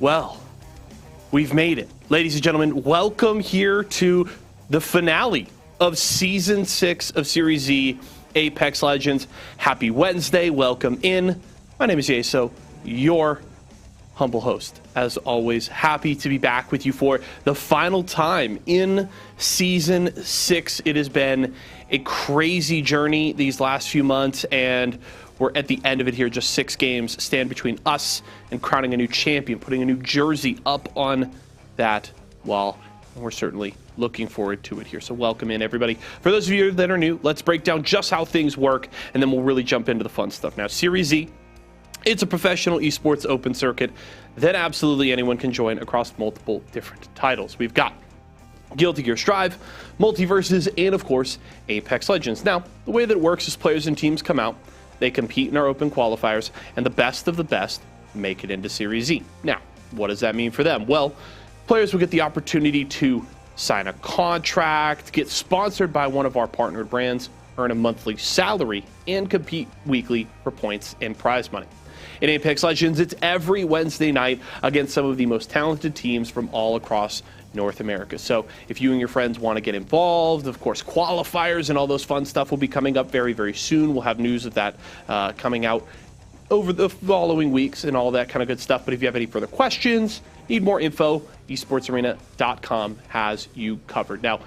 Well, we've made it. Ladies and gentlemen, welcome here to the finale of Season 6 of Series Z Apex Legends. Happy Wednesday. Welcome in. My name is Yeso, your humble host. As always, happy to be back with you for the final time in Season 6. It has been a crazy journey these last few months, and we're at the end of it here. Just 6 games stand between us and crowning a new champion, putting a new jersey up on that wall. And we're certainly looking forward to it here. So welcome in, everybody. For those of you that are new, let's break down just how things work, and then we'll really jump into the fun stuff. Now, Series Z, it's a professional esports open circuit that absolutely anyone can join across multiple different titles. We've got Guilty Gear Strive, Multiverses, and of course, Apex Legends. Now, the way that it works is players and teams come out, they compete in our open qualifiers, and the best of the best make it into Series Z. Now, what does that mean for them? Well, players will get the opportunity to sign a contract, get sponsored by one of our partnered brands, earn a monthly salary, and compete weekly for points and prize money. In Apex Legends, it's every Wednesday night against some of the most talented teams from all across North America. So if you and your friends want to get involved, of course, qualifiers and all those fun stuff will be coming up very, very soon. We'll have news of that coming out over the following weeks and all that kind of good stuff. But if you have any further questions, need more info, esportsarena.com has you covered. Now,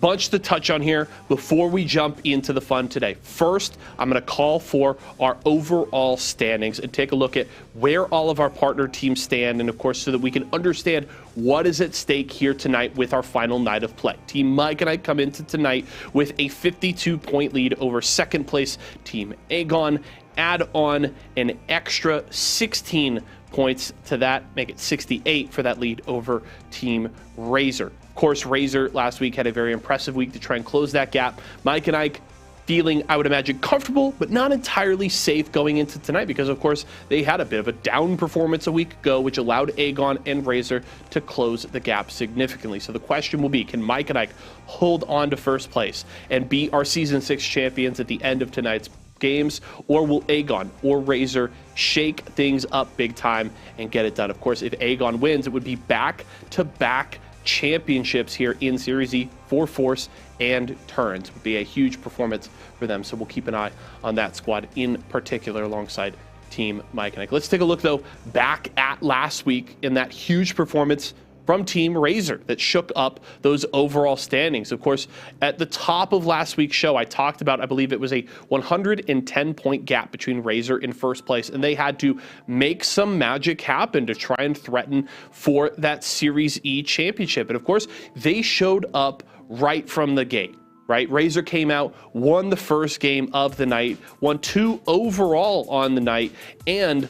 bunch to touch on here before we jump into the fun today. First, I'm going to call for our overall standings and take a look at where all of our partner teams stand, and of course, so that we can understand what is at stake here tonight with our final night of play. Team Mike and I come into tonight with a 52-point lead over second place Team Aegon. Add on an extra 16 points to that, make it 68 for that lead over Team Razor. Of course, Razor last week had a very impressive week to try and close that gap. Mike and Ike feeling, I would imagine, comfortable, but not entirely safe going into tonight because, of course, they had a bit of a down performance a week ago, which allowed Aegon and Razor to close the gap significantly. So the question will be, can Mike and Ike hold on to first place and be our Season 6 champions at the end of tonight's games, or will Aegon or Razor shake things up big time and get it done? Of course, if Aegon wins, it would be back-to-back championships here in Series Z for Force and Turns. Would be a huge performance for them, so we'll keep an eye on that squad in particular alongside Team Mike and Ike. Let's take a look, though, back at last week in that huge performance from Team Razor that shook up those overall standings. Of course, at the top of last week's show, I talked about, I believe it was a 110-point gap between Razor in first place, and they had to make some magic happen to try and threaten for that Series E championship. And of course, they showed up right from the gate. Right? Razor came out, won the first game of the night, won 2 overall on the night, and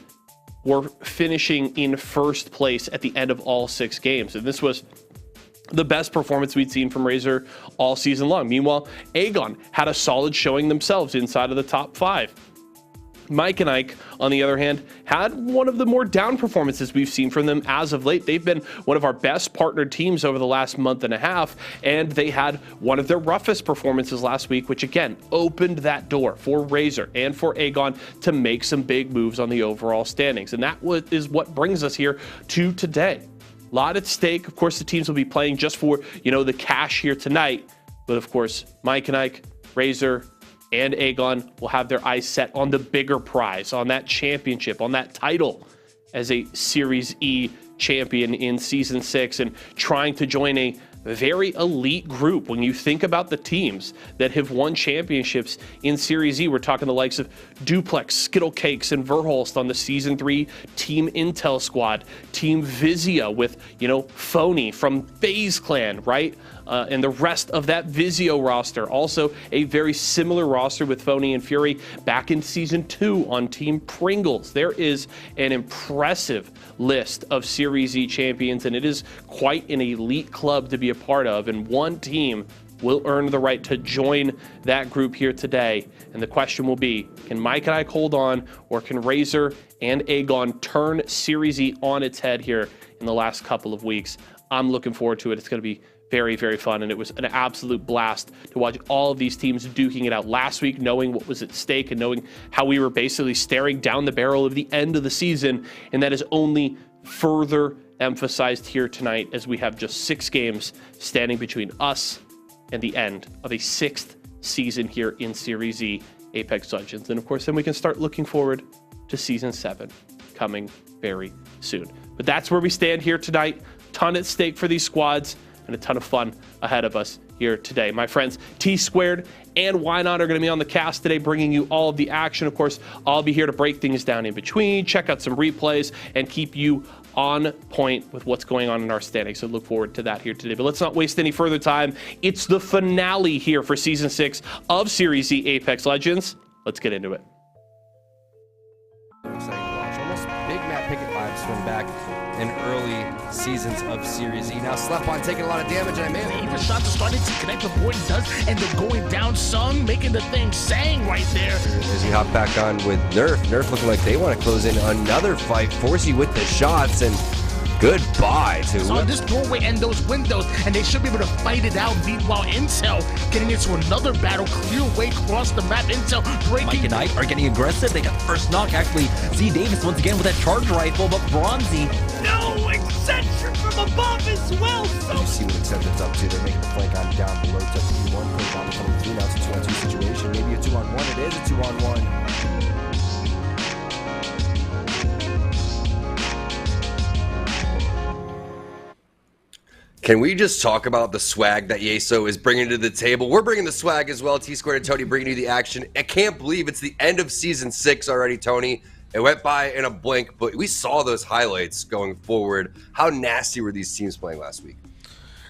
were finishing in first place at the end of all 6 games. And this was the best performance we'd seen from Razor all season long. Meanwhile, Aegon had a solid showing themselves inside of the top 5. Mike and Ike, on the other hand, had one of the more down performances we've seen from them as of late. They've been one of our best partnered teams over the last month and a half, and they had one of their roughest performances last week, which again opened that door for Razor and for Aegon to make some big moves on the overall standings. And that is what brings us here to today. A lot at stake. Of course, the teams will be playing just for, the cash here tonight. But of course, Mike and Ike, Razor, and Aegon will have their eyes set on the bigger prize, on that championship, on that title as a Series E champion in Season 6, and trying to join a very elite group. When you think about the teams that have won championships in Series E, we're talking the likes of Duplex, Skittle Cakes, and Verholst on the Season 3 Team Intel squad, Team Vizio with, Phony from FaZe Clan, right? And the rest of that Vizio roster. Also a very similar roster with Phony and Fury back in Season 2 on Team Pringles. There is an impressive list of Series E champions, and it is quite an elite club to be a part of, and one team will earn the right to join that group here today. And the question will be, can Mike and I hold on, or can Razor and Aegon turn Series E on its head here in the last couple of weeks? I'm looking forward to it. It's going to be very, very fun, and it was an absolute blast to watch all of these teams duking it out last week, knowing what was at stake and knowing how we were basically staring down the barrel of the end of the season, and that is only further emphasized here tonight as we have just 6 games standing between us and the end of a 6th season here in Series Z Apex Legends. And of course, then we can start looking forward to Season 7 coming very soon. But that's where we stand here tonight. Ton at stake for these squads and a ton of fun ahead of us here today. My friends, T Squared and Why Not are going to be on the cast today, bringing you all of the action. Of course, I'll be here to break things down in between, check out some replays, and keep you on point with what's going on in our standings. So look forward to that here today. But let's not waste any further time. It's the finale here for Season 6 of Series Z Apex Legends. Let's get into it. Exciting to watch. Almost big Matt Pickett vibes from back in early seasons of Series E. Now slept on, taking a lot of damage, and I may Even shots are starting to connect with what he does, and they're going down Sung, making the thing sang right there. as he hopped back on with Nerf. Nerf looking like they want to close in another fight. Forcey with the shots, and goodbye to So this doorway and those windows, and they should be able to fight it out. Meanwhile, Intel getting into another battle, clear way across the map. Intel breaking. Mike and Knight are getting aggressive. They got the first knock. Actually, Z Davis once again with that charge rifle, but Bronzy. No, Eccentric from above as well. So you see what Eccentric's up to. They're making the flank on down below. Just one play down coming through. Now it's a 2-on-2 situation. Maybe a 2-on-1. It is a 2-on-1. Can we just talk about the swag that Yeso is bringing to the table? We're bringing the swag as well. T Squared and Tony bringing you the action. I can't believe it's the end of Season 6 already, Tony. It went by in a blink, but we saw those highlights going forward. How nasty were these teams playing last week?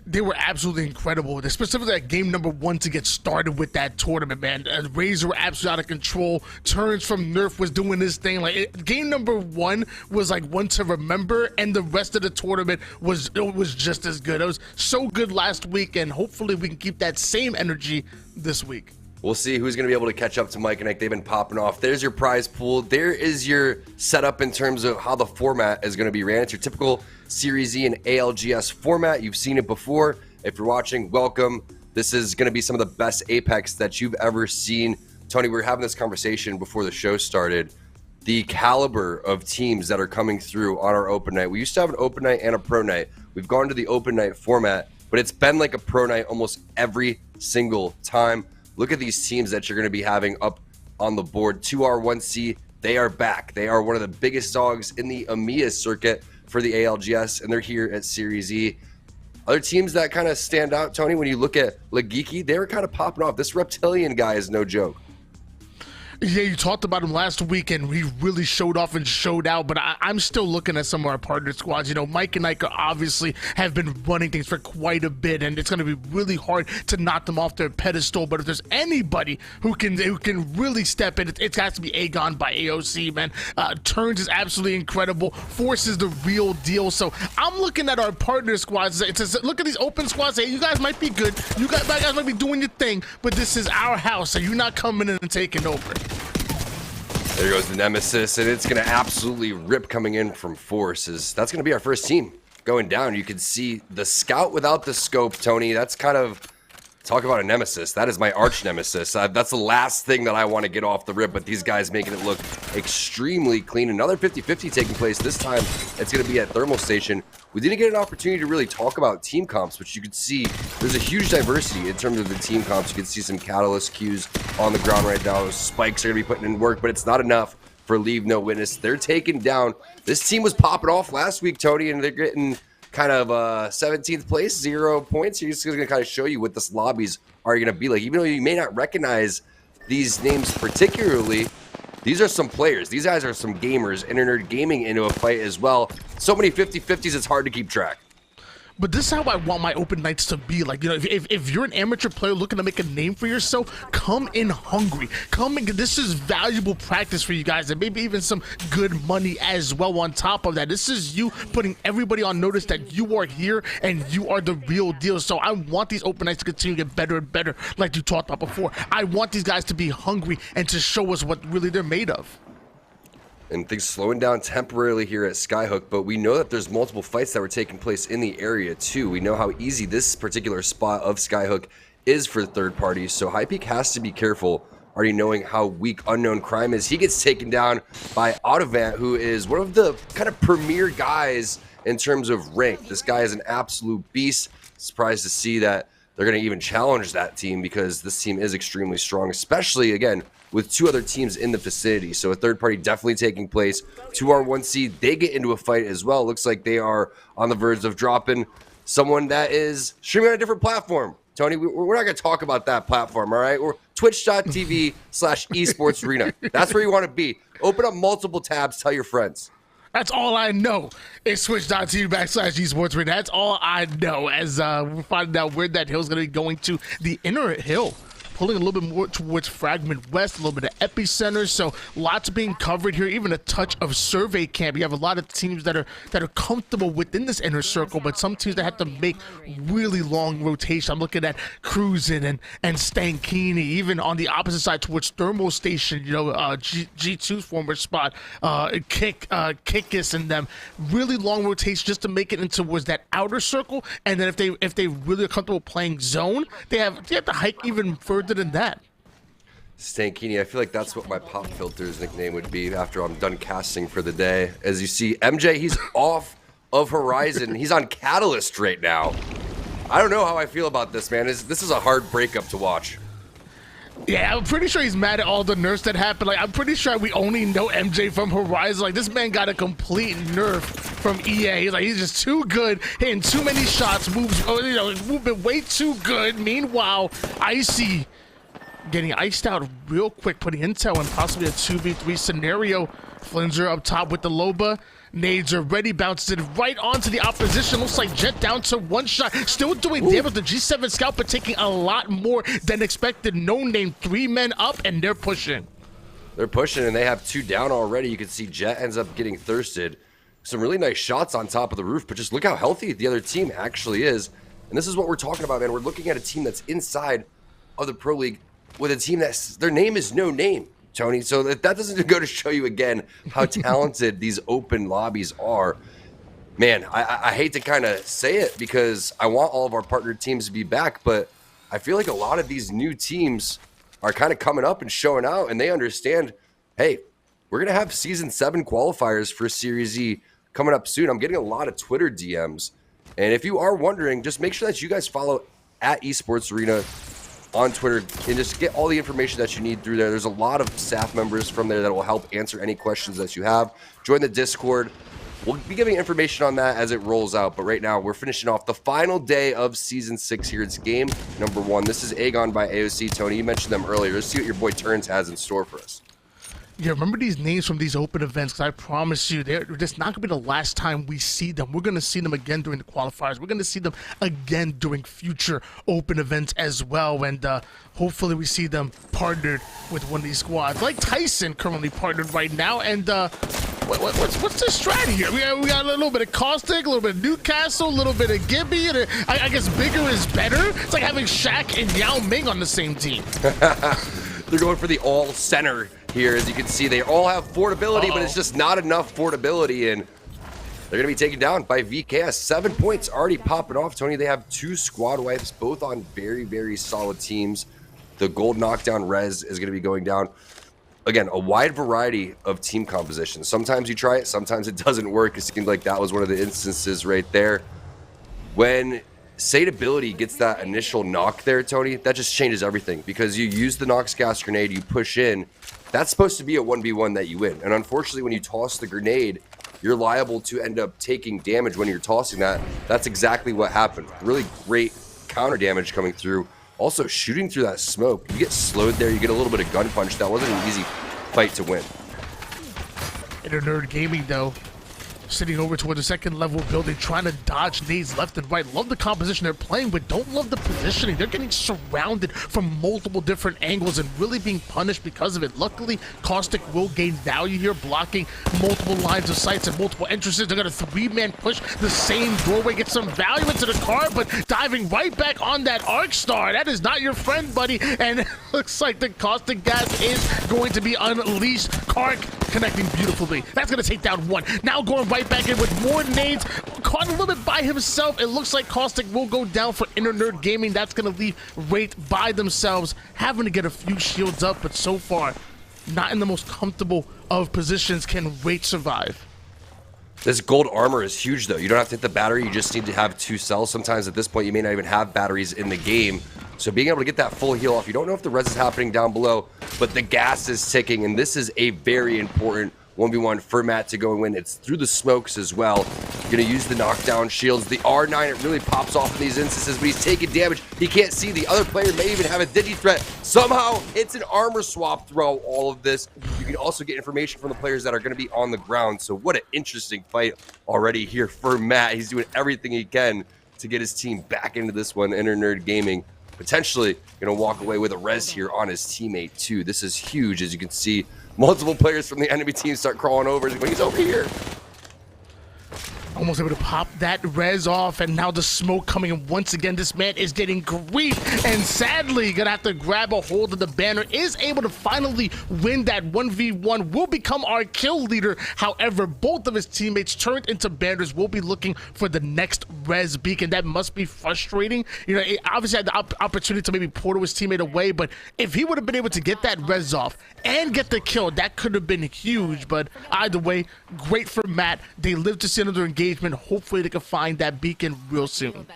They were absolutely incredible, specifically at game number 1 to get started with that tournament, man. Razor were absolutely out of control. Turns from Nerf was doing this thing. Game number 1 was like one to remember, and the rest of the tournament was just as good. It was so good last week, and hopefully we can keep that same energy this week. We'll see who's going to be able to catch up to Mike and Ike. They've been popping off. There's your prize pool. There is your setup in terms of how the format is going to be ran. It's your typical Series E and ALGS format. You've seen it before. If you're watching, welcome. This is going to be some of the best Apex that you've ever seen. Tony, we were having this conversation before the show started. The caliber of teams that are coming through on our open night. We used to have an open night and a pro night. We've gone to the open night format, but it's been like a pro night almost every single time. Look at these teams that you're going to be having up on the board. 2R1C, they are back. They are one of the biggest dogs in the EMEA circuit for the ALGS, and they're here at Series E. Other teams that kind of stand out, Tony, when you look at Legiki, they were kind of popping off. This Reptilian guy is no joke. Yeah, you talked about him last week, and he really showed off and showed out, but I'm still looking at some of our partner squads. You know, Mike and Ike obviously have been running things for quite a bit, and it's going to be really hard to knock them off their pedestal, but if there's anybody who can really step in, it has to be Aegon by AOC, man. Turns is absolutely incredible. Force is the real deal, so I'm looking at our partner squads. It says, look at these open squads. Hey, you guys might be good. You guys might be doing your thing, but this is our house, so you're not coming in and taking over. There goes the Nemesis, and it's going to absolutely rip coming in from Force. That's going to be our first team going down. You can see the Scout without the scope, Tony. That's kind of, talk about a Nemesis. That is my arch Nemesis. That's the last thing that I want to get off the rip, but these guys making it look extremely clean. Another 50-50 taking place. This time, it's going to be at Thermal Station. We didn't get an opportunity to really talk about team comps, but you could see there's a huge diversity in terms of the team comps. You can see some Catalyst Qs on the ground right now. Those spikes are going to be putting in work, but it's not enough for Leave No Witness. They're taken down. This team was popping off last week, Tony, and they're getting kind of 17th place, 0 points. He's going to kind of show you what this lobbies are going to be like. Even though you may not recognize these names particularly, these are some players. These guys are some gamers, entered gaming into a fight as well. So many 50-50s, it's hard to keep track. But this is how I want my open nights to be. Like, you know, if you're an amateur player looking to make a name for yourself, come in hungry. This is valuable practice for you guys, and maybe even some good money as well on top of that. This is you putting everybody on notice that you are here and you are the real deal. So I want these open nights to continue to get better and better, like you talked about before. I want these guys to be hungry and to show us what really they're made of. And things slowing down temporarily here at Skyhook, but we know that there's multiple fights that were taking place in the area too. We know how easy this particular spot of Skyhook is for third parties, so High Peak has to be careful already knowing how weak Unknown Crime is. He gets taken down by Autovant, who is one of the kind of premier guys in terms of rank. This guy is an absolute beast. Surprised to see that they're going to even challenge that team, because this team is extremely strong, especially, again, with 2 other teams in the vicinity. So a third party definitely taking place. 2R1 seed, they get into a fight as well. Looks like they are on the verge of dropping someone that is streaming on a different platform. Tony, we're not going to talk about that platform, all right? We're twitch.tv/esports arena. That's where you want to be. Open up multiple tabs, tell your friends. That's all I know. It's twitch.tv/esports arena. That's all I know, as we're finding out where that hill's going to be going to. The inner hill, pulling a little bit more towards Fragment West, a little bit of Epicenter, so lots being covered here, even a touch of Survey Camp. You have a lot of teams that are comfortable within this inner circle, but some teams that have to make really long rotation. I'm looking at Cruisin' and Stankini, even on the opposite side towards Thermal Station, you know, G2's former spot, Kickus and them. Really long rotation just to make it into towards that outer circle, and then if they really are comfortable playing zone, they have to hike even further than that. Stankini, I feel like that's what my pop filter's nickname would be after I'm done casting for the day. As you see, MJ, he's off of Horizon. He's on Catalyst right now. I don't know how I feel about this, man. This is a hard breakup to watch. Yeah, I'm pretty sure he's mad at all the nerfs that happened. Like, I'm pretty sure we only know MJ from Horizon. Like, this man got a complete nerf from EA. He's just too good, hitting too many shots, moving way too good. Meanwhile, Icy getting iced out real quick, putting intel in possibly a 2v3 scenario. Flinzer up top with the Loba. Nades are ready, bounces it right onto the opposition. Looks like Jet down to 1 shot. Still doing damage with the G7 Scout, but taking a lot more than expected. No name, 3 men up, and they're pushing. They're pushing, and they have 2 down already. You can see Jet ends up getting thirsted. Some really nice shots on top of the roof, but just look how healthy the other team actually is. And this is what we're talking about, man. We're looking at a team that's inside of the Pro League with a team that's, their name is no name, Tony. So that doesn't go to show you again how talented these open lobbies are. Man, I hate to kind of say it because I want all of our partner teams to be back, but I feel like a lot of these new teams are kind of coming up and showing out, and they understand, hey, we're going to have Season 7 qualifiers for Series E coming up soon. I'm getting a lot of Twitter DMs, and if you are wondering, just make sure that you guys follow at Esports Arena on Twitter and just get all the information that you need through there. There's a lot of staff members from there that will help answer any questions that you have. Join the Discord. We'll be giving information on that as it rolls out, but right now we're finishing off the final day of Season 6 here. It's game number 1. This is Aegon by AOC. Tony, you mentioned them earlier. Let's see what your boy Turns has in store for us. Yeah, remember these names from these open events, because I promise you, this not going to be the last time we see them. We're going to see them again during the qualifiers. We're going to see them again during future open events as well, and hopefully we see them partnered with one of these squads, like Tyson currently partnered right now. And what's the strat here? We got a little bit of Caustic, a little bit of Newcastle, a little bit of Gibby, and I guess bigger is better. It's like having Shaq and Yao Ming on the same team. They're going for the all center here. As you can see, they all have fordability, but it's just not enough fordability, and they're going to be taken down by VKS. 7 points already popping off, Tony. They have 2 squad wipes, both on very, very solid teams. The gold knockdown res is going to be going down. Again, a wide variety of team compositions. Sometimes you try it, sometimes it doesn't work. It seemed like that was one of the instances right there. When Sateability gets that initial knock there, Tony, that just changes everything, because you use the Nox gas grenade, you push in. That's supposed to be a 1v1 that you win. And unfortunately, when you toss the grenade, you're liable to end up taking damage when you're tossing that. That's exactly what happened. Really great counter damage coming through. Also, shooting through that smoke, you get slowed there, you get a little bit of gun punch. That wasn't an easy fight to win. Inner Nerd Gaming, though, sitting over toward the second level building, trying to dodge nades left and right. Love the composition they're playing, but don't love the positioning. They're getting surrounded from multiple different angles and really being punished because of it. Luckily, Caustic will gain value here, blocking multiple lines of sights and multiple entrances. They're going to 3-man push the same doorway, get some value into the car, but diving right back on that Arc Star. That is not your friend, buddy. And it looks like the Caustic gas is going to be unleashed. Kark connecting beautifully. That's going to take down 1. Now going right back in with more nades. caught a little bit by himself. It looks like Caustic will go down for Inner Nerd Gaming. That's going to leave Wraith by themselves, having to get a few shields up, but so far, not in the most comfortable of positions can Wraith survive. This gold armor is huge, though. You don't have to hit the battery. You just need to have 2 cells. Sometimes at this point, you may not even have batteries in the game. So being able to get that full heal off, you don't know if the res is happening down below, but the gas is ticking, and this is a very important 1v1 for Matt to go and win. It's through the smokes as well. You're going to use the knockdown shields. The R9, it really pops off in these instances, but he's taking damage. He can't see. The other player may even have a digi threat. Somehow, it's an armor swap throughout all of this. You can also get information from the players that are going to be on the ground. So what an interesting fight already here for Matt. He's doing everything he can to get his team back into this one. Inner Nerd Gaming potentially going to walk away with a res here on his teammate too. This is huge, as you can see. Multiple players from the enemy team start crawling over. He's over here. Almost able to pop that res off, and now the smoke coming in once again. This man is getting grief, and sadly gonna have to grab a hold of the banner. Is able to finally win that 1v1, will become our kill leader. However, both of his teammates turned into banners, will be looking for the next res beacon. That must be frustrating. You know, it obviously had the opportunity to maybe portal his teammate away, but if he would have been able to get that res off and get the kill, that could have been huge. But either way, great for Matt. They live to see another engagement. Hopefully they can find that beacon real soon.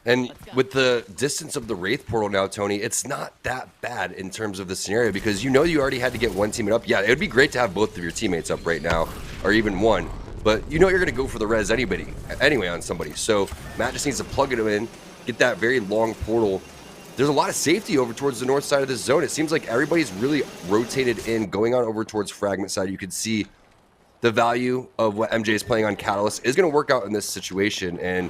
And with the distance of the Wraith portal now, Tony, it's not that bad in terms of the scenario, because you know you already had to get one teammate up. Yeah, it would be great to have both of your teammates up right now, or even one, but you know you're going to go for the res anyway on somebody. So Matt just needs to plug it in, get that very long portal. There's a lot of safety over towards the north side of this zone. It seems like everybody's really rotated in, going on over towards Fragment side. You can see the value of what MJ is playing on Catalyst is going to work out in this situation. And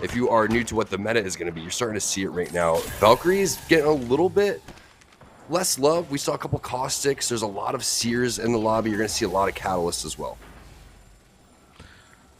if you are new to what the meta is going to be, you're starting to see it right now. Valkyrie's getting a little bit less love. We saw a couple Caustics. There's a lot of Seers in the lobby. You're going to see a lot of Catalysts as well.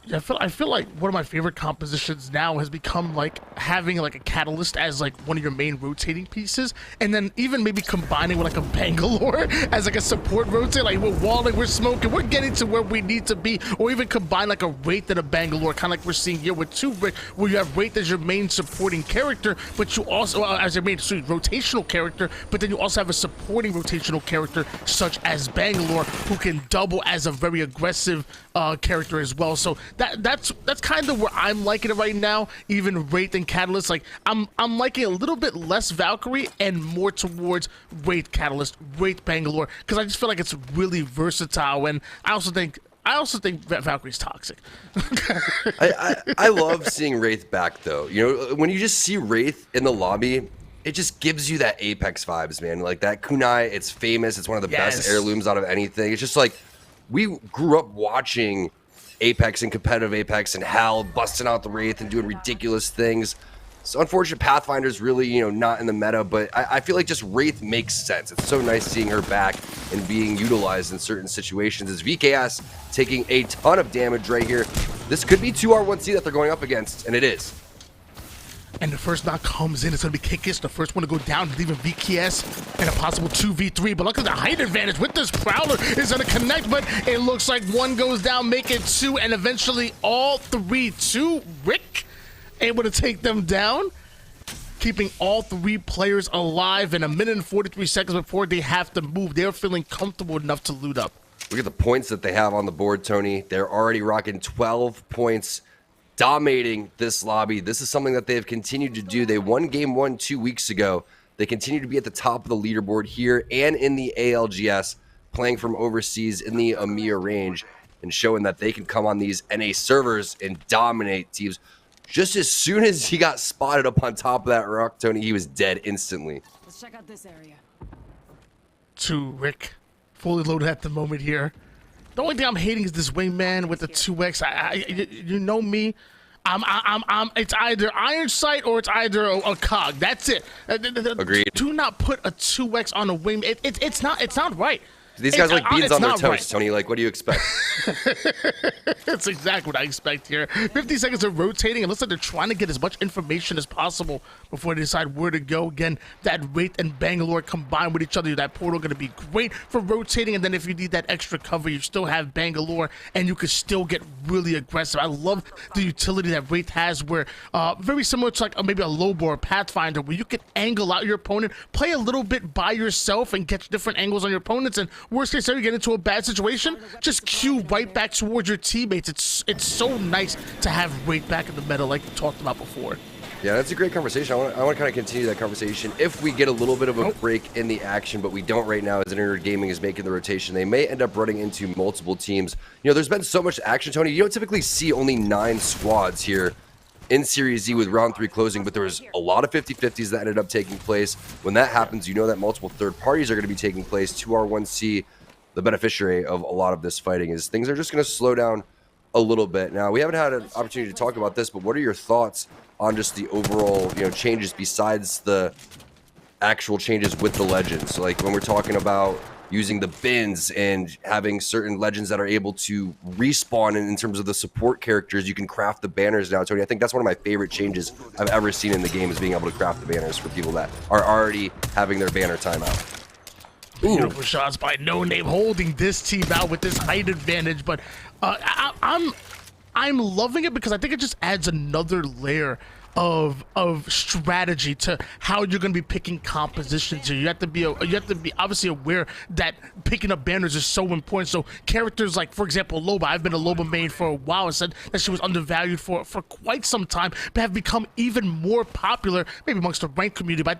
Yeah, I feel like one of my favorite compositions now has become like having like a Catalyst as like one of your main rotating pieces, and then even maybe combining with like a Bangalore as like a support rotate. Like we're walling, we're smoking, we're getting to where we need to be, or even combine like a Wraith and a Bangalore, kind of like we're seeing here with 2 Wraith, where you have Wraith as your main supporting character, but you also as your main rotational character, but then you also have a supporting rotational character such as Bangalore, who can double as a very aggressive character as well. So that's kind of where I'm liking it right now. Even Wraith and Catalyst, like I'm liking a little bit less Valkyrie and more towards Wraith Catalyst, Wraith Bangalore, because I just feel like it's really versatile. And I also think that Valkyrie's toxic. I love seeing Wraith back, though. You know, when you just see Wraith in the lobby, it just gives you that Apex vibes, man. Like that kunai, it's famous. It's one of the best heirlooms out of anything. It's just like we grew up watching Apex and competitive Apex and Hal busting out the Wraith and doing ridiculous things. It's unfortunate Pathfinder's really, you know, not in the meta, but I feel like just Wraith makes sense. It's so nice seeing her back and being utilized in certain situations. As VKS taking a ton of damage right here. This could be 2R1C that they're going up against, and it is. And the first knock comes in. It's going to be Kikis, the first one to go down, leaving VKS and a possible 2v3. But look at the height advantage with this Prowler is going to connect, but it looks like one goes down, make it 2, and eventually all 3. 2, Rick able to take them down, keeping all 3 players alive in 1 minute and 43 seconds before they have to move. They're feeling comfortable enough to loot up. Look at the points that they have on the board, Tony. They're already rocking 12 points, dominating this lobby. This is something that they've continued to do. They won game 1 2 weeks ago. They continue to be at the top of the leaderboard here and in the ALGS, playing from overseas in the EMEA range and showing that they can come on these NA servers and dominate teams. Just as soon as he got spotted up on top of that rock, Tony, he was dead instantly. Let's check out this area. 2, Rick, fully loaded at the moment here. The only thing I'm hating is this wingman with the 2x. You know me. It's either iron sight or it's either a cog. That's it. Agreed. Do not put a 2x on a wing. It's not right. These guys are like beans it's on their not toast, right. Tony. Like, what do you expect? That's exactly what I expect here. 50 seconds of rotating. It looks like they're trying to get as much information as possible before they decide where to go. Again, that Wraith and Bangalore combined with each other, that portal going to be great for rotating. And then if you need that extra cover, you still have Bangalore, and you could still get really aggressive. I love the utility that Wraith has, where very similar to like maybe a Lobo or Pathfinder, where you can angle out your opponent, play a little bit by yourself, and get different angles on your opponents. And worst case scenario, you get into a bad situation, just cue right back towards your teammates. It's so nice to have Wraith back in the meta, like we talked about before. Yeah, that's a great conversation. I want to kind of continue that conversation. If we get a little bit of a break in the action, but we don't right now, as Internet Gaming is making the rotation, they may end up running into multiple teams. You know, there's been so much action, Tony. You don't typically see only 9 squads here in Series Z with round 3 closing, but there was a lot of 50-50s that ended up taking place. When that happens, you know that multiple third parties are going to be taking place. 2R1C, the beneficiary of a lot of this fighting, is things are just going to slow down a little bit. Now, we haven't had an opportunity to talk about this, but what are your thoughts on just the overall, you know, changes besides the actual changes with the legends? Like when we're talking about using the bins and having certain legends that are able to respawn in terms of the support characters, you can craft the banners now, Tony. I think that's one of my favorite changes I've ever seen in the game, is being able to craft the banners for people that are already having their banner timeout. Beautiful shots by No Name, holding this team out with this height advantage, but I'm loving it because I think it just adds another layer of strategy to how you're going to be picking compositions here. You have to be obviously aware that picking up banners is so important. So characters like, for example, Loba. I've been a Loba main for a while and said that she was undervalued for quite some time, but have become even more popular, maybe amongst the ranked community. But I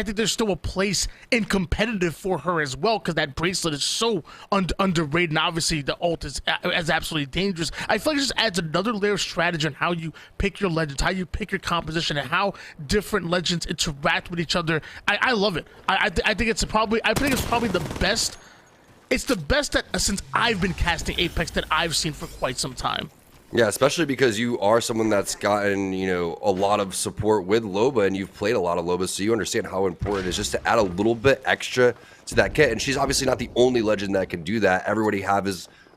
think there's still a place in competitive for her as well, because that bracelet is so underrated, and obviously the ult is absolutely dangerous. I feel like it just adds another layer of strategy on how you pick your legends, how you pick your composition, and how different legends interact with each other. I love it. I think it's probably the best. It's the best that since I've been casting Apex that I've seen for quite some time. Yeah, especially because you are someone that's gotten, you know, a lot of support with Loba, and you've played a lot of Loba, so you understand how important it is just to add a little bit extra to that kit. And she's obviously not the only legend that can do that. Everybody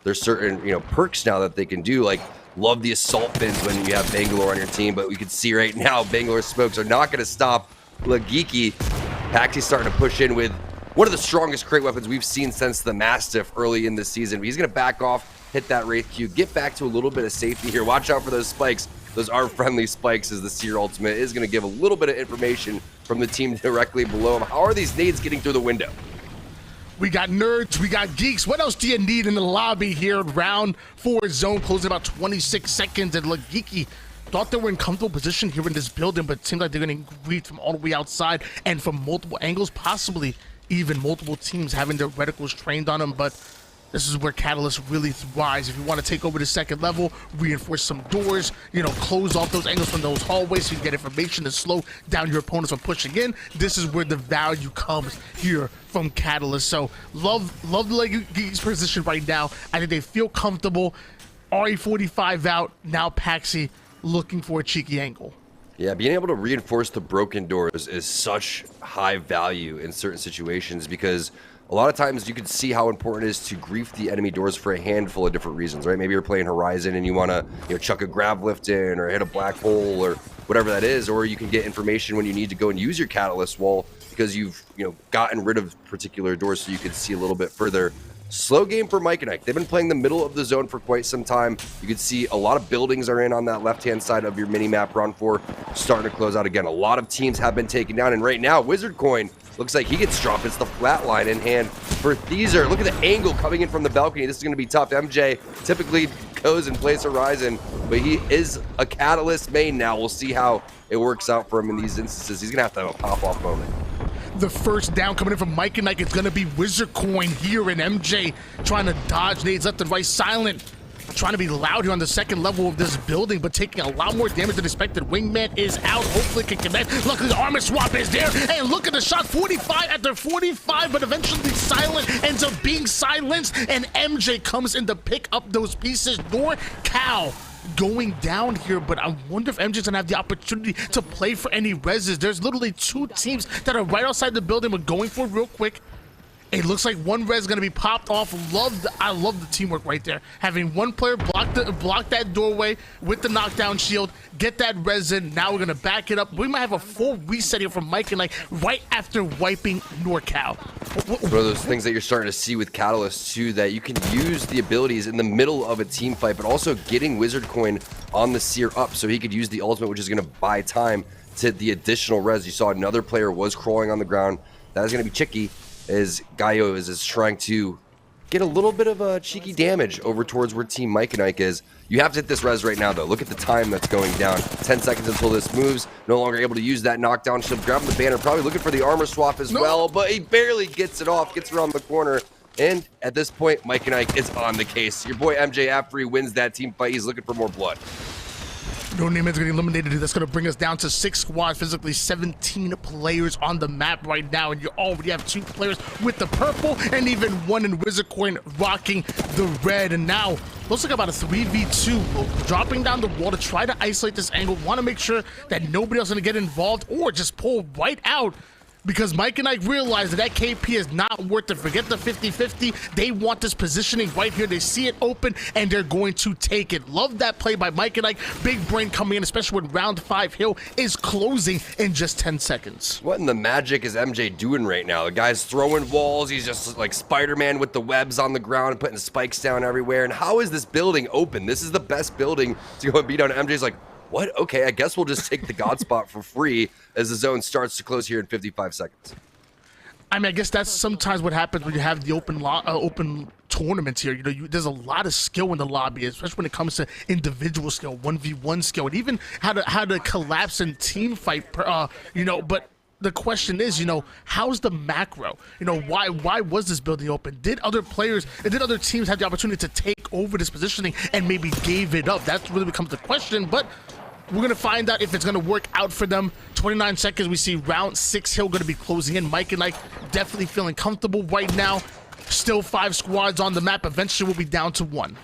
there's certain, you know, perks now that they can do, like love the assault bins when you have Bangalore on your team, but we can see right now Bangalore's smokes are not going to stop Lagiki. Paxy's starting to push in with one of the strongest crate weapons we've seen since the Mastiff early in the season. But he's going to back off, hit that Wraith Q, get back to a little bit of safety here. Watch out for those spikes. Those are friendly spikes, as the Seer ultimate is going to give a little bit of information from the team directly below him. How are these nades getting through the window? We got nerds, we got geeks. What else do you need in the lobby here? Round 4 zone closing about 26 seconds, and Lagiki thought they were in comfortable position here in this building, but it seems like they're getting greeted from all the way outside and from multiple angles, possibly even multiple teams having their reticles trained on them. But this is where Catalyst really thrives. If you want to take over the second level, reinforce some doors, you know, close off those angles from those hallways so you can get information to slow down your opponents from pushing in. This is where the value comes here from Catalyst. So love the Legacy's position right now. I think they feel comfortable. RE45 out, now Paxy looking for a cheeky angle. Yeah, being able to reinforce the broken doors is such high value in certain situations, because a lot of times you can see how important it is to grief the enemy doors for a handful of different reasons, right? Maybe you're playing Horizon and you want to, you know, chuck a grab lift in or hit a black hole or whatever that is, or you can get information when you need to go and use your Catalyst wall because you've, you know, gotten rid of particular doors so you can see a little bit further. Slow game for Mike and Ike. They've been playing the middle of the zone for quite some time. You can see a lot of buildings are in on that left-hand side of your mini-map. Round 4 starting to close out again. A lot of teams have been taken down, and right now, Wizard Coin looks like he gets dropped. It's the flat line in hand for Theezer. Look at the angle coming in from the balcony. This is going to be tough. MJ typically goes and plays Horizon, but he is a Catalyst main now. We'll see how it works out for him in these instances. He's going to have a pop-off moment. The first down coming in from Mike and Ike. It's going to be Wizard Coin here, and MJ trying to dodge nades left and right. Silent trying to be loud here on the second level of this building, but taking a lot more damage than expected. Wingman is out. Hopefully can connect. Luckily the armor swap is there, and look at the shot. 45 after 45, but eventually Silent ends up being silenced, and MJ comes in to pick up those pieces. NorCal going down here, but I wonder if MJ's gonna have the opportunity to play for any reses. There's literally 2 teams that are right outside the building. We're going for it real quick. It looks like one res is going to be popped off. I love the teamwork right there. Having one player block that doorway with the knockdown shield, get that res in. Now we're going to back it up. We might have a full reset here from Mike and Ike right after wiping NorCal. It's one of those things that you're starting to see with Catalyst too, that you can use the abilities in the middle of a team fight, but also getting Wizard Coin on the Seer up so he could use the ultimate, which is going to buy time to the additional res. You saw another player was crawling on the ground. That is going to be Chicky, as Gaio is trying to get a little bit of a cheeky damage over towards where Team Mike and Ike is. You have to hit this res right now, though. Look at the time that's going down. 10 seconds until this moves. No longer able to use that knockdown shield. Grabbing the banner, probably looking for the armor swap as well, but he barely gets it off, gets around the corner. And at this point, Mike and Ike is on the case. Your boy MJ, after he wins that team fight, he's looking for more blood. No Name is getting eliminated. That's going to bring us down to 6 squads, physically 17 players on the map right now, and you already have 2 players with the purple and even 1 in Wizard Coin rocking the red. And now looks like about a 3v2, dropping down the wall to try to isolate this angle. Want to make sure that nobody else is going to get involved or just pull right out, because Mike and Ike realize that KP is not worth it. Forget the 50-50. They want this positioning right here. They see it open, and they're going to take it. Love that play by Mike and Ike. Big brain coming in, especially when round 5 hill is closing in just 10 seconds. What in the magic is MJ doing right now? The guy's throwing walls. He's just like Spider-Man with the webs on the ground and putting spikes down everywhere. And how is this building open? This is the best building to go and beat on. MJ's like, what? Okay, I guess we'll just take the God spot for free as the zone starts to close here in 55 seconds. I mean, I guess that's sometimes what happens when you have the open tournaments here. You know, there's a lot of skill in the lobby, especially when it comes to individual skill, 1v1 skill, and even how to collapse and team fight. You know, but the question is, you know, how's the macro? You know, why was this building open? Did other teams have the opportunity to take over this positioning and maybe gave it up? That really becomes the question, but we're going to find out if it's going to work out for them. 29 seconds, we see round 6 hill going to be closing in. Mike and Ike definitely feeling comfortable right now. Still 5 squads on the map. Eventually we'll be down to 1.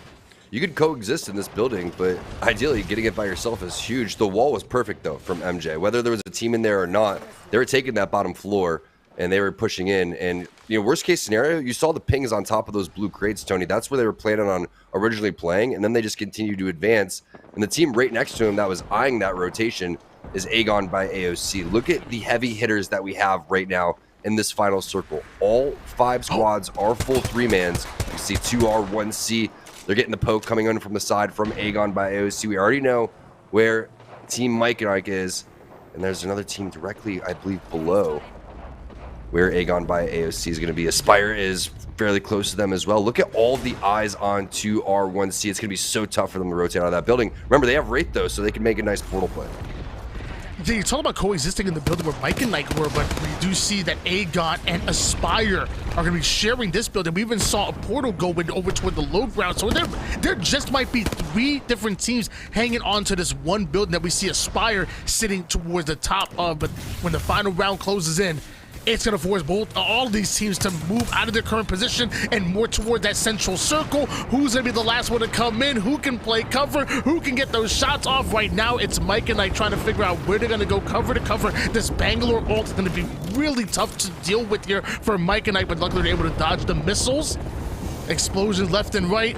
You could coexist in this building, but ideally getting it by yourself is huge. The wall was perfect, though, from MJ. Whether there was a team in there or not, they were taking that bottom floor, and they were pushing in. And, you know, worst case scenario, you saw the pings on top of those blue crates, Tony. That's where they were planning on originally playing, and then they just continued to advance. And the team right next to him that was eyeing that rotation is Aegon by AOC. Look at the heavy hitters that we have right now in this final circle. All 5 squads are full 3-mans. You see 2R1C. They're getting the poke coming in from the side from Aegon by AOC. We already know where Team Mike and Ike is. And there's another team directly, I believe, below where Aegon by AOC is going to be. Aspire is fairly close to them as well. Look at all the eyes on 2R1C. It's going to be so tough for them to rotate out of that building. Remember, they have Wraith, though, so they can make a nice portal play. Yeah, you talk about coexisting in the building where Mike and Ike were, but we do see that Aegon and Aspire are going to be sharing this building. We even saw a portal go over toward the low ground. So there just might be 3 different teams hanging on to this one building that we see Aspire sitting towards the top of. But when the final round closes in, it's going to force all of these teams to move out of their current position and more toward that central circle. Who's going to be the last one to come in? Who can play cover? Who can get those shots off? Right now, it's Mike and Ike trying to figure out where they're going to go cover to cover. This Bangalore ult is going to be really tough to deal with here for Mike and Ike, but luckily they're able to dodge the missiles. Explosions left and right.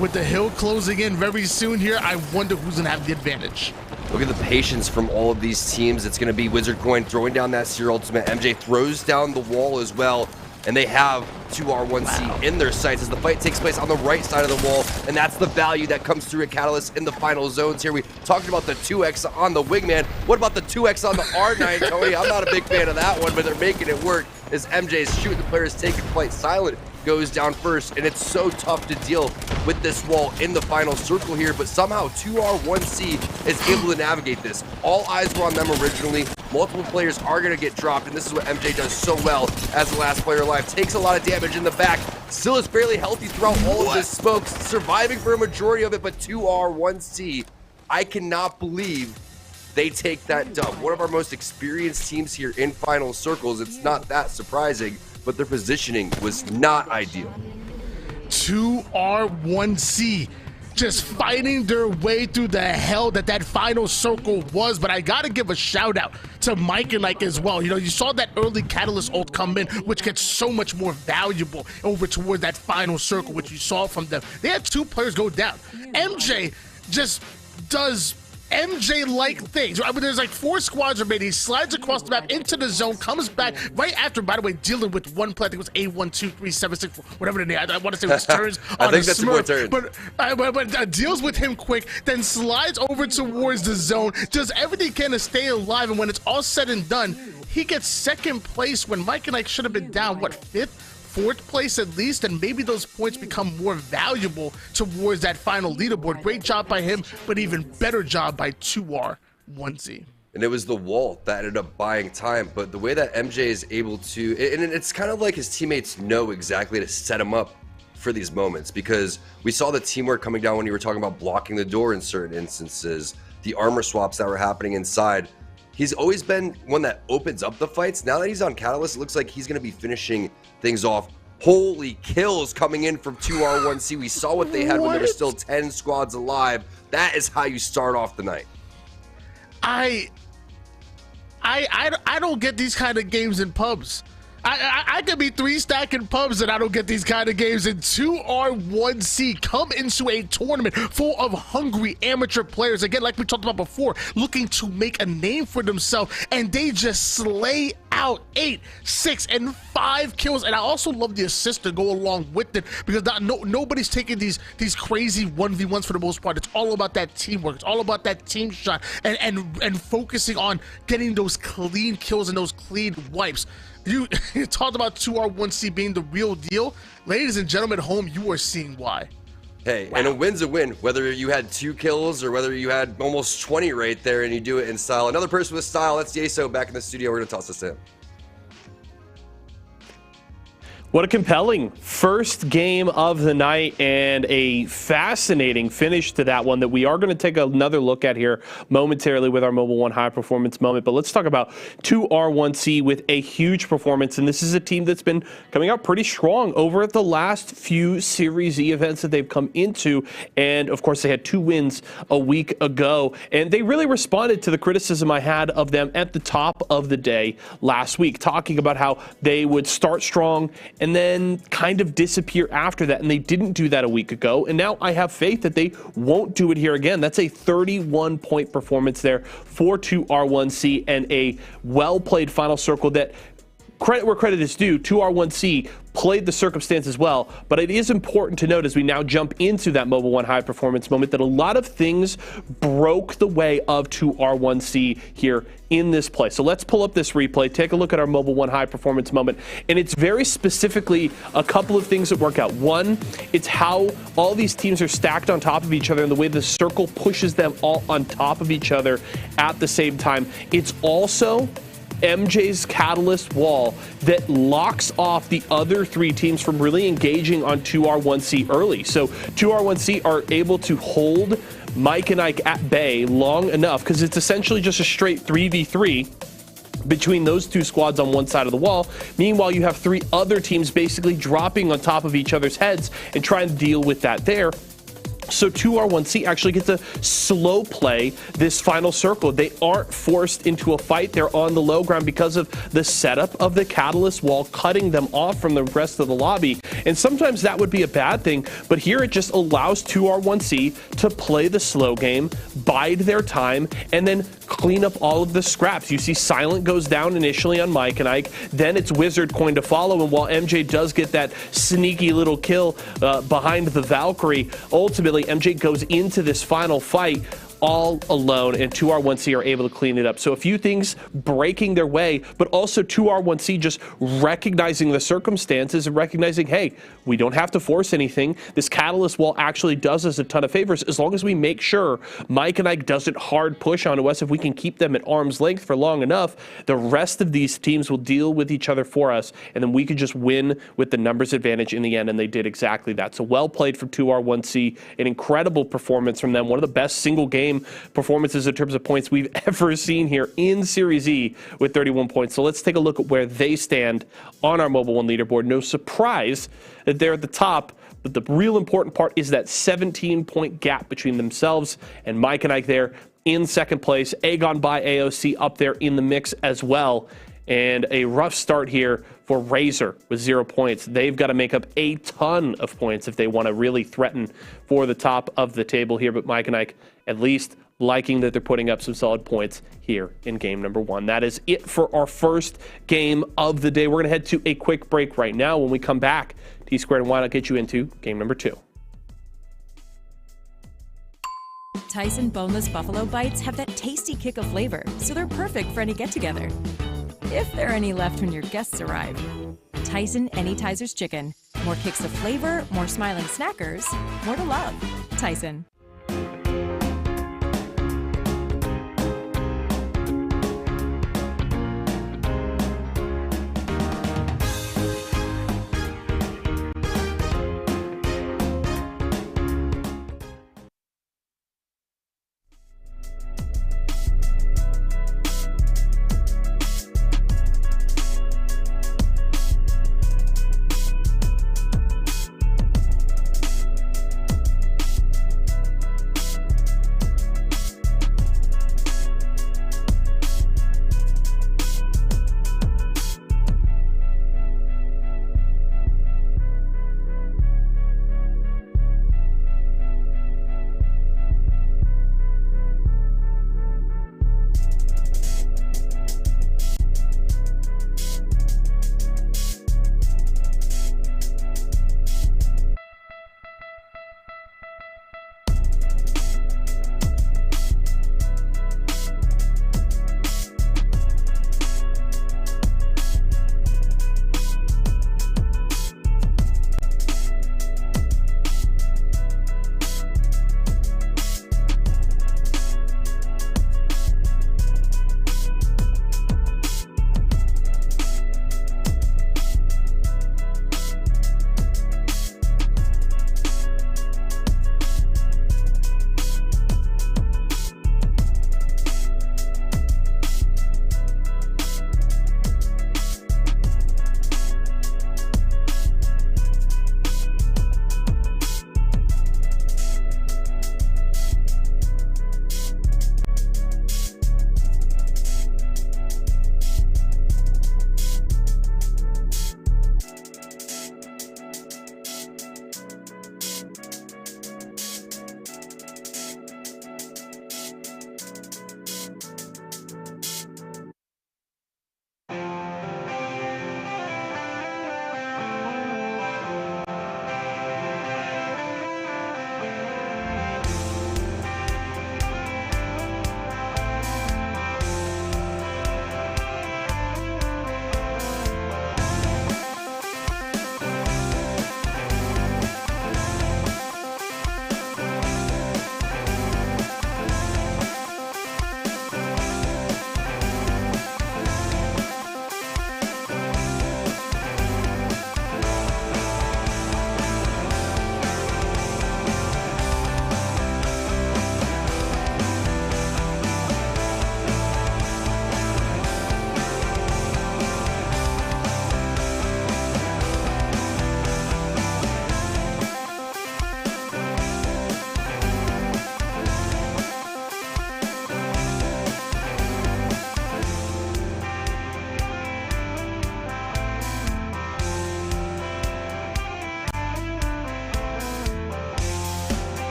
With the hill closing in very soon here, I wonder who's going to have the advantage. Look at the patience from all of these teams. It's going to be Wizard Coin throwing down that Seer ultimate. MJ throws down the wall as well. And they have 2R1C in their sights as the fight takes place on the right side of the wall. And that's the value that comes through at Catalyst in the final zones here. We talked about the 2X on the Wingman. What about the 2X on the R9, Tony? I'm not a big fan of that one, but they're making it work as MJ's shooting. The players taking flight. Silent goes down first, and it's so tough to deal with this wall in the final circle here, but somehow 2R1C is able to navigate this. All eyes were on them originally. Multiple players are going to get dropped, and this is what MJ does so well as the last player alive. Takes a lot of damage in the back. Still is fairly healthy throughout all of this smoke, surviving for a majority of it, but 2R1C, I cannot believe they take that dub. One of our most experienced teams here in final circles. It's not that surprising, but their positioning was not ideal. 2R1C just fighting their way through the hell that final circle was. But I gotta give a shout out to Mike and Ike as well. You know, you saw that early Catalyst ult come in, which gets so much more valuable over towards that final circle, which you saw from them. They had 2 players go down. MJ just does MJ-like things. Right? There's like 4 squads remaining. He slides across the map into the zone, comes back right after, by the way, dealing with one play. I think it was A12376, whatever the name. I want to say it was turns on I think a that's more Smurf. turns. But deals with him quick, then slides over towards the zone, does everything he can to stay alive, and when it's all said and done, he gets 2nd place when Mike and Ike should have been down, what, 5th? 4th place at least, and maybe those points become more valuable towards that final leaderboard. Great job by him, but even better job by 2R1Z. And it was the wall that ended up buying time. But the way that MJ is able to, and it's kind of like his teammates know exactly to set him up for these moments, because we saw the teamwork coming down when you were talking about blocking the door in certain instances, the armor swaps that were happening inside. He's always been one that opens up the fights. Now that he's on Catalyst, it looks like he's going to be finishing things off. Holy kills coming in from 2R1C. We saw what they had when there were still 10 squads alive. That is how you start off the night. I don't get these kind of games in pubs. I could be 3 stacking pubs and I don't get these kind of games. And 2R1C come into a tournament full of hungry amateur players, again, like we talked about before, looking to make a name for themselves, and they just slay out 8, 6, and 5 kills. And I also love the assist to go along with it, because nobody's taking these crazy 1v1s for the most part. It's all about that teamwork. It's all about that team shot and focusing on getting those clean kills and those clean wipes. You talked about 2R1C being the real deal. Ladies and gentlemen at home, you are seeing why. Hey, Wow. And a win's a win, whether you had 2 kills or whether you had almost 20 right there and you do it in style. Another person with style, that's Yeso back in the studio. We're going to toss this in. What a compelling first game of the night, and a fascinating finish to that one that we are going to take another look at here momentarily with our Mobile One High Performance moment. But let's talk about 2R1C with a huge performance. And this is a team that's been coming out pretty strong over the last few Series E events that they've come into. And of course, they had 2 wins a week ago. And they really responded to the criticism I had of them at the top of the day last week, talking about how they would start strong and then kind of disappear after that. And they didn't do that a week ago. And now I have faith that they won't do it here again. That's a 31-point performance there for 2R1C, and a well-played final circle that, credit where credit is due, 2R1C played the circumstances well, but it is important to note as we now jump into that Mobile One High Performance moment that a lot of things broke the way of 2R1C here in this play. So let's pull up this replay, take a look at our Mobile One High Performance moment, and it's very specifically a couple of things that work out. One, it's how all these teams are stacked on top of each other and the way the circle pushes them all on top of each other at the same time. It's also MJ's Catalyst wall that locks off the other 3 teams from really engaging on 2R1C early. So 2R1C are able to hold Mike and Ike at bay long enough, because it's essentially just a straight 3v3 between those 2 squads on one side of the wall. Meanwhile, you have 3 other teams basically dropping on top of each other's heads and trying to deal with that there. So 2R1C actually gets to slow play this final circle. They aren't forced into a fight. They're on the low ground because of the setup of the Catalyst wall, cutting them off from the rest of the lobby. And sometimes that would be a bad thing, but here it just allows 2R1C to play the slow game, bide their time, and then clean up all of the scraps. You see Silent goes down initially on Mike and Ike, then it's Wizard Coin to follow, and while MJ does get that sneaky little kill behind the Valkyrie, ultimately MJ goes into this final fight all alone, and 2R1C are able to clean it up. So a few things breaking their way, but also 2R1C just recognizing the circumstances and recognizing, hey, we don't have to force anything. This Catalyst wall actually does us a ton of favors as long as we make sure Mike and Ike doesn't hard push onto us. If we can keep them at arm's length for long enough, the rest of these teams will deal with each other for us, and then we could just win with the numbers advantage in the end, and they did exactly that. So well played from 2R1C, an incredible performance from them, one of the best single game performances in terms of points we've ever seen here in Series E with 31 points. So let's take a look at where they stand on our Mobile One leaderboard. No surprise that they're at the top, But the real important part is that 17-point gap between themselves and Mike and Ike there in second place. Aegon by AOC up there in the mix as well. And a rough start here for Razor with 0 points. They've got to make up a ton of points if they want to really threaten for the top of the table here. But Mike and Ike, at least liking that they're putting up some solid points here in game number 1. That is it for our first game of the day. We're going to head to a quick break right now. When we come back, T-Squared and Why Not get you into game number 2. Tyson boneless buffalo bites have that tasty kick of flavor, so they're perfect for any get-together. If there are any left when your guests arrive. Tyson Anytizers Chicken. More kicks of flavor, more smiling snackers, more to love. Tyson.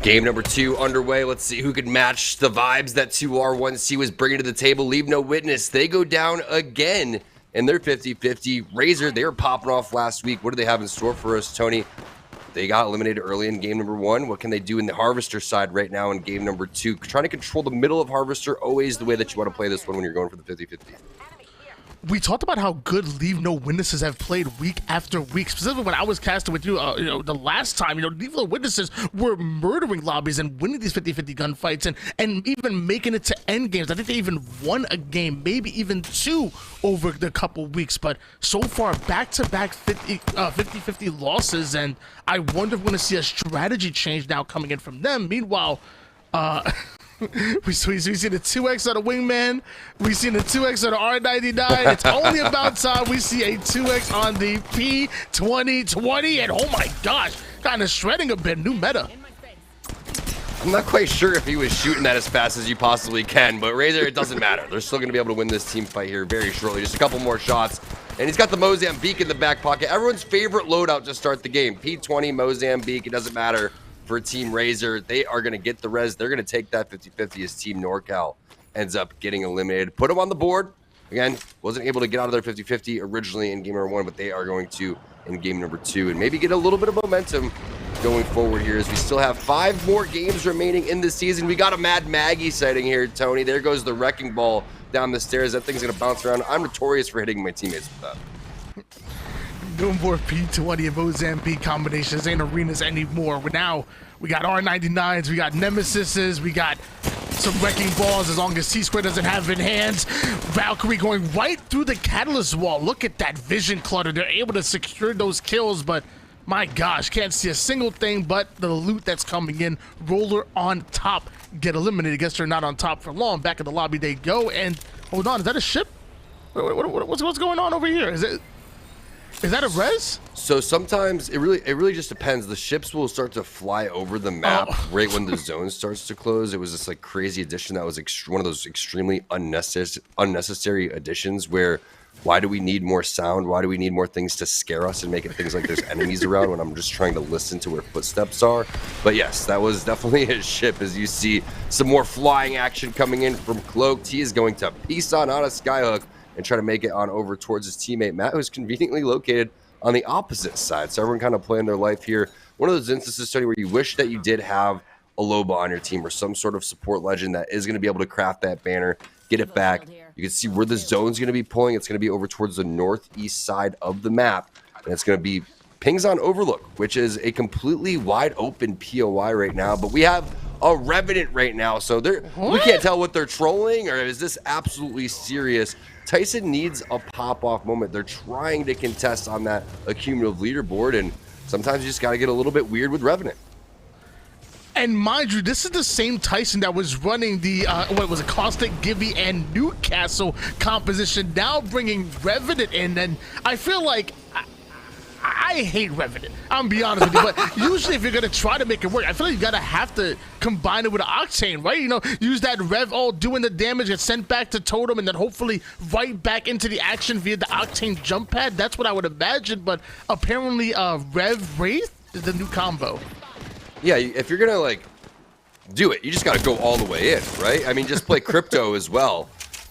Game number 2 underway. Let's see who can match the vibes that 2R1C was bringing to the table. Leave no witness. They go down again in their 50-50. Razor, they were popping off last week. What do they have in store for us, Tony? They got eliminated early in game number 1. What can they do in the Harvester side right now in game number 2? Trying to control the middle of Harvester, always the way that you want to play this one when you're going for the 50-50. We talked about how good Leave No Witnesses have played week after week. Specifically when I was casting with you, the last time, Leave No Witnesses were murdering lobbies and winning these 50-50 gunfights and even making it to end games. I think they even won a game, maybe even 2 over the couple weeks. But so far, back-to-back 50-50 losses, and I wonder if we're going to see a strategy change now coming in from them. Meanwhile, we see the 2x on the Wingman. We see the 2x on the R99. It's only about time we see a 2x on the P2020. And oh my gosh, kind of shredding a bit. New meta. I'm not quite sure if he was shooting that as fast as you possibly can, but Razor, it doesn't matter. They're still going to be able to win this team fight here very shortly. Just a couple more shots. And he's got the Mozambique in the back pocket. Everyone's favorite loadout to start the game. P20, Mozambique, it doesn't matter. For Team Razor, they are going to get the res. They're going to take that 50-50 as Team NorCal ends up getting eliminated. Put them on the board. Again, wasn't able to get out of their 50-50 originally in game number 1, but they are going to in game number 2 and maybe get a little bit of momentum going forward here as we still have 5 more games remaining in the season. We got a Mad Maggie sighting here, Tony. There goes the wrecking ball down the stairs. That thing's going to bounce around. I'm notorious for hitting my teammates with that. No more P20 and Mozambique combinations ain't arenas anymore. Now we got R99s, we got Nemesises, we got some wrecking balls as long as C-Square doesn't have it in hands. Valkyrie going right through the catalyst wall. Look at that vision clutter. They're able to secure those kills, but my gosh, can't see a single thing but the loot that's coming in. Roller on top, get eliminated. Guess they're not on top for long. Back in the lobby they go, and hold on, is that a ship? What's going on over here? Is that a res? So sometimes it really just depends. The ships will start to fly over the map right when the zone starts to close. It was this like crazy addition that was one of those extremely unnecessary additions where why do we need more sound? Why do we need more things to scare us and make it things like there's enemies around when I'm just trying to listen to where footsteps are? But yes, that was definitely his ship as you see some more flying action coming in from Cloaked. He is going to piece on a skyhook and try to make it on over towards his teammate Matt, who's conveniently located on the opposite side. So everyone kind of playing their life here. One of those instances, Tony, where you wish that you did have a Loba on your team or some sort of support legend that is going to be able to craft that banner, get it back. You can see where the zone's going to be pulling. It's going to be over towards the northeast side of the map, and it's going to be pings on Overlook, which is a completely wide open POI right now. But we have a Revenant right now, so we can't tell what they're trolling or is this absolutely serious. Tyson needs a pop-off moment. They're trying to contest on that accumulative leaderboard, and sometimes you just got to get a little bit weird with Revenant. And mind you, this is the same Tyson that was running the, what was it, Caustic, Gibby, and Newcastle composition, now bringing Revenant in, and I feel like I hate Revenant. I'm gonna be honest with you, but usually if you're gonna try to make it work, I feel like you gotta have to combine it with an Octane, right? Use that Rev all doing the damage, get sent back to Totem, and then hopefully right back into the action via the Octane jump pad. That's what I would imagine, but apparently Rev Wraith is the new combo. Yeah, if you're gonna like do it, you just gotta go all the way in, right? I mean, just play Crypto as well.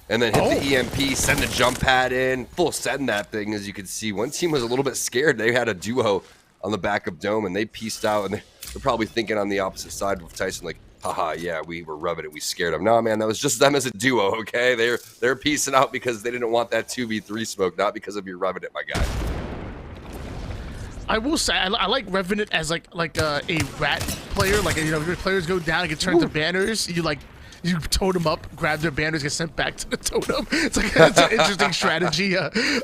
And then hit the EMP, send the jump pad in, full send that thing. As you can see, one team was a little bit scared. They had a duo on the back of Dome, and they pieced out, and they're probably thinking on the opposite side with Tyson, like, haha, yeah, we were Revenant, we scared them. No, man, that was just them as a duo, okay? They're piecing out because they didn't want that 2v3 smoke, not because of your Revenant, my guy. I will say I like Revenant as like a rat player. Like, if your players go down and get turned to banners, you totem up, grab their banners, get sent back to the totem. It's an interesting strategy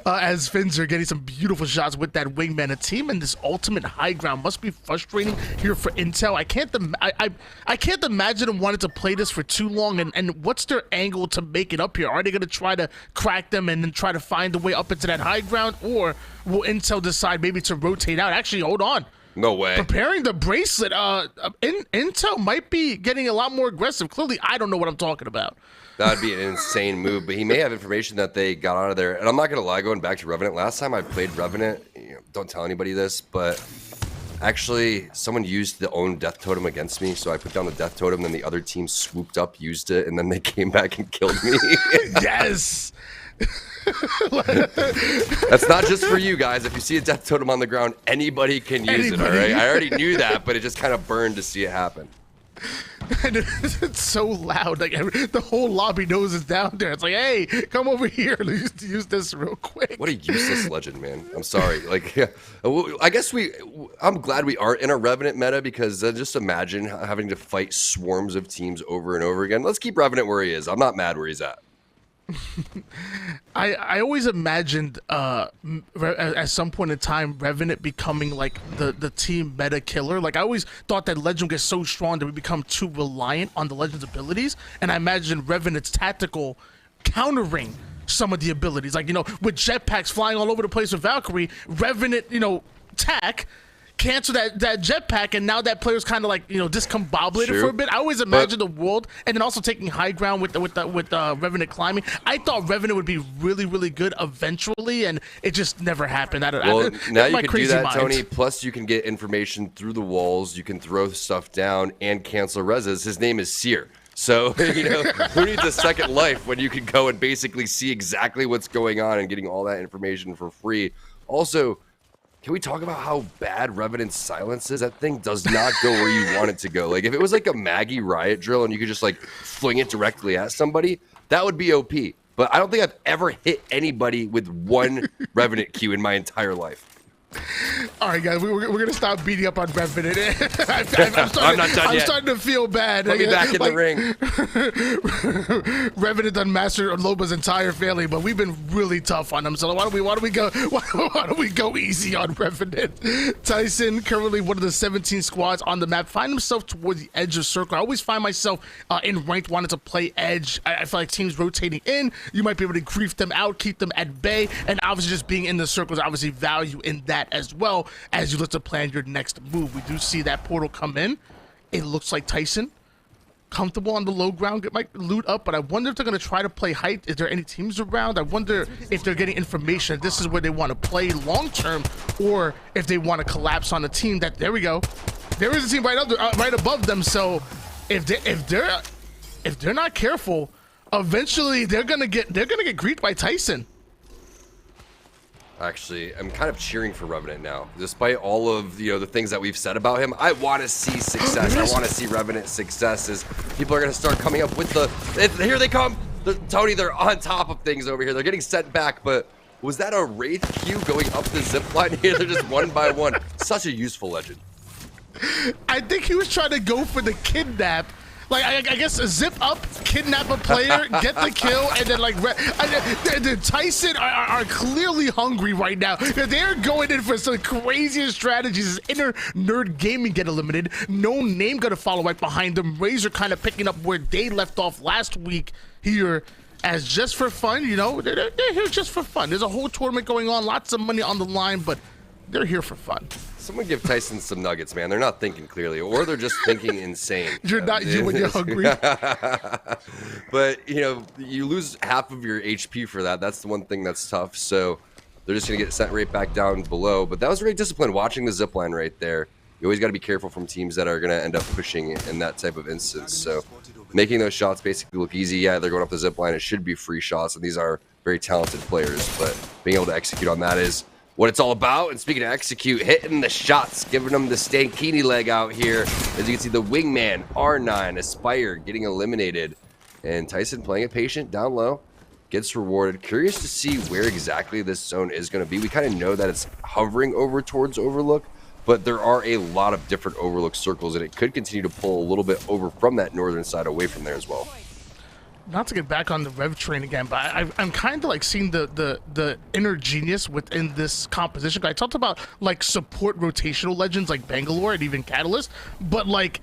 as Finns are getting some beautiful shots with that wingman. A team in this ultimate high ground must be frustrating here for Intel. I can't imagine them wanting to play this for too long. And what's their angle to make it up here? Are they going to try to crack them and then try to find a way up into that high ground, or will Intel decide maybe to rotate out? Actually, hold on. No way. Preparing the bracelet. Intel might be getting a lot more aggressive. Clearly, I don't know what I'm talking about. That'd be an insane move, but he may have information that they got out of there. And I'm not going to lie, going back to Revenant, last time I played Revenant, don't tell anybody this, but Actually, someone used the own death totem against me, so I put down the death totem, then the other team swooped up, used it, and then they came back and killed me. Yes. That's not just for you guys. If you see a death totem on the ground, anybody can use it, all right? I already knew that, but it just kind of burned to see it happen. And it's so loud. Like the whole lobby knows it's down there. It's like, hey, come over here. Let's use this real quick. What a useless legend, man. I'm sorry. Like, I guess I'm glad we aren't in a Revenant meta because just imagine having to fight swarms of teams over and over again. Let's keep Revenant where he is. I'm not mad where he's at. I always imagined at some point in time Revenant becoming like the team meta killer. Like I always thought that Legend gets so strong that we become too reliant on the Legend's abilities, and I imagined Revenant's tactical countering some of the abilities. Like, you know, with jetpacks flying all over the place with Valkyrie, Revenant, you know, tack cancel that jetpack, and now that player's kind of like, you know, discombobulated for a bit. I always imagined the world, and then also taking high ground with Revenant climbing. I thought Revenant would be really, really good eventually, and it just never happened. Well, now you can do that, Tony. Plus, you can get information through the walls. You can throw stuff down and cancel reses. His name is Seer. So, you know, who needs a second life when you can go and basically see exactly what's going on and getting all that information for free? Also, can we talk about how bad Revenant's silence is? That thing does not go where you want it to go. Like, if it was like a Maggie riot drill and you could just, like, fling it directly at somebody, that would be OP. But I don't think I've ever hit anybody with one Revenant Q in my entire life. All right, guys, we're going to stop beating up on Revenant. I'm not done yet. I'm starting to feel bad. Put me back in the ring. Revenant done mastered Loba's entire family, but we've been really tough on him. So why don't we go easy on Revenant? Tyson, currently one of the 17 squads on the map, find himself towards the edge of circle. I always find myself in ranked wanting to play edge. I feel like teams rotating in, you might be able to grief them out, keep them at bay, and obviously just being in the circles, obviously value in that as well as you look to plan your next move. We do see that portal come in. It looks like Tyson comfortable on the low ground, get my loot up, but I wonder if they're going to try to play height. Is there any teams around? I wonder if they're getting information this is where they want to play long term, or if they want to collapse on a team that, there we go, there is a team right above them. So if they're not careful, eventually they're gonna get greeted by Tyson. Actually, I'm kind of cheering for Revenant now. Despite all of, you know, the things that we've said about him, I want to see success. I want to see Revenant successes. People are going to start coming up with here they come. Tony, they're on top of things over here. They're getting sent back, but was that a Wraith Q going up the zip line here? They're just one by one. Such a useful legend. I think he was trying to go for the kidnap. Like, I guess zip up, kidnap a player, get the kill, and then like the Tyson are clearly hungry right now. They're going in for some craziest strategies. Inner Nerd Gaming get eliminated. No Name gonna follow right behind them. Razor kind of picking up where they left off last week here. As just for fun, you know, they're here just for fun. There's a whole tournament going on, lots of money on the line, but they're here for fun. Someone give Tyson some nuggets, man. They're not thinking clearly, or they're just thinking insane. You're not you when you're hungry. But, you know, you lose half of your HP for that. That's the one thing that's tough. So they're just going to get sent right back down below. But that was very disciplined watching the zipline right there. You always got to be careful from teams that are going to end up pushing in that type of instance. So making those shots basically look easy. Yeah, they're going up the zipline. It should be free shots, and these are very talented players. But being able to execute on that is what it's all about. And speaking of execute, hitting the shots, giving them the Stankini leg out here. As you can see, the wingman, R9, Aspire getting eliminated. And Tyson playing it patient down low, gets rewarded. Curious to see where exactly this zone is going to be. We kind of know that it's hovering over towards Overlook, but there are a lot of different Overlook circles, and it could continue to pull a little bit over from that northern side away from there as well. Not to get back on the Rev train again, but I'm kind of like seeing the inner genius within this composition. I talked about like support rotational legends like Bangalore and even Catalyst, but like,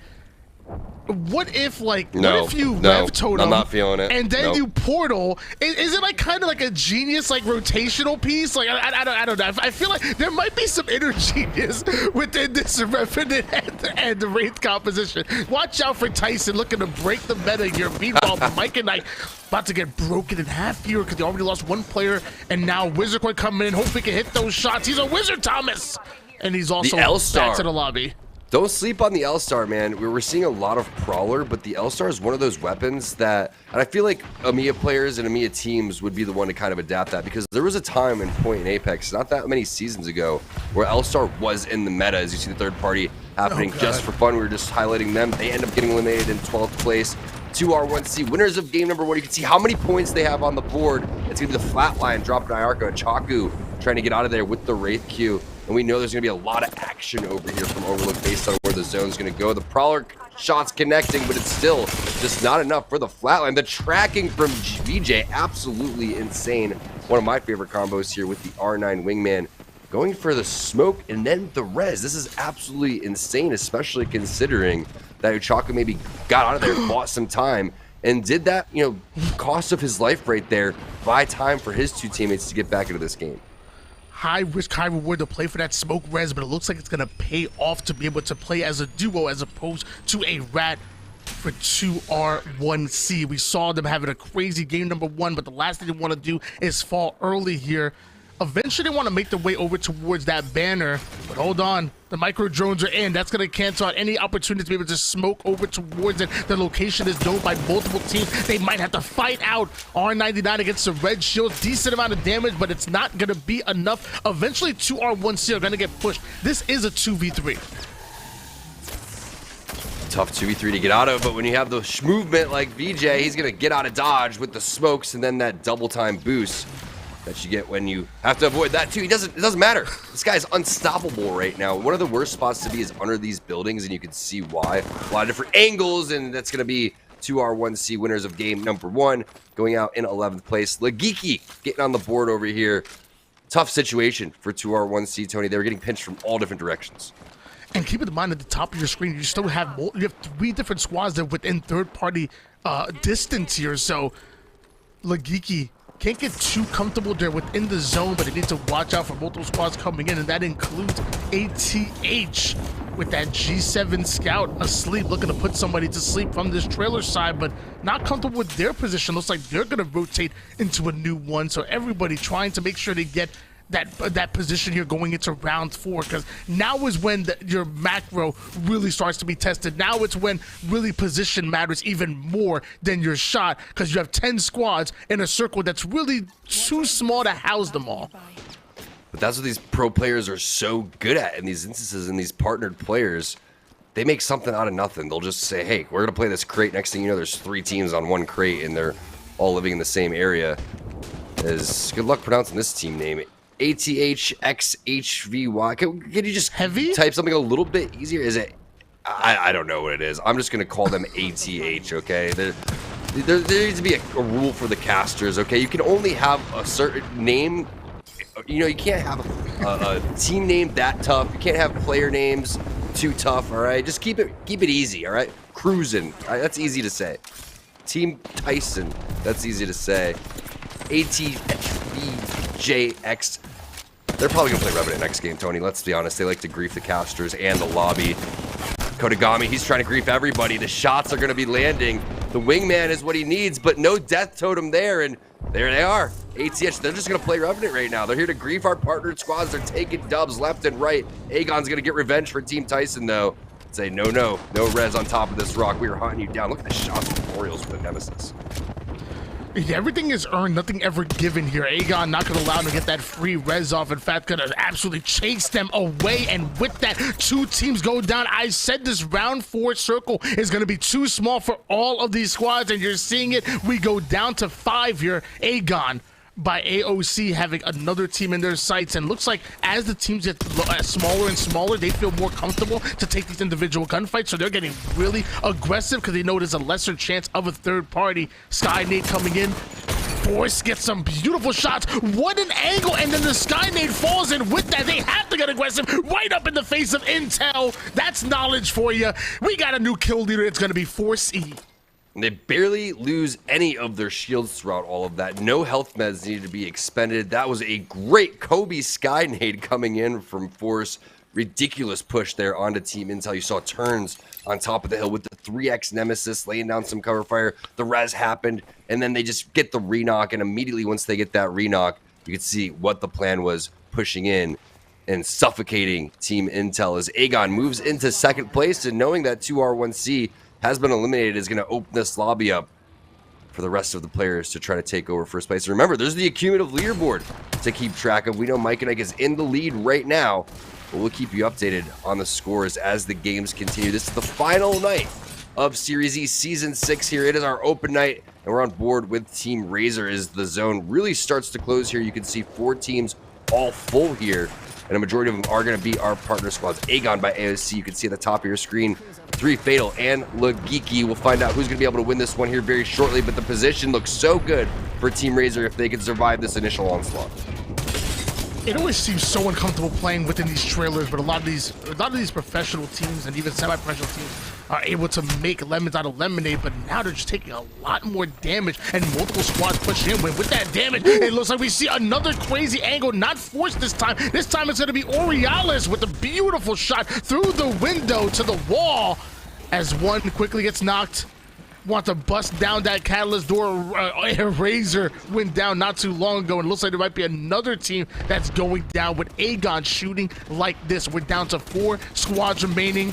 what if like what if you Rev Totem, I'm not feeling it, and then you Portal? Is it like kind of like a genius like rotational piece? Like I don't know. I feel like there might be some inner genius within this Revenant and the Wraith composition. Watch out for Tyson looking to break the meta here. Meanwhile, Mike and I about to get broken in half here because they already lost one player, and now Wizard Coin coming in. Hope we can hit those shots. He's a Wizard, Thomas. And he's also the L-Star. back to the lobby. Don't sleep on the L-Star, man. We're seeing a lot of Prowler, but the L-Star is one of those weapons that, and I feel like EMEA players and EMEA teams would be the one to kind of adapt that, because there was a time and point in Apex, not that many seasons ago, where L-Star was in the meta. As you see the third party happening just for fun. We were just highlighting them. They end up getting eliminated in 12th place. 2R1C, winners of game number 1. You can see how many points they have on the board. It's going to be the flatline, dropped Nyarko and Chaku trying to get out of there with the Wraith Q. And we know there's going to be a lot of action over here from Overlook based on where the zone's going to go. The Prowler shot's connecting, but it's still just not enough for the flatline. The tracking from VJ, absolutely insane. One of my favorite combos here with the R9 Wingman. Going for the smoke and then the res. This is absolutely insane, especially considering that Chaku maybe got out of there, bought some time, and did that, you know, cost of his life right there, buy time for his two teammates to get back into this game. High risk, high reward to play for that smoke res, but it looks like it's going to pay off to be able to play as a duo as opposed to a rat for 2R1C. We saw them having a crazy game number 1, but the last thing they want to do is fall early here. Eventually, they want to make their way over towards that banner, but hold on. The micro drones are in. That's going to cancel out any opportunity to be able to smoke over towards it. The location is known by multiple teams. They might have to fight out R99 against the red shield. Decent amount of damage, but it's not going to be enough. Eventually, 2R1C are going to get pushed. This is a 2v3. Tough 2v3 to get out of, but when you have the movement like VJ, he's going to get out of dodge with the smokes and then that double time boost that you get when you have to avoid that too. It doesn't matter. This guy's unstoppable right now. One of the worst spots to be is under these buildings, and you can see why. A lot of different angles, and that's going to be 2R1C winners of game number 1, going out in 11th place. Legiki getting on the board over here. Tough situation for 2R1C, Tony. They were getting pinched from all different directions. And keep in mind, at the top of your screen, you still have 3 different squads that are within third-party distance here. So Legiki can't get too comfortable there within the zone, but they need to watch out for multiple squads coming in, and that includes ATH with that G7 scout asleep, looking to put somebody to sleep from this trailer side, but not comfortable with their position. Looks like they're going to rotate into a new one, so everybody trying to make sure they get that position here going into round 4, because now is when your macro really starts to be tested. Now it's when really position matters even more than your shot, because you have 10 squads in a circle that's really too small to house them all. But that's what these pro players are so good at in these instances, and these partnered players. They make something out of nothing. They'll just say, hey, we're going to play this crate. Next thing you know, there's 3 teams on one crate, and they're all living in the same area. Good luck pronouncing this team name. ATHXHVY. Can you just Heavy? Type something a little bit easier? Is it? I don't know what it is. I'm just going to call them ATH, okay? There needs to be a rule for the casters, okay? You can only have a certain name. You know, you can't have a team name that tough. You can't have player names too tough, all right? Just keep it easy, all right? Cruising, all right? That's easy to say. Team Tyson, that's easy to say. ATHVJX. They're probably going to play Revenant next game, Tony. Let's be honest. They like to grief the casters and the lobby. Kodagami, he's trying to grief everybody. The shots are going to be landing. The wingman is what he needs, but no death totem there, and there they are. ATH, they're just going to play Revenant right now. They're here to grief our partnered squads. They're taking dubs left and right. Aegon's going to get revenge for Team Tyson, though. Say, no res on top of this rock. We are hunting you down. Look at the shots from Orioles with the Nemesis. Yeah, everything is earned, nothing ever given here. Aegon not going to allow him to get that free res off. In fact, going to absolutely chase them away. And with that, 2 teams go down. I said this round 4 circle is going to be too small for all of these squads, and you're seeing it. We go down to 5 here. Aegon by AOC having another team in their sights, and looks like as the teams get smaller and smaller, they feel more comfortable to take these individual gunfights, so they're getting really aggressive because they know there's a lesser chance of a third party. Skynade coming in. Force gets some beautiful shots. What an angle, and then the Skynade falls in with that. They have to get aggressive right up in the face of Intel. That's knowledge for you. We got a new kill leader. It's going to be Force E. And they barely lose any of their shields throughout all of that. No health meds needed to be expended. That was a great Kobe Skynade coming in from Force. Ridiculous push there onto Team Intel. You saw turns on top of the hill with the 3x Nemesis laying down some cover fire. The res happened, and then they just get the re-knock, and immediately once they get that re-knock, you can see what the plan was pushing in. and suffocating Team Intel as Aegon moves into second place, and knowing that 2R1C has been eliminated is going to open this lobby up for the rest of the players to try to take over first place. Remember, there's the cumulative leaderboard to keep track of. We know Mike and Ike is in the lead right now, but we'll keep you updated on the scores as the games continue. This is the final night of Series E Season 6 here. It is our open night, and we're on board with Team Razor as the zone really starts to close here. You can see 4 teams all full here, and a majority of them are going to be our partner squads. Aegon by AOC, you can see at the top of your screen, 3 Fatal and Lagiki. We'll find out who's going to be able to win this one here very shortly, but the position looks so good for Team Razor if they can survive this initial onslaught. It always seems so uncomfortable playing within these trailers, but a lot of these professional teams and even semi-professional teams are able to make lemons out of lemonade, but now they're just taking a lot more damage, and multiple squads push in. With that damage, it looks like we see another crazy angle, not forced this time. This time it's going to be Aurealis with a beautiful shot through the window to the wall as one quickly gets knocked. Want to bust down that catalyst door. Razor went down not too long ago, and it looks like there might be another team that's going down with Aegon shooting like this. We're down to 4 squads remaining.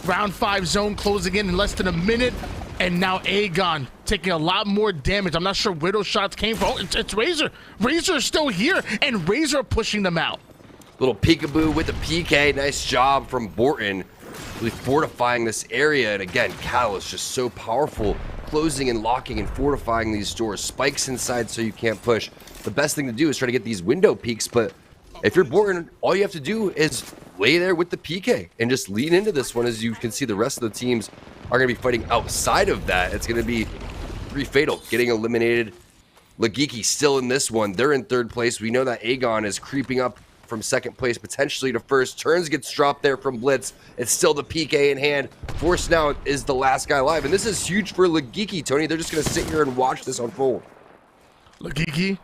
Round 5 zone closing in less than a minute, and now Aegon taking a lot more damage. I'm not sure where those shots came from. Oh, it's Razor. Razor is still here, and Razor pushing them out. Little peekaboo with the PK. Nice job from Borton, really fortifying this area. And again, Catalyst just so powerful, closing and locking and fortifying these doors. Spikes inside so you can't push. The best thing to do is try to get these window peeks, but if you're Borton, all you have to do is lay there with the PK and just lean into this one. As you can see, the rest of the teams are going to be fighting outside of that. It's going to be 3 Fatal getting eliminated. Lagiki still in this one. They're in 3rd place. We know that Aegon is creeping up from 2nd place, potentially to 1st. Turns gets dropped there from Blitz. It's still the PK in hand. Force now is the last guy alive, and this is huge for Lagiki, Tony. They're just going to sit here and watch this unfold. Lagiki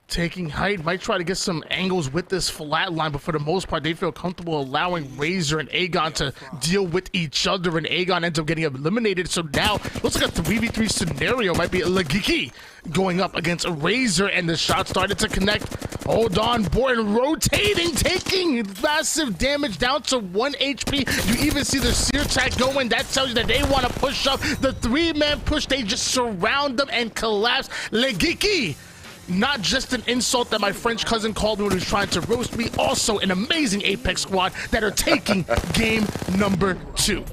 taking height, might try to get some angles with this flat line, but for the most part, they feel comfortable allowing Razor and Aegon to deal with each other, and Aegon ends up getting eliminated. So now, looks like a 3v3 scenario. Might be Lagiki going up against Razor, and the shot started to connect. Hold on, Borton rotating, taking massive damage, down to 1 HP. You even see the sear attack going. That tells you that they want to push up. The 3-man push, they just surround them and collapse. Lagiki, not just an insult that my French cousin called me when he was trying to roast me, also an amazing Apex squad that are taking game number 2.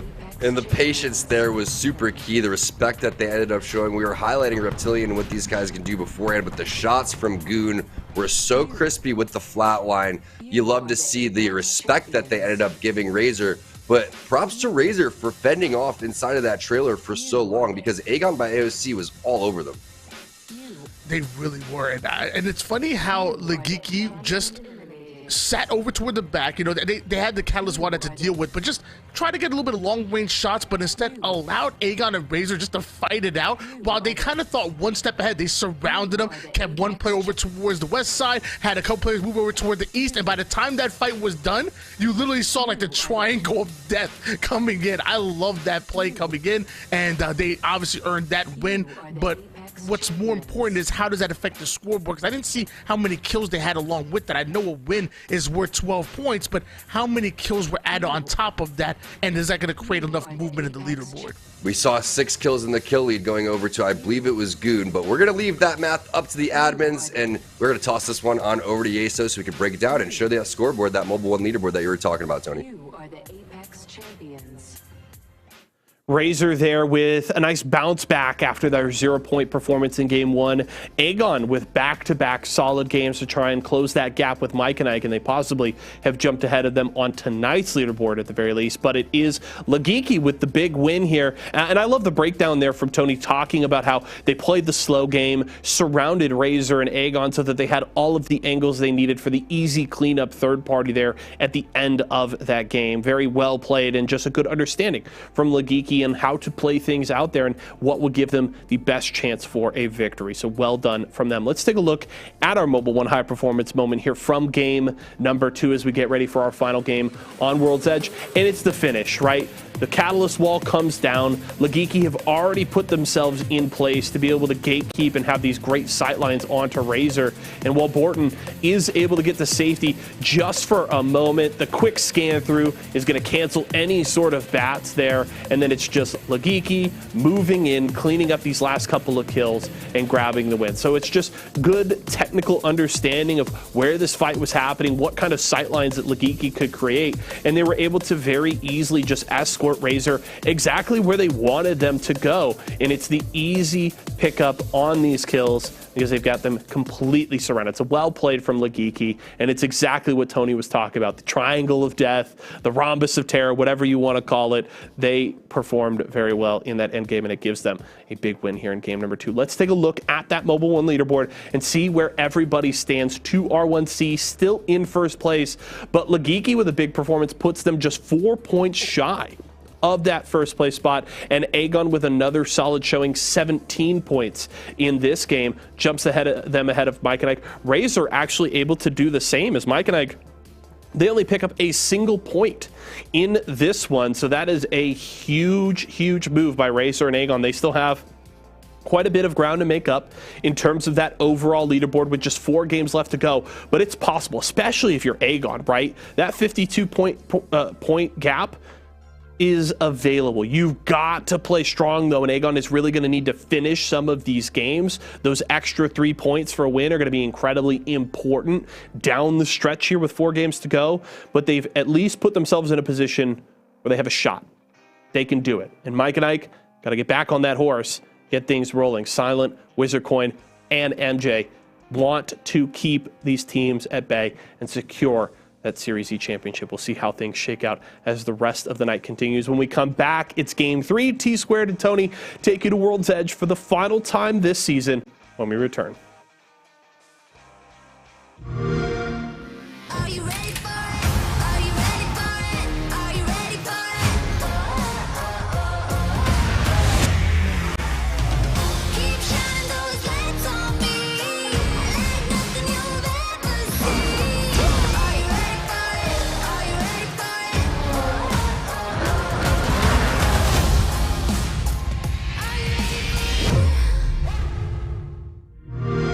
And the patience there was super key. The respect that they ended up showing. We were highlighting Reptilian and what these guys can do beforehand, but the shots from Goon were so crispy with the flat line. You love to see the respect that they ended up giving Razor. But props to Razor for fending off inside of that trailer for so long, because Aegon by AOC was all over them. They really were, and it's funny how Lagiki just sat over toward the back. You know, they had the Catalyst Water to deal with, but just try to get a little bit of long-range shots, but instead allowed Aegon and Razor just to fight it out, while they kind of thought one step ahead. They surrounded them, kept one player over towards the west side, had a couple players move over toward the east, and by the time that fight was done, you literally saw like the triangle of death coming in. I love that play coming in, and they obviously earned that win, but what's more important is how does that affect the scoreboard? Because I didn't see how many kills they had along with that. I know a win is worth 12 points, but how many kills were added on top of that, and is that going to create enough movement in the leaderboard? We saw 6 kills in the kill lead going over to, I believe it was Goon, but we're going to leave that math up to the admins, and we're going to toss this one on over to Yeso so we can break it down and show that scoreboard, that Mobile One leaderboard that you were talking about, Tony. You are the Apex champions. Razor there with a nice bounce back after their 0-point performance in game 1. Aegon with back-to-back solid games to try and close that gap with Mike and Ike, and they possibly have jumped ahead of them on tonight's leaderboard at the very least. But it is Lagiki with the big win here. And I love the breakdown there from Tony talking about how they played the slow game, surrounded Razor and Aegon so that they had all of the angles they needed for the easy cleanup third party there at the end of that game. Very well played, and just a good understanding from Lagiki and how to play things out there and what will give them the best chance for a victory. So well done from them. Let's take a look at our Mobile One high performance moment here from game number 2 as we get ready for our final game on World's Edge. And it's the finish, right? The Catalyst wall comes down. Legiki have already put themselves in place to be able to gatekeep and have these great sightlines onto Razor. And while Borton is able to get to safety just for a moment, the quick scan through is going to cancel any sort of bats there. And then it's just Legiki moving in, cleaning up these last couple of kills and grabbing the win. So it's just good technical understanding of where this fight was happening, what kind of sightlines that Legiki could create. And they were able to very easily just escort Razor exactly where they wanted them to go. And it's the easy pickup on these kills because they've got them completely surrounded. It's a well played from Legiki, and it's exactly what Tony was talking about. The triangle of death, the rhombus of terror, whatever you want to call it. They performed very well in that end game, and it gives them a big win here in game number 2. Let's take a look at that Mobile 1 leaderboard and see where everybody stands. 2R1C still in first place, but Legiki with a big performance puts them just 4 points shy of that first place spot, and Aegon with another solid showing, 17 points in this game, jumps ahead of Mike and Ike. Razor actually able to do the same as Mike and Ike. They only pick up a single point in this one, so that is a huge move by Razor and Aegon. They still have quite a bit of ground to make up in terms of that overall leaderboard with just 4 games left to go, but it's possible, especially if you're Aegon, right? That 52 point gap is available. You've got to play strong though, and Aegon is really going to need to finish some of these games. Those extra 3 points for a win are going to be incredibly important down the stretch here with 4 games to go, but they've at least put themselves in a position where they have a shot. They can do it. And Mike and Ike got to get back on that horse, get things rolling. Silent, Wizard Coin, and MJ want to keep these teams at bay and secure that Series E championship. We'll see how things shake out as the rest of the night continues. When we come back, it's game 3. T-Squared and Tony take you to World's Edge for the final time this season when we return. Are you ready for it? Are you ready for it? Are you ready for it? Keep shining those lights on me, like nothing you've ever seen. Are you ready for it? Are you ready for it? Are you ready for it?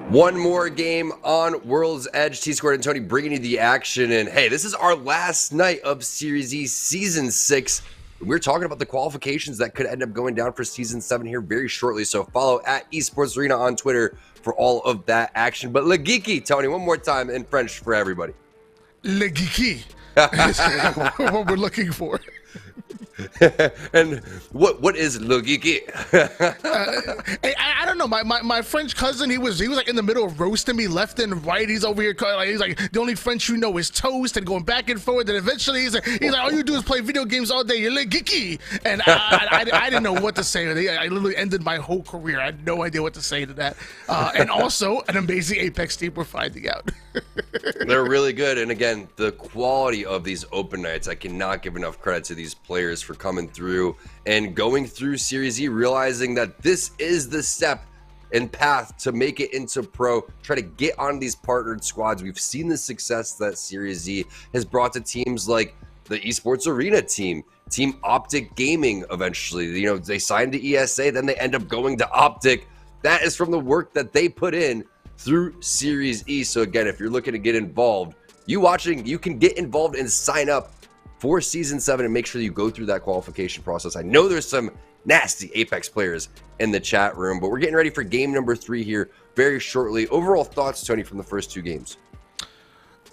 One more game on World's Edge. T-Squared and Tony bringing you the action. And hey, this is our last night of Series E Season 6. We're talking about the qualifications that could end up going down for Season 7 here very shortly. So follow at Esports Arena on Twitter for all of that action. But Le Geeky, Tony, one more time in French for everybody. Le Geeky. What we're looking for. And what is Le Geeky? I don't know. My French cousin, he was like in the middle of roasting me left and right. He's over here, he's like, the only French you know is toast, and going back and forth. And eventually he's like, all you do is play video games all day. You're Le Geeky. And I didn't know what to say. I literally ended my whole career. I had no idea what to say to that. And also an amazing Apex team we're finding out. They're really good. And again, the quality of these open nights, I cannot give enough credit to these players for coming through and going through Series E, realizing that this is the step and path to make it into pro, try to get on these partnered squads. We've seen the success that Series E has brought to teams like the Esports Arena team, Team Optic Gaming eventually. You know, they signed to ESA, then they end up going to Optic. That is from the work that they put in through Series E. So again, if you're looking to get involved, you can get involved and sign up for Season 7 and make sure you go through that qualification process. I know there's some nasty Apex players in the chat room, but we're getting ready for game number 3 here very shortly. Overall thoughts, Tony, from the first 2 games?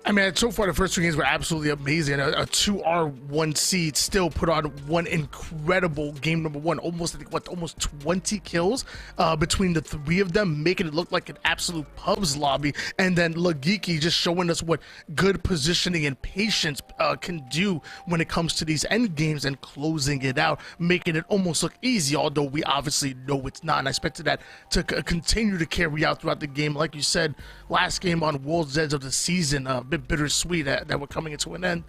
I mean, so far the first 2 games were absolutely amazing. A 2R1 seed still put on one incredible game number 1. Almost 20 kills between the 3 of them, making it look like an absolute pubs lobby. And then Le Geeky just showing us what good positioning and patience can do when it comes to these end games and closing it out, making it almost look easy, although we obviously know it's not. And I expected that to continue to carry out throughout the game. Like you said, last game on World's Edge of the season, bit bittersweet that we're coming into an end.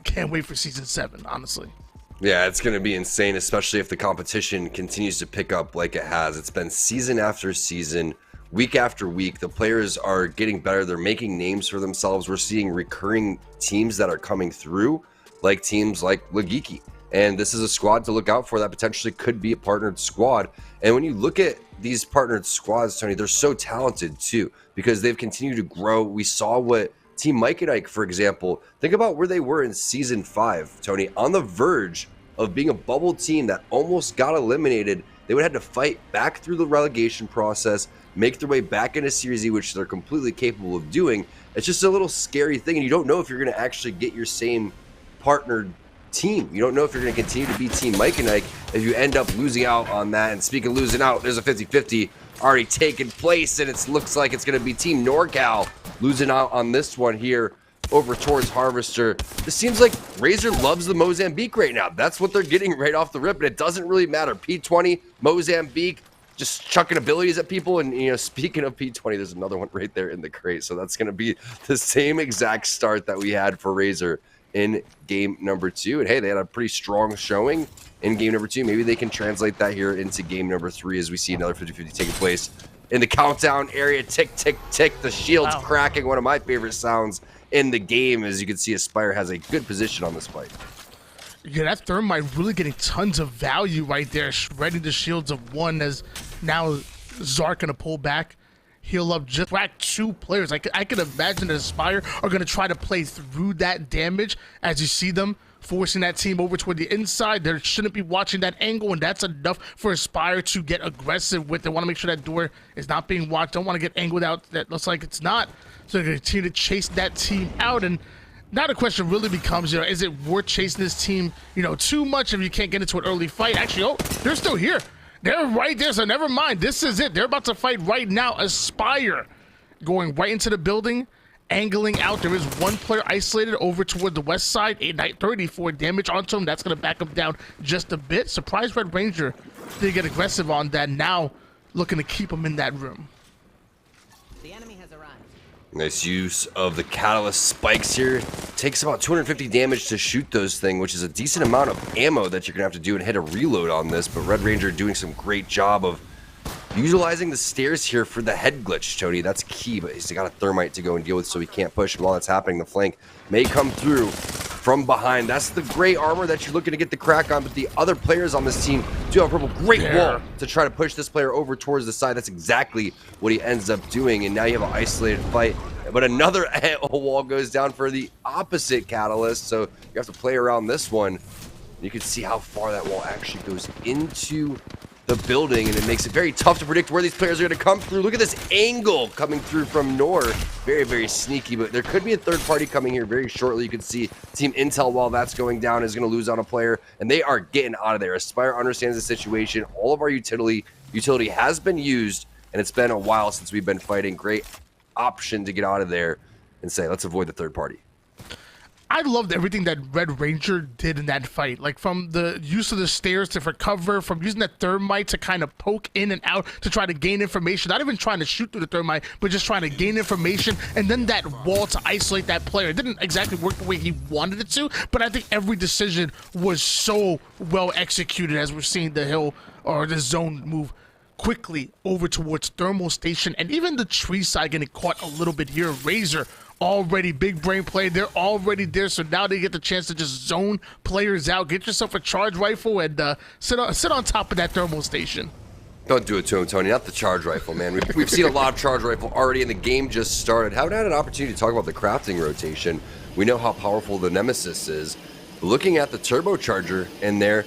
Can't wait for Season 7, honestly. Yeah, it's going to be insane, especially if the competition continues to pick up like it has. It's been season after season, week after week. The players are getting better. They're making names for themselves. We're seeing recurring teams that are coming through, like teams like Le Geeky. And this is a squad to look out for that potentially could be a partnered squad. And when you look at these partnered squads, Tony, they're so talented too, because they've continued to grow. We saw what Team Mike and Ike, for example, think about where they were in Season 5, Tony, on the verge of being a bubble team that almost got eliminated. They would have to fight back through the relegation process, make their way back into Series E, which they're completely capable of doing. It's just a little scary thing, and you don't know if you're going to actually get your same partnered team. You don't know if you're going to continue to be Team Mike and Ike if you end up losing out on that. And speaking of losing out, there's a 50-50 already taken place, and it looks like it's going to be Team NorCal losing out on this one here over towards Harvester. This seems like Razor loves the Mozambique right now. That's what they're getting right off the rip, and it doesn't really matter. P20, Mozambique, just chucking abilities at people. And, you know, speaking of P20, there's another one right there in the crate. So that's going to be the same exact start that we had for Razor in game number 2. And hey, they had a pretty strong showing in game number 2. Maybe they can translate that here into game number 3 as we see another 50-50 taking place in the countdown area. Tick, tick, tick. The shield's cracking. One of my favorite sounds in the game. As you can see, Aspire has a good position on this fight. Yeah, that Thermite really getting tons of value right there, shredding the shields of 1 as now Zark gonna pull back, heal up, just whack 2 players. I could imagine that Aspire are gonna try to play through that damage as you see them forcing that team over toward the inside. They shouldn't be watching that angle, and that's enough for Aspire to get aggressive with. They want to make sure that door is not being watched. Don't want to get angled out. That looks like it's not. So they're going to continue to chase that team out. And now the question really becomes, you know, is it worth chasing this team, you know, too much if you can't get into an early fight? Actually, oh, they're still here. They're right there, so never mind. This is it. They're about to fight right now. Aspire going right into the building, angling out. There is 1 player isolated over toward the west side. 34 damage onto him. That's going to back him down just a bit. Surprise Red Ranger did get aggressive on that. Now looking to keep him in that room. The enemy has arrived. Nice use of the catalyst spikes here. Takes about 250 damage to shoot those things, which is a decent amount of ammo that you're going to have to do and hit a reload on this. But Red Ranger doing some great job of utilizing the stairs here for the head glitch, Tony. That's key, but he's got a Thermite to go and deal with, so he can't push. And while that's happening, the flank may come through from behind. That's the gray armor that you're looking to get the crack on, but the other players on this team do have a purple. Great wall to try to push this player over towards the side. That's exactly what he ends up doing, and now you have an isolated fight. But another wall goes down for the opposite Catalyst, so you have to play around this one. You can see how far that wall actually goes into the building, and it makes it very tough to predict where these players are going to come through. Look at this angle coming through from Nor. Very, very sneaky, but there could be a third party coming here very shortly. You can see Team Intel, while that's going down, is going to lose on a player, and they are getting out of there. Aspire understands the situation. All of our utility has been used, and it's been a while since we've been fighting. Great option to get out of there and say, let's avoid the third party. I loved everything that Red Ranger did in that fight. Like, from the use of the stairs to for cover, from using that thermite to kind of poke in and out to try to gain information. Not even trying to shoot through the thermite, but just trying to gain information. And then that wall to isolate that player. It didn't exactly work the way he wanted it to, but I think every decision was so well executed as we're seeing the hill or the zone move quickly over towards Thermal Station. And even the tree side getting caught a little bit here. Razor already big brain play. They're already there, so now they get the chance to just zone players out. Get yourself a charge rifle and sit on top of that Thermal Station. Don't do it to him, Tony. Not the charge rifle, man. We've seen a lot of charge rifle already, and the game just started. Haven't had an opportunity to talk about the crafting rotation. We know how powerful the Nemesis is. Looking at the turbocharger in there,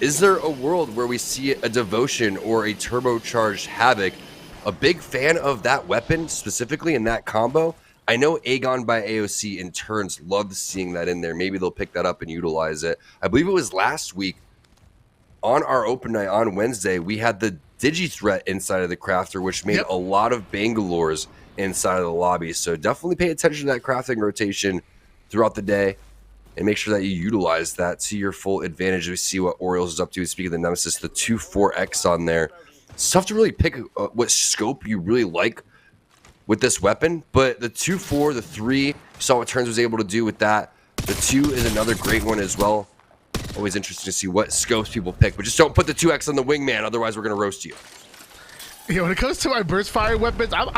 is there a world where we see a Devotion or a turbocharged Havoc? A big fan of that weapon, specifically in that combo. I know Aegon by AOC in turns loved seeing that in there. Maybe they'll pick that up and utilize it. I believe it was last week on our open night on Wednesday, we had the Digi-Threat inside of the crafter, which made a lot of Bangalores inside of the lobby. So definitely pay attention to that crafting rotation throughout the day and make sure that you utilize that to your full advantage. We see what Orioles is up to. Speaking of the Nemesis, the 2-4X on there. It's tough to really pick what scope you really like with this weapon, but the 2-4, the 3, you saw what Turns was able to do with that. The 2 is another great one as well. Always interesting to see what scopes people pick, but just don't put the 2X on the wingman, otherwise we're going to roast you. Yeah, when it comes to my burst fire weapons, I'm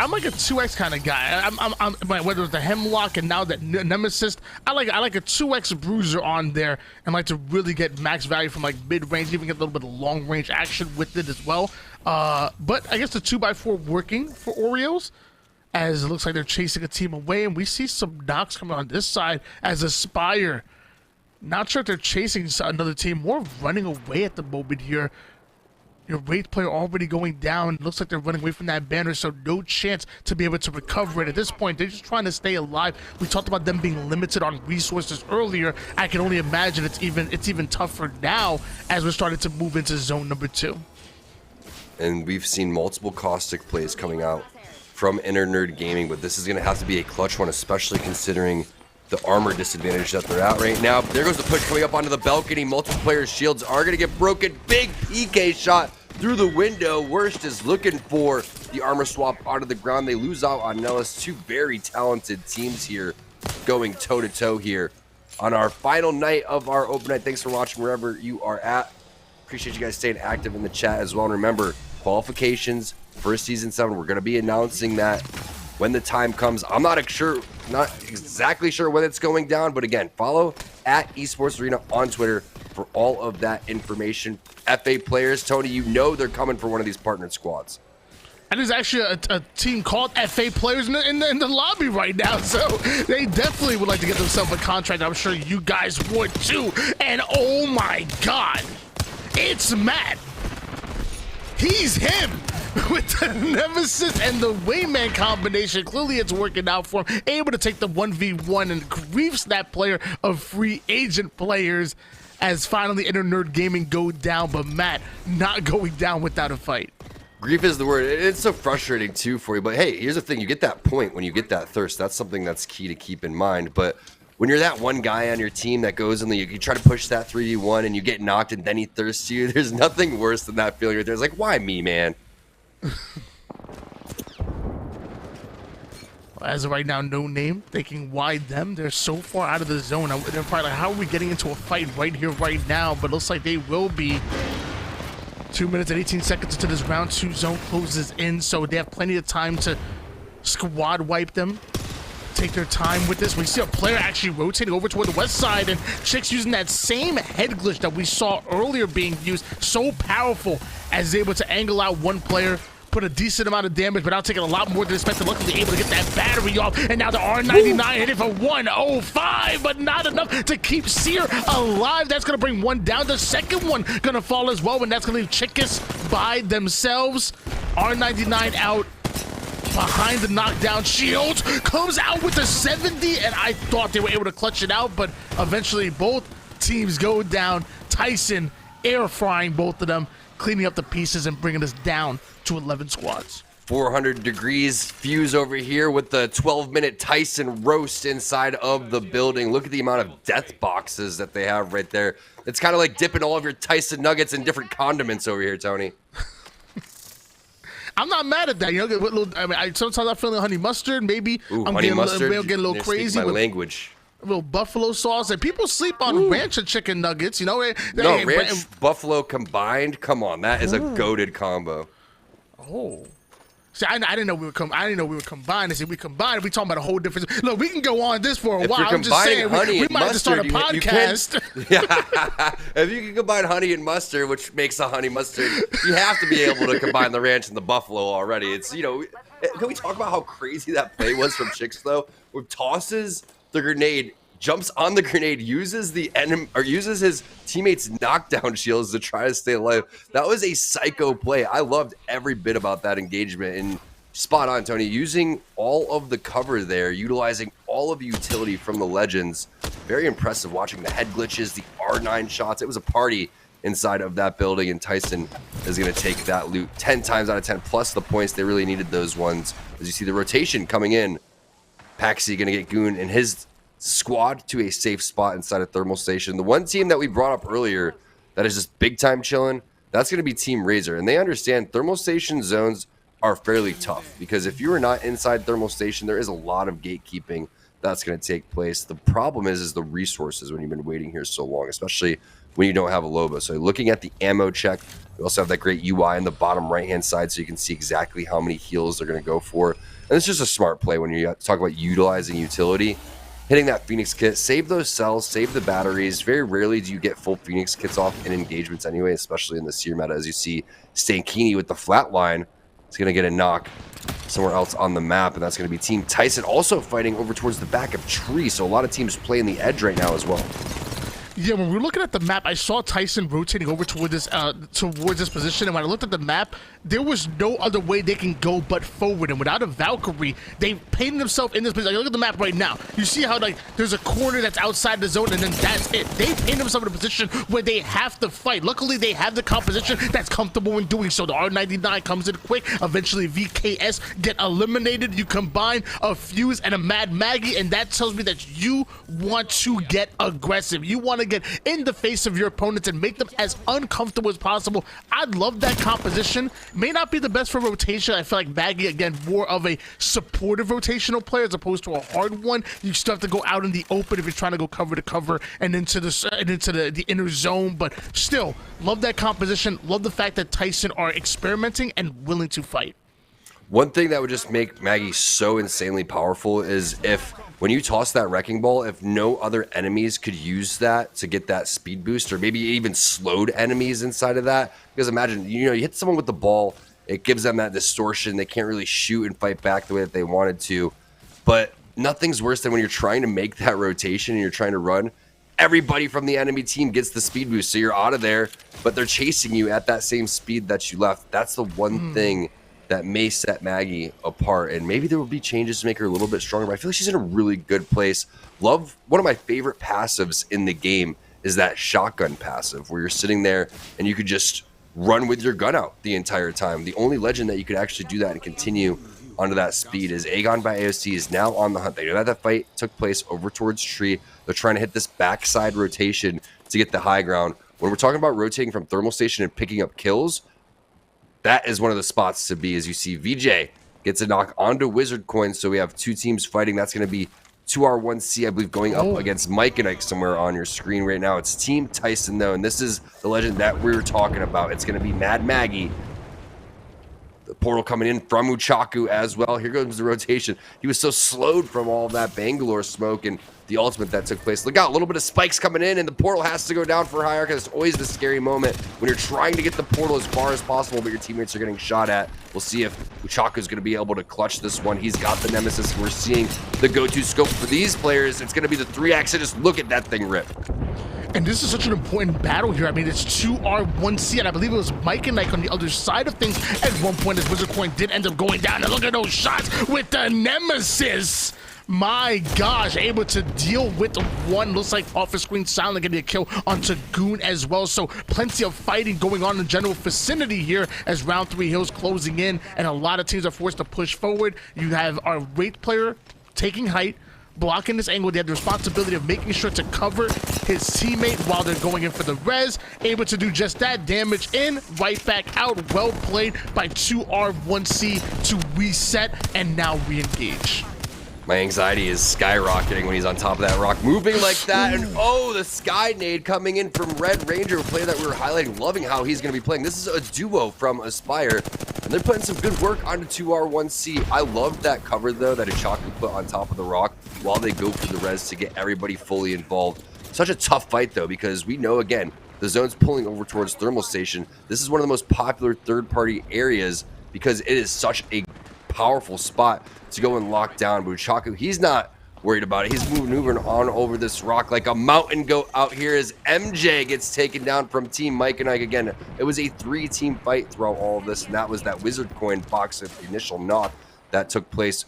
like a 2X kind of guy. I'm whether it's the Hemlock and now that Nemesis, I like a 2X bruiser on there and like to really get max value from like mid range, even get a little bit of long range action with it as well. But I guess the 2x4 working for Orioles, as it looks like they're chasing a team away, and we see some knocks coming on this side as Aspire. Not sure if they're chasing another team, more running away at the moment here. Your Wraith player already going down. Looks like they're running away from that banner, so no chance to be able to recover it. At this point, they're just trying to stay alive. We talked about them being limited on resources earlier. I can only imagine it's even tougher now as we're starting to move into zone number 2. And we've seen multiple caustic plays coming out from Inner Nerd Gaming, but this is going to have to be a clutch one, especially considering the armor disadvantage that they're at right now. There goes the push coming up onto the balcony. Multiple players' shields are going to get broken. Big PK shot through the window. Worst is looking for the armor swap onto the ground. They lose out on Nellis. Two very talented teams here going toe-to-toe here on our final night of our open night. Thanks for watching wherever you are at. Appreciate you guys staying active in the chat as well. And remember, qualifications for Season 7, we're going to be announcing that when the time comes. I'm not exactly sure when it's going down, but again, follow at Esports Arena on Twitter for all of that information. FA players, Tony, you know they're coming for one of these partnered squads. And there's actually a team called FA players in the lobby right now, so they definitely would like to get themselves a contract. I'm sure you guys would too. And oh my God, it's Matt. He's him with the Nemesis and the Wayman combination. Clearly it's working out for him. Able to take the 1v1 and griefs that player of free agent players as finally Inner Nerd Gaming go down, but Matt not going down without a fight. Grief is the word. It's so frustrating too for you, but hey, here's the thing. You get that point when you get that thirst. That's something that's key to keep in mind. But when you're that one guy on your team that goes and you try to push that 3v1 and you get knocked and then he thirsts you, there's nothing worse than that feeling right there. It's like, why me, man? As of right now, no name. Thinking why them? They're so far out of the zone. They're probably like, how are we getting into a fight right here, right now? But looks like they will be. 2 minutes and 18 seconds into this round 2 zone closes in, so they have plenty of time to squad wipe them. take their time with this. We see a player actually rotating over toward the west side, and Chicks using that same head glitch that we saw earlier being used. So powerful as able to angle out one player, put a decent amount of damage, but now taking a lot more than expected. Luckily able to get that battery off, and now the R99 hitting for 105, but not enough to keep Seer alive. That's gonna bring one down. The second one gonna fall as well, and that's gonna leave Chickus by themselves. R99 out behind the knockdown. Shields comes out with the 70, and I thought they were able to clutch it out, but eventually both teams go down. Tyson air frying both of them, cleaning up the pieces and bringing us down to 11 squads. 400 degrees fuse over here with the 12-minute Tyson roast inside of the building. Look at the amount of death boxes that they have right there. It's kind of like dipping all of your Tyson nuggets in different condiments over here, Tony. I'm not mad at that. You know, sometimes I'm feeling honey mustard. Maybe Ooh, I'm honey getting, mustard. getting a little They're speaking crazy my with language. a little buffalo sauce. And people sleep on ranch and chicken nuggets. You know, No, ranch buffalo combined. Come on, that is a goated combo. Oh. See, I didn't know we would come. I didn't know we would combine. I said we combine. We talking about a whole different. Look, we can go on this for a while. I'm just saying we might have to start a podcast. If you can combine honey and mustard, which makes a honey mustard, you have to be able to combine the ranch and the buffalo already. It's, you know, can we talk about how crazy that play was from Chicks though? Where tosses the grenade, jumps on the grenade, uses the enemy or uses his teammates' knockdown shields to try to stay alive. That was a psycho play. I loved every bit about that engagement, and spot on, Tony. Using all of the cover there, utilizing all of the utility from the legends. Very impressive watching the head glitches, the R9 shots. It was a party inside of that building, and Tyson is going to take that loot 10 times out of 10, plus the points. They really needed those ones. As you see the rotation coming in, Paxi going to get Goon and his squad to a safe spot inside of Thermal Station. The one team that we brought up earlier that is just big time chilling, that's going to be Team Razor. And they understand Thermal Station zones are fairly tough, because if you are not inside Thermal Station, there is a lot of gatekeeping that's going to take place. The problem is the resources when you've been waiting here so long, especially when you don't have a Loba. So looking at the ammo check, we also have that great UI in the bottom right-hand side so you can see exactly how many heals they're going to go for. And it's just a smart play when you talk about utilizing utility. Hitting that Phoenix kit, save those cells, save the batteries. Very rarely do you get full Phoenix kits off in engagements anyway, especially in the Seer meta. As you see, Stankini with the flatline is going to get a knock somewhere else on the map, and that's going to be Team Tyson also fighting over towards the back of Tree. So a lot of teams playing the edge right now as well. Yeah, when we were looking at the map, I saw Tyson rotating over toward this position, and when I looked at the map, there was no other way they can go but forward. And without a Valkyrie, they painted themselves in this position. Like, look at the map right now. You see how like there's a corner that's outside the zone, and then that's it. They painted themselves in a position where they have to fight. Luckily, they have the composition that's comfortable in doing so. The R99 comes in quick. Eventually, VKS get eliminated. You combine a Fuse and a Mad Maggie, and that tells me that you want to get aggressive. You want to get in the face of your opponents and make them as uncomfortable as possible. I love that composition. May not be the best for rotation. I feel like Maggie, again, more of a supportive rotational player as opposed to a hard one. You still have to go out in the open if you're trying to go cover to cover and into the inner zone, but still, love that composition. Love the fact that Tyson are experimenting and willing to fight. One thing that would just make Maggie so insanely powerful is if, when you toss that Wrecking Ball, if no other enemies could use that to get that speed boost, or maybe even slowed enemies inside of that. Because imagine, you hit someone with the ball, it gives them that distortion. They can't really shoot and fight back the way that they wanted to. But nothing's worse than when you're trying to make that rotation and you're trying to run. Everybody from the enemy team gets the speed boost, so you're out of there, but they're chasing you at that same speed that you left. That's the one thing that may set Maggie apart, and maybe there will be changes to make her a little bit stronger, but I feel like she's in a really good place. Love, one of my favorite passives in the game is that shotgun passive, where you're sitting there and you could just run with your gun out the entire time. The only legend that you could actually do that and continue onto that speed is Aegon by AOC is now on the hunt. They know that fight took place over towards Tree. They're trying to hit this backside rotation to get the high ground. When we're talking about rotating from Thermal Station and picking up kills, that is one of the spots to be. As you see, VJ gets a knock onto Wizard Coin, so we have two teams fighting. That's going to be 2R1C, I believe, going up against Mike and Ike somewhere on your screen right now. It's Team Tyson, though, and this is the legend that we were talking about. It's going to be Mad Maggie, the portal coming in from Uchaku as well. Here goes the rotation. He was so slowed from all that Bangalore smoke and the ultimate that took place. Look out, a little bit of spikes coming in, and the portal has to go down for Hierarchy. It's always the scary moment when you're trying to get the portal as far as possible, but your teammates are getting shot at. We'll see if Uchaku is going to be able to clutch this one. He's got the Nemesis. We're seeing the go-to scope for these players. It's going to be the 3X, and just look at that thing rip. And this is such an important battle here. I mean, it's 2R1C, and I believe it was Mike and Ike on the other side of things at one point as Wizard Coin did end up going down. And look at those shots with the Nemesis. My gosh, able to deal with one. Looks like off the screen, Silent getting a kill onto Goon as well. So plenty of fighting going on in the general vicinity here as round 3 hills closing in, and a lot of teams are forced to push forward. You have our Wraith player taking height, blocking this angle. They have the responsibility of making sure to cover his teammate while they're going in for the res. Able to do just that. Damage in, right back out. Well played by 2R1C to reset and now re-engage. My anxiety is skyrocketing when he's on top of that rock, moving like that. And oh, the Sky Nade coming in from Red Ranger, a player that we were highlighting, loving how he's going to be playing. This is a duo from Aspire, and they're putting some good work onto 2R1C. I love that cover, though, that Uchaku put on top of the rock while they go for the res to get everybody fully involved. Such a tough fight, though, because we know, again, the zone's pulling over towards Thermal Station. This is one of the most popular third-party areas because it is such a powerful spot to go and lock down. But Uchaku, he's not worried about it. He's maneuvering on over this rock like a mountain goat out here as MJ gets taken down from Team Mike and Ike. Again, it was a 3-team fight throughout all of this, and that was that Wizard Coin box of initial knock that took place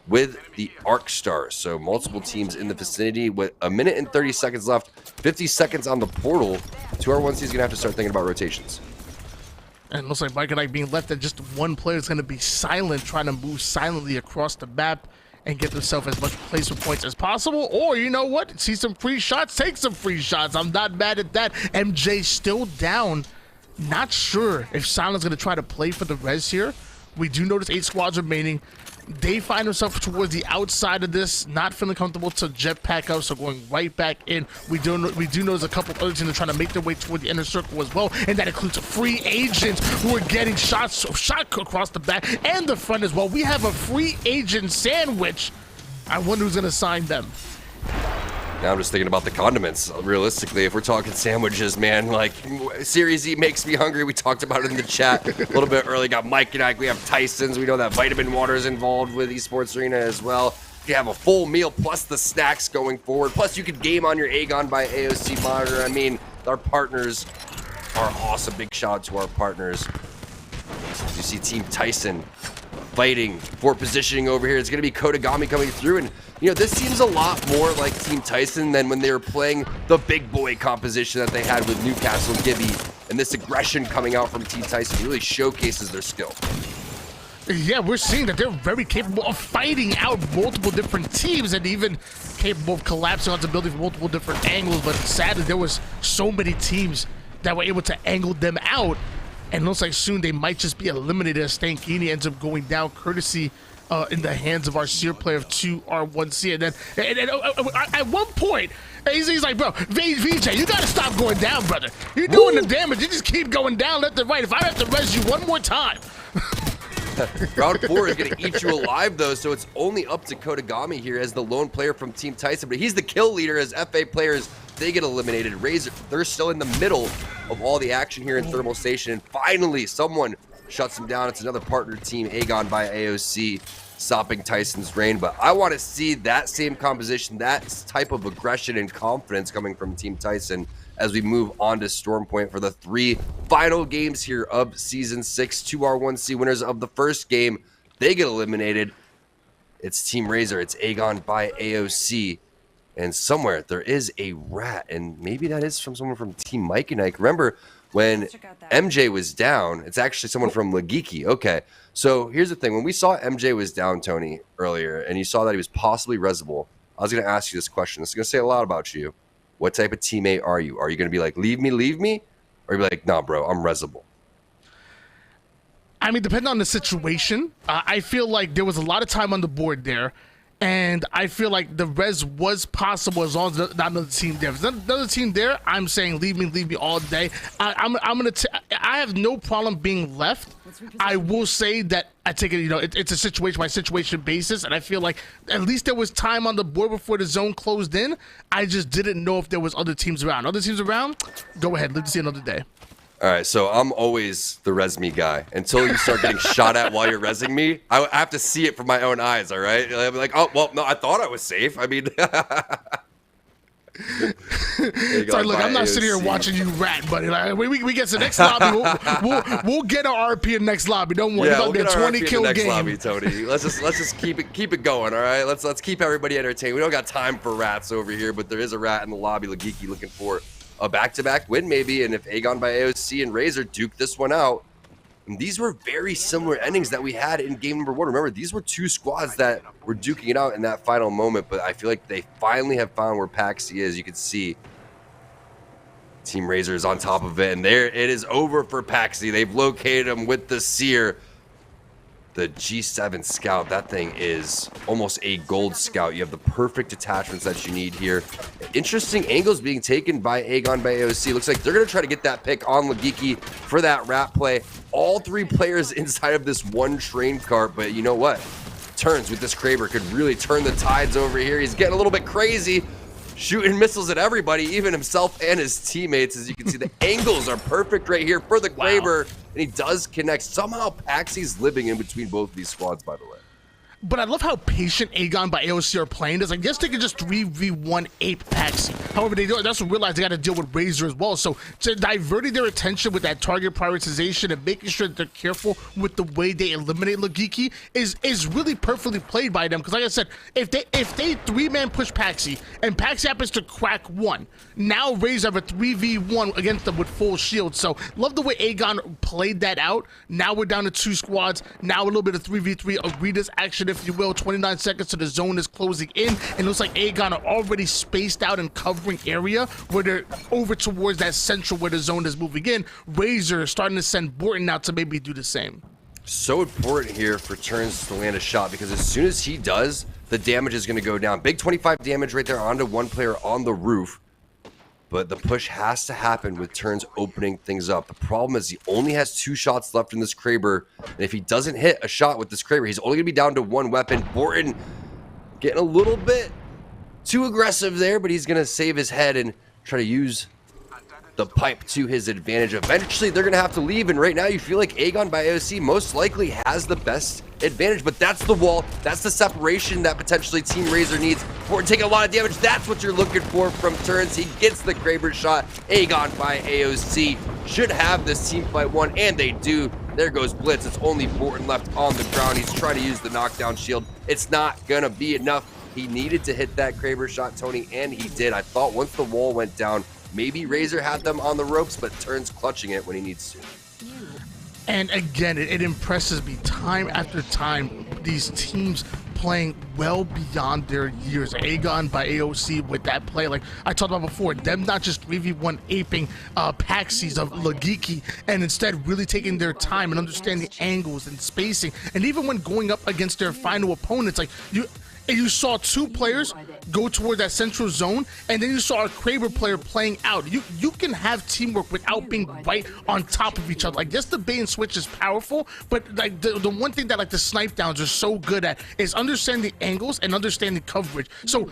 with the Arc Stars. So multiple teams in the vicinity with a minute and 30 seconds left, 50 seconds on the portal. 2R1C is going to have to start thinking about rotations. And it looks like Mike and Ike being left at just one player is going to be Silent, trying to move silently across the map and get themselves as much placement points as possible. Or, you know what? See some free shots, take some free shots. I'm not mad at that. MJ still down. Not sure if Silent's going to try to play for the res here. We do notice 8 squads remaining. They find themselves towards the outside of this, not feeling comfortable to jetpack up, so going right back in. We do notice a couple other teams are trying to make their way toward the inner circle as well, and that includes free agents who are getting shot across the back and the front as well. We have a free agent sandwich. I wonder who's going to sign them. Now I'm just thinking about the condiments. Realistically, if we're talking sandwiches, man, like Series E makes me hungry. We talked about it in the chat a little bit early. Got Mike and Ike. We have Tyson's. We know that Vitamin Water is involved with Esports Arena as well. You have a full meal plus the snacks going forward. Plus you could game on your Aegon by AOC monitor. I mean, our partners are awesome. Big shout out to our partners. You see Team Tyson fighting for positioning over here. It's going to be Kodagami coming through, and you know, this seems a lot more like Team Tyson than when they were playing the big boy composition that they had with Newcastle Gibby, and this aggression coming out from Team Tyson really showcases their skill. Yeah, we're seeing that they're very capable of fighting out multiple different teams and even capable of collapsing onto building from multiple different angles, but sadly there was so many teams that were able to angle them out, and it looks like soon they might just be eliminated as Stankini ends up going down courtesy in the hands of our Seer player of 2R1C. And then at one point, he's like, bro, VJ, you gotta stop going down, brother. You're doing the damage. You just keep going down left and right. If I have to res you one more time. Round 4 is going to eat you alive, though, so it's only up to Kodagami here as the lone player from Team Tyson, but he's the kill leader as FA players, they get eliminated. Razor, they're still in the middle of all the action here in Thermal Station, and finally someone shuts him down. It's another partner team, Aegon by AOC, stopping Tyson's reign, but I want to see that same composition, that type of aggression and confidence coming from Team Tyson as we move on to Storm Point for the 3 final games here of Season 6. 2R1C winners of the first game, they get eliminated. It's Team Razor, it's Aegon by AOC, and somewhere there is a rat, and maybe that is from someone from Team Mike and Ike. Remember, when MJ was down, it's actually someone from Legiki. Okay, so here's the thing. When we saw MJ was down, Tony, earlier, and you saw that he was possibly resable, I was going to ask you this question. This is going to say a lot about you. What type of teammate are you? Are you going to be like, leave me? Or are you going to be like, nah, bro, I'm resable? I mean, depending on the situation, I feel like there was a lot of time on the board there. And I feel like the res was possible as long as there's not another team there. If there's another team there, I'm saying leave me all day. I have no problem being left. I will say that I take it, it's a situation by situation basis, and I feel like at least there was time on the board before the zone closed in. I just didn't know if there was other teams around. Other teams around, go ahead, live to see another day. All right, so I'm always the res me guy until you start getting shot at while you're resing me. I have to see it from my own eyes. All right, I'm like, oh well, no, I thought I was safe. I mean, sorry, look, I'm not sitting here watching you rat, buddy. Like, we get to the next lobby, we'll get our RP in the next lobby. Don't worry, yeah, we'll get our 20 RP kill in the next game. lobby, Tony. Let's just keep it going. All right, let's keep everybody entertained. We don't got time for rats over here, but there is a rat in the lobby. Lagiki looking for a back-to-back win maybe, and if Aegon by AOC and Razor duke this one out, and these were very similar endings that we had in game number 1. Remember, these were 2 squads that were duking it out in that final moment, but I feel like they finally have found where Paxi is. You can see Team Razor is on top of it, and there it is over for Paxi. They've located him with the Seer. The G7 Scout, that thing is almost a gold scout. You have the perfect attachments that you need here. Interesting angles being taken by Aegon by AOC. Looks like they're going to try to get that pick on Lagiki for that rat play. All 3 players inside of this one train cart, but you know what? Turns with this Kraber could really turn the tides over here. He's getting a little bit crazy, shooting missiles at everybody, even himself and his teammates. As you can see, the angles are perfect right here for the Kraber. And he does connect. Somehow Paxi's living in between both of these squads, by the way. But I love how patient Aegon by AOC are playing. It's like, yes, they can just 3v1 ape Paxi. However, they also realize they got to deal with Razor as well. So diverting their attention with that target prioritization and making sure that they're careful with the way they eliminate Lagiki is really perfectly played by them. Because like I said, if they 3-man push Paxi and Paxi happens to crack 1, now Razor have a 3v1 against them with full shield. So love the way Aegon played that out. Now we're down to 2 squads. Now a little bit of 3v3 arenas action, if you will. 29 seconds to the zone is closing in, and it looks like Aegon are already spaced out and covering area where they're over towards that central where the zone is moving in. Razor starting to send Borton out to maybe do the same. So important here for Turns to land a shot, because as soon as he does, the damage is going to go down. Big 25 damage right there onto one player on the roof. But the push has to happen with Turns opening things up. The problem is he only has 2 shots left in this Kraber. And if he doesn't hit a shot with this Kraber, he's only going to be down to 1 weapon. Borton getting a little bit too aggressive there, but he's going to save his head and try to use the pipe to his advantage. Eventually, they're going to have to leave. And right now, you feel like Aegon by AOC most likely has the best advantage. But that's the wall. That's the separation that potentially Team Razor needs. Borton taking a lot of damage. That's what you're looking for from Turns. He gets the Kraber shot. Aegon by AOC should have this team fight won, and they do. There goes Blitz. It's only Borton left on the ground. He's trying to use the knockdown shield. It's not going to be enough. He needed to hit that Kraber shot, Tony, and he did. I thought once the wall went down, maybe Razor had them on the ropes, but Turns clutching it when he needs to. And again, it impresses me time after time, these teams playing well beyond their years. Aegon by AOC with that play, like I talked about before, them not just 3v1 aping Paxis of Lagiki, and instead really taking their time and understanding angles and spacing. And even when going up against their final opponents, like you saw 2 players go toward that central zone, and then you saw a Kraber player playing out. You can have teamwork without being right on top of each other. Like, yes, the bait and switch is powerful, but like the one thing that like the snipe downs are so good at is understanding angles and understanding coverage. So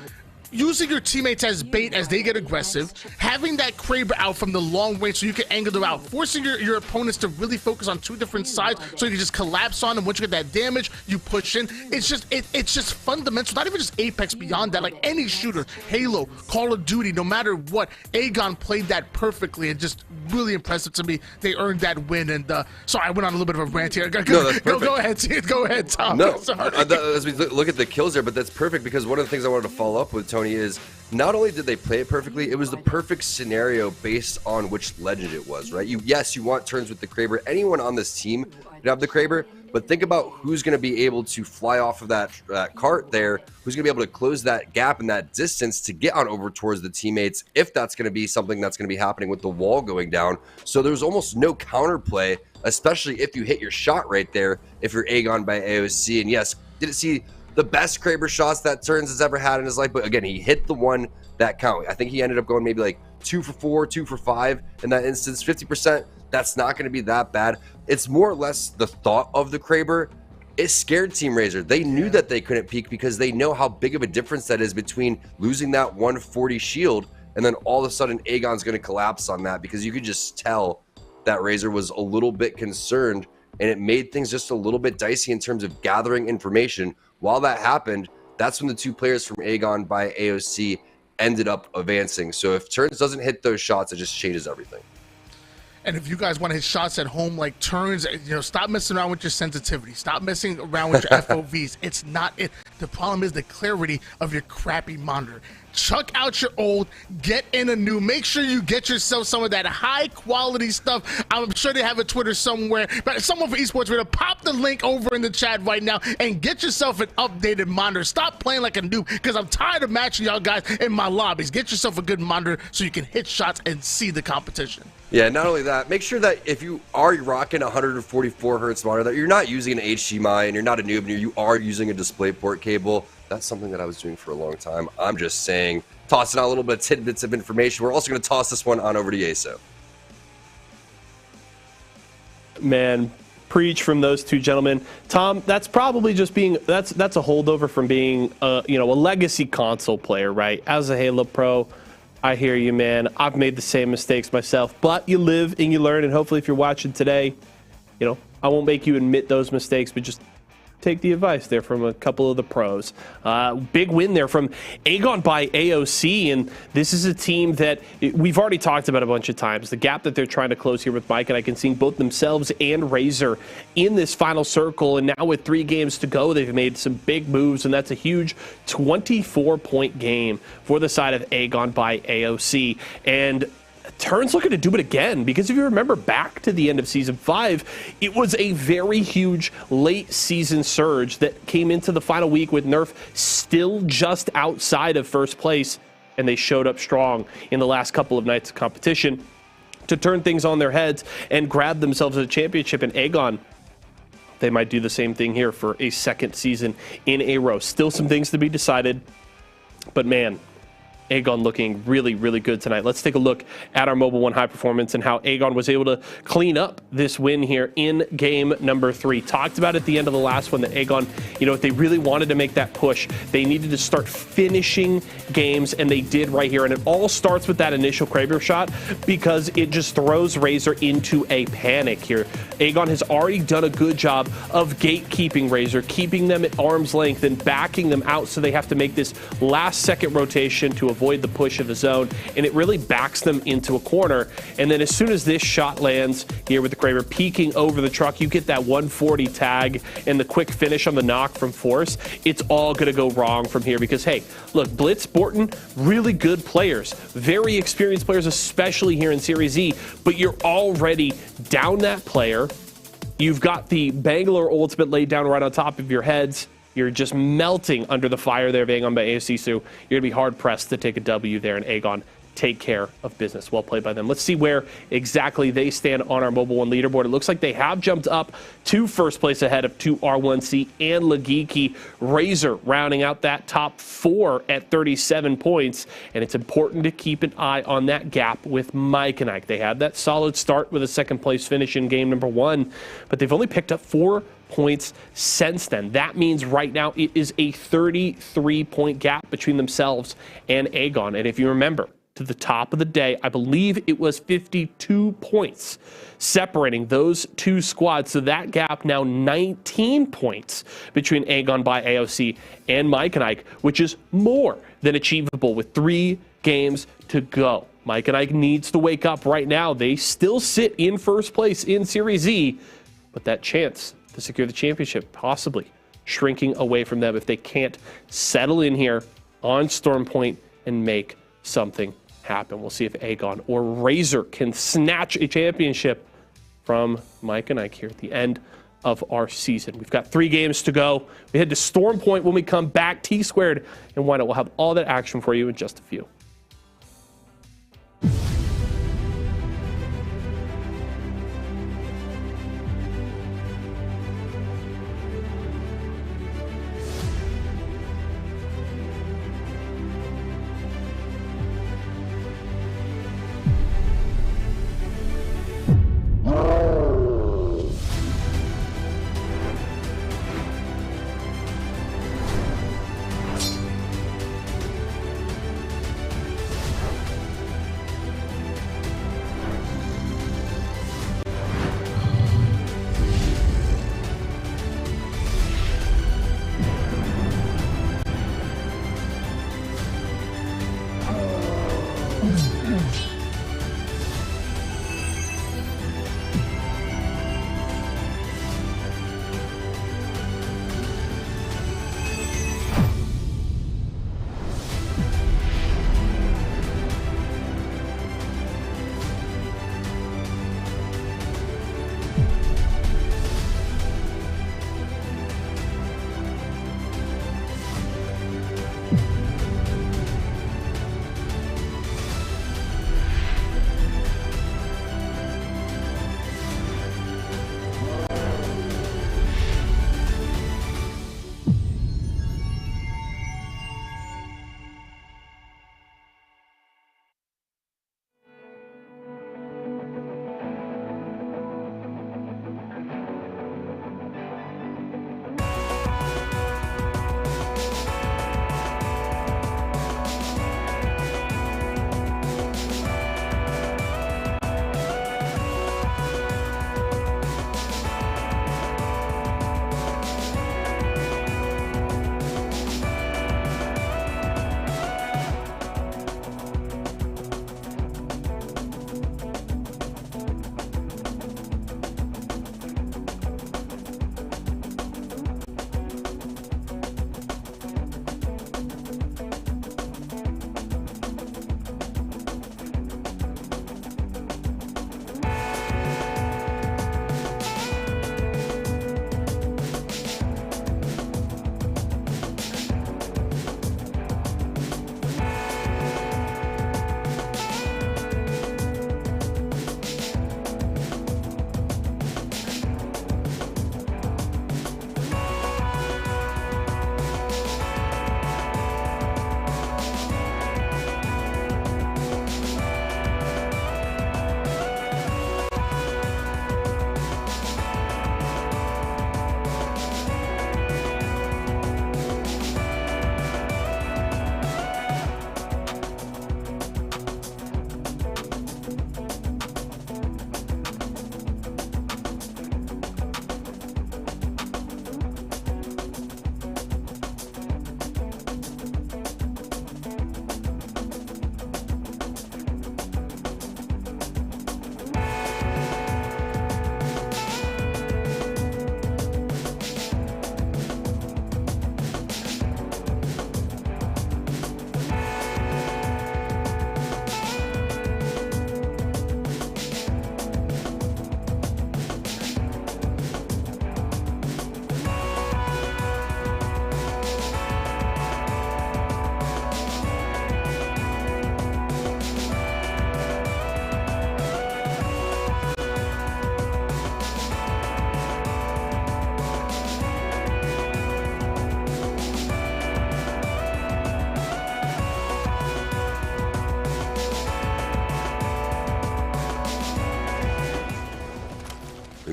using your teammates as bait as they get aggressive, having that Kraber out from the long range so you can angle them out, forcing your opponents to really focus on 2 different sides so you can just collapse on them. Once you get that damage, you push in. It's just fundamental. Not even just Apex, beyond that. Like any shooter, Halo, Call of Duty, no matter what, Aegon played that perfectly and just really impressive to me. They earned that win. And sorry, I went on a little bit of a rant here. No, that's perfect. Go ahead, Tom. No, sorry. As we look at the kills there, but that's perfect because one of the things I wanted to follow up with, Tony, is not only did they play it perfectly, it was the perfect scenario based on which legend it was, right? Yes, you want Turns with the Kraber. Anyone on this team could have the Kraber, but think about who's going to be able to fly off of that cart there, who's going to be able to close that gap and that distance to get on over towards the teammates, if that's going to be something that's going to be happening with the wall going down. So there's almost no counterplay, especially if you hit your shot right there, if you're Aegon by AOC. And yes, didn't see the best Kraber shots that Turns has ever had in his life, but again, he hit the one that count. I think he ended up going maybe like 2 for 4, 2 for 5 in that instance. 50%, that's not going to be that bad. It's more or less the thought of the Kraber. It scared Team Razor. They knew that they couldn't peek because they know how big of a difference that is between losing that 140 shield and then all of a sudden Aegon's going to collapse on that, because you could just tell that Razor was a little bit concerned, and it made things just a little bit dicey in terms of gathering information. While that happened, that's when the 2 players from Aegon by AOC ended up advancing. So if Turns doesn't hit those shots, it just changes everything. And if you guys want to hit shots at home like Turns, stop messing around with your sensitivity. Stop messing around with your FOVs. It's not it. The problem is the clarity of your crappy monitor. Chuck out your old, get in a new. Make sure you get yourself some of that high quality stuff. I'm sure they have a Twitter somewhere, but someone for Esports will pop the link over in the chat right now and get yourself an updated monitor. Stop playing like a noob, because I'm tired of matching y'all guys in my lobbies. Get yourself a good monitor so you can hit shots and see the competition. Yeah, not only that, make sure that if you are rocking a 144 hertz monitor, that you're not using an HDMI and you're not a noob and you are using a DisplayPort cable. That's something that I was doing for a long time. I'm just saying, tossing out a little bit of tidbits of information. We're also going to toss this one on over to Yeso. Man, preach from those 2 gentlemen. Tom, that's probably just that's a holdover from being a legacy console player, right? As a Halo Pro, I hear you, man. I've made the same mistakes myself, but you live and you learn, and hopefully if you're watching today, I won't make you admit those mistakes, but just take the advice there from a couple of the pros. Big win there from Aegon by AOC, and this is a team that we've already talked about a bunch of times. The gap that they're trying to close here with Mike, and I can see both themselves and Razor in this final circle, and now with 3 games to go, they've made some big moves, and that's a huge 24-point game for the side of Aegon by AOC. And Turns looking to do it again, because if you remember back to the end of Season 5, it was a very huge late season surge that came into the final week with Nerf still just outside of first place, and they showed up strong in the last couple of nights of competition to turn things on their heads and grab themselves a championship. In Aegon, they might do the same thing here for a second season in a row. Still some things to be decided, but man, Aegon looking really, really good tonight. Let's take a look at our Mobile One High Performance and how Aegon was able to clean up this win here in game number 3. Talked about at the end of the last one that Aegon, if they really wanted to make that push, they needed to start finishing games, and they did right here. And it all starts with that initial Kraber shot, because it just throws Razor into a panic here. Aegon has already done a good job of gatekeeping Razor, keeping them at arm's length and backing them out, so they have to make this last second rotation to avoid the push of the zone, and it really backs them into a corner. And then as soon as this shot lands here with the Kraber peeking over the truck, you get that 140 tag and the quick finish on the knock from Force. It's all going to go wrong from here, because, hey, look, Blitz, Borton, really good players, very experienced players, especially here in Series E, but you're already down that player. You've got the Bangalore ultimate laid down right on top of your heads. You're just melting under the fire there of Aegon by AOC, so you're going to be hard-pressed to take a W there, and Aegon take care of business. Well played by them. Let's see where exactly they stand on our Mobile One leaderboard. It looks like they have jumped up to first place ahead of 2R1C and Legiki. Razor rounding out that top 4 at 37 points, and it's important to keep an eye on that gap with Mike and Ike. They had that solid start with a second-place finish in game number 1, but they've only picked up 4 points since then. That means right now it is a 33-point gap between themselves and Aegon. And if you remember, to the top of the day, I believe it was 52 points separating those 2 squads. So that gap now 19 points between Aegon by AOC and Mike and Ike, which is more than achievable with 3 games to go. Mike and Ike needs to wake up right now. They still sit in first place in Series E, but that chance to secure the championship possibly shrinking away from them if they can't settle in here on Storm Point and make something happen. We'll see if Aegon or Razor can snatch a championship from Mike and Ike here at the end of our season. We've got 3 games to go. We head to Storm Point when we come back. T-Squared and Why Not? We'll have all that action for you in just a few.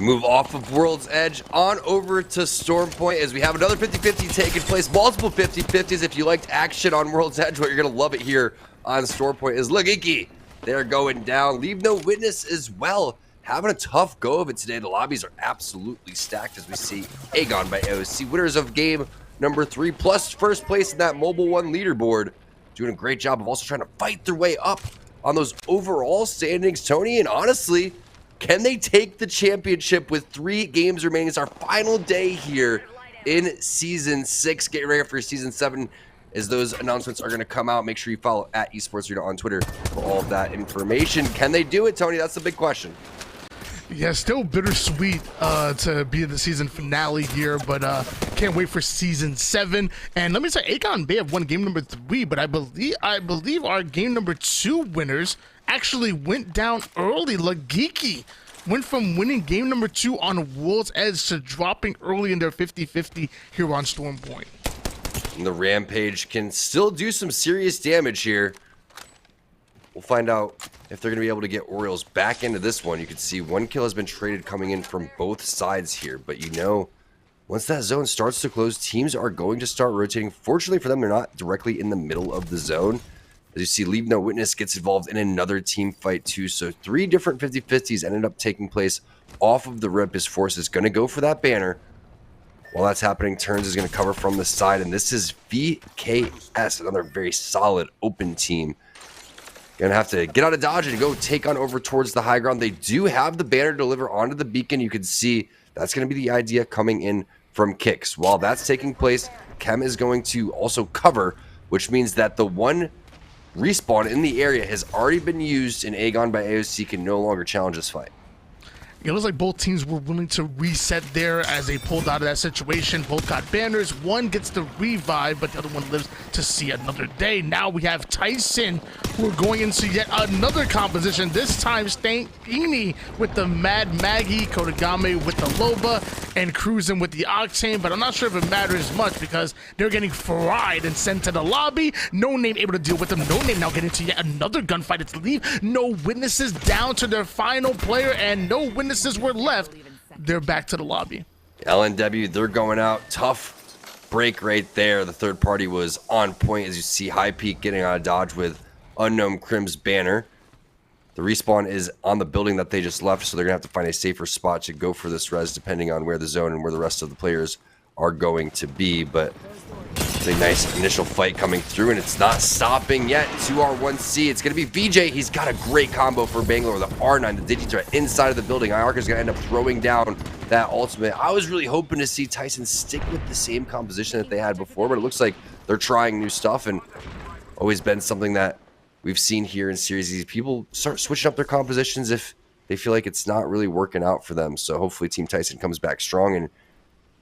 Move off of World's Edge on over to Storm Point as we have another 50-50 taking place. Multiple 50-50s. If you liked action on World's Edge, well, you're going to love it here on Storm Point. Is Lagiki. They're going down. Leave no witness as well. Having a tough go of it today. The lobbies are absolutely stacked as we see Aegon by AOC. Winners of game number 3 plus first place in that Mobile 1 leaderboard. Doing a great job of also trying to fight their way up on those overall standings, Tony. And honestly, can they take the championship with 3 games remaining? It's our final day here in Season 6. Get ready for Season 7 as those announcements are going to come out. Make sure you follow at Esports Arena on Twitter for all of that information. Can they do it, Tony? That's the big question. Yeah, still bittersweet to be in the season finale here, but can't wait for Season 7. And let me say, Aegon may have won game number 3, but I believe our game number 2 winners actually went down early. Lagiki went from winning game number 2 on World's Edge to dropping early in their 50-50 here on Storm Point. And the Rampage can still do some serious damage here. We'll find out if they're going to be able to get Orioles back into this one. You can see 1 kill has been traded coming in from both sides here. But you know, once that zone starts to close, teams are going to start rotating. Fortunately for them, they're not directly in the middle of the zone. As you see, Leave No Witness gets involved in another team fight too. So 3 different 50-50s ended up taking place off of the rip. His Force is going to go for that banner. While that's happening, Turns is going to cover from the side. And this is VKS, another very solid open team. Going to have to get out of dodge and go take on over towards the high ground. They do have the banner deliver onto the beacon. You can see that's going to be the idea coming in from Kicks. While that's taking place, Chem is going to also cover, which means that the 1 respawn in the area has already been used, and Aegon by AOC can no longer challenge this fight. It looks like both teams were willing to reset there as they pulled out of that situation. Both got banners. One gets the revive, but the other one lives to see another day. Now we have Tyson, who are going into yet another composition. This time, Stanky with the Mad Maggie, Kodagame with the Loba, and Cruising with the Octane. But I'm not sure if it matters much because they're getting fried and sent to the lobby. No Name able to deal with them. No Name now getting to yet another gunfight. It's Leave No Witnesses down to their final player, and no witnesses were left. They're back to the lobby. LNW, they're going out. Tough break right there. The third party was on point as you see High Peak getting out of dodge with Unknown Crim's banner. The respawn is on the building that they just left, so they're going to have to find a safer spot to go for this res depending on where the zone and where the rest of the players are going to be. But a nice initial fight coming through, and it's not stopping yet. 2R1C. It's going to be VJ. He's got a great combo for Bangalore. The R9, the Digithreat inside of the building. IARC is going to end up throwing down that ultimate. I was really hoping to see Tyson stick with the same composition that they had before, but it looks like they're trying new stuff, and always been something that we've seen here in Series Z. People start switching up their compositions if they feel like it's not really working out for them. So hopefully Team Tyson comes back strong. And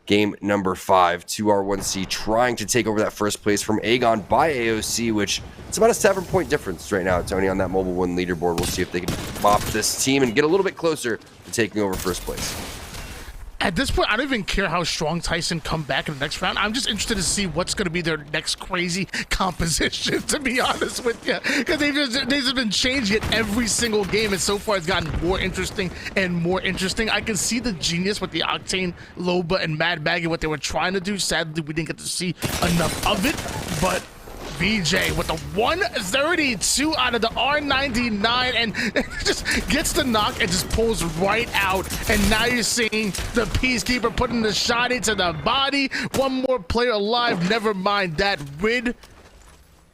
game number 5, 2R1C trying to take over that first place from Aegon by AOC, which it's about a 7-point difference right now, Tony, on that Mobile 1 leaderboard. We'll see if they can bop this team and get a little bit closer to taking over first place. At this point, I don't even care how strong Tyson come back in the next round. I'm just interested to see what's going to be their next crazy composition, to be honest with you. Because they've just been changing it every single game, and so far it's gotten more interesting and more interesting. I can see the genius with the Octane, Loba, and Mad Maggie, what they were trying to do. Sadly, we didn't get to see enough of it, but VJ with the 132 out of the R99 and just gets the knock and just pulls right out. And now you're seeing the Peacekeeper putting the shot into the body. One more player alive. Never mind that. Rid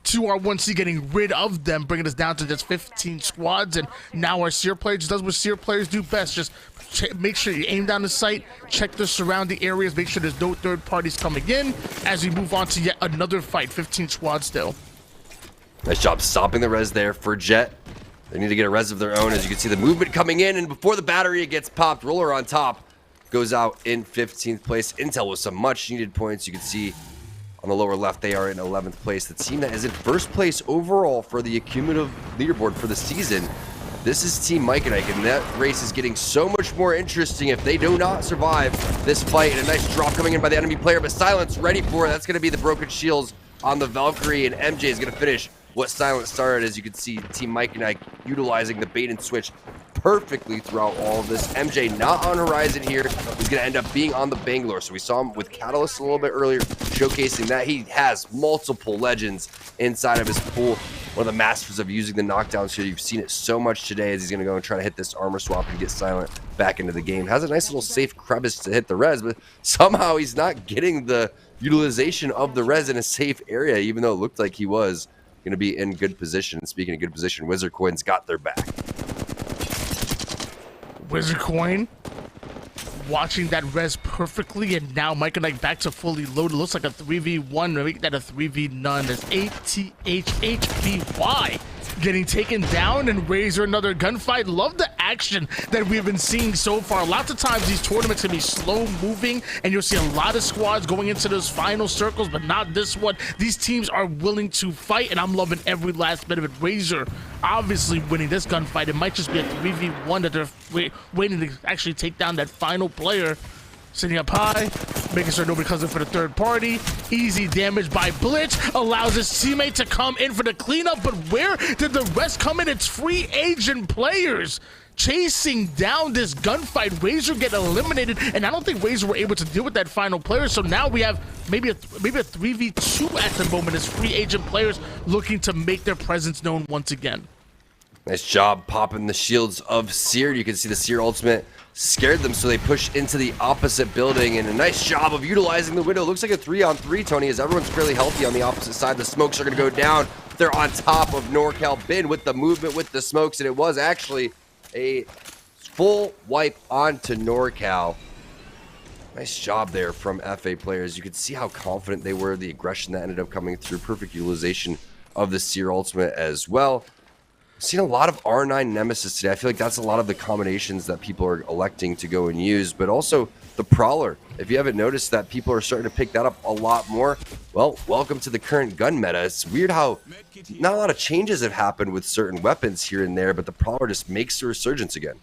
2R1C getting rid of them, bringing us down to just 15 squads. And now our Seer player just does what Seer players do best. Just make sure you aim down the sight, check the surrounding areas, make sure there's no third parties coming in as we move on to yet another fight. 15 squads still. Nice job stopping the res there for Jet. They need to get a res of their own. As you can see, the movement coming in, and before the battery gets popped, Roller on top goes out in 15th place. Intel with some much needed points. You can see on the lower left, they are in 11th place. The team that is in first place overall for the accumulative leaderboard for the season, this is Team Mike and Ike, and that race is getting so much more interesting if they do not survive this fight. And a nice drop coming in by the enemy player, but Silence ready for it. That's going to be the broken shields on the Valkyrie, and MJ is going to finish what Silent started. As you can see, Team Mike and Ike utilizing the bait and switch perfectly throughout all of this. MJ not on Horizon here. He's going to end up being on the Bangalore. So we saw him with Catalyst a little bit earlier, showcasing that he has multiple legends inside of his pool. One of the masters of using the knockdowns here. You've seen it so much today as he's going to go and try to hit this armor swap and get Silent back into the game. Has a nice little safe crevice to hit the res, but somehow he's not getting the utilization of the res in a safe area, even though it looked like he was going to be in good position. Speaking of good position, Wizard Coin's got their back. Wizard Coin watching that res perfectly, and now Mike and Ike back to fully loaded. Looks like a 3v1, make that a 3v none. There's ATHHBY getting taken down, and Razor another gunfight. Love the action that we've been seeing so far. Lots of times these tournaments can be slow moving, and you'll see a lot of squads going into those final circles, but not this one. These teams are willing to fight, and I'm loving every last bit of it. Razor obviously winning this gunfight. It might just be a 3v1 that they're waiting to actually take down that final player. Sitting up high, making sure nobody comes in for the third party. Easy damage by Blitz, allows his teammate to come in for the cleanup, but where did the rest come in? It's free agent players chasing down this gunfight. Razor get eliminated, and I don't think Razor were able to deal with that final player, so now we have maybe a 3v2 at the moment as free agent players looking to make their presence known once again. Nice job popping the shields of Seared. You can see the Seared ultimate scared them, so they push into the opposite building, and a nice job of utilizing the window. Looks like a 3-on-3, Tony, as everyone's fairly healthy on the opposite side. The smokes are going to go down. They're on top of NorCal. Bin with the movement with the smokes, and it was actually a full wipe onto NorCal. Nice job there from FA players. You could see how confident they were, the aggression that ended up coming through. Perfect utilization of the Seer ultimate as well. Seen a lot of R9 Nemesis today. I feel like that's a lot of the combinations that people are electing to go and use, but also the Prowler. If you haven't noticed that people are starting to pick that up a lot more, well, welcome to the current gun meta. It's weird how not a lot of changes have happened with certain weapons here and there, but the Prowler just makes a resurgence again.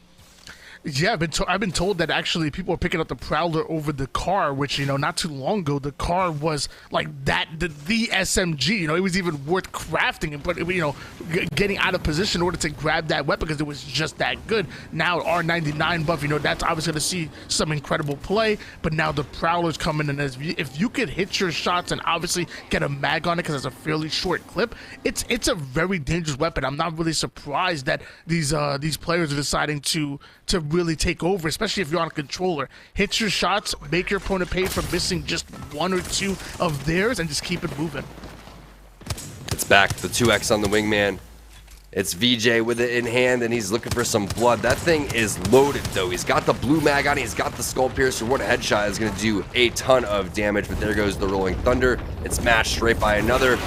Yeah, I've been told that actually people are picking up the Prowler over the car, which, you know, not too long ago the car was like that the SMG. You know, it was even worth crafting and getting out of position in order to grab that weapon because it was just that good. Now R99 buff, you know, that's obviously going to see some incredible play. But now the Prowler's coming in, as if you could hit your shots and obviously get a mag on it because it's a fairly short clip, it's a very dangerous weapon. I'm not really surprised that these players are deciding to really take over, especially if you're on a controller. Hit your shots, make your opponent pay for missing just one or two of theirs, and just keep it moving. It's back, the 2x on the wingman. It's VJ with it in hand, and he's looking for some blood. That thing is loaded, though. He's got the blue mag on it. He's got the skull piercer. What a headshot is going to do a ton of damage, but there goes the Rolling Thunder. It's matched right by another.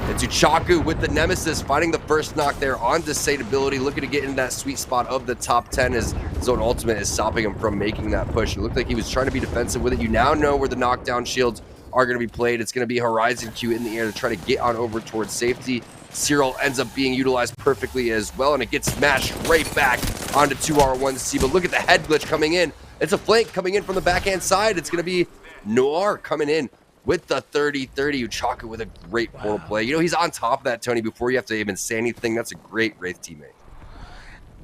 It's Uchaku with the Nemesis, finding the first knock there on disability, looking to get in that sweet spot of the top 10 as his own ultimate is stopping him from making that push. It looked like he was trying to be defensive with it. You now know where the knockdown shields are going to be played. It's going to be Horizon Q in the air to try to get on over towards safety. Cyril ends up being utilized perfectly as well, and it gets smashed right back onto 2R1C. But look at the head glitch coming in. It's a flank coming in from the backhand side. It's going to be Noir coming in with the 30-30. Uchaku with a great portal play. You know, he's on top of that, Tony, before you have to even say anything. That's a great Wraith teammate.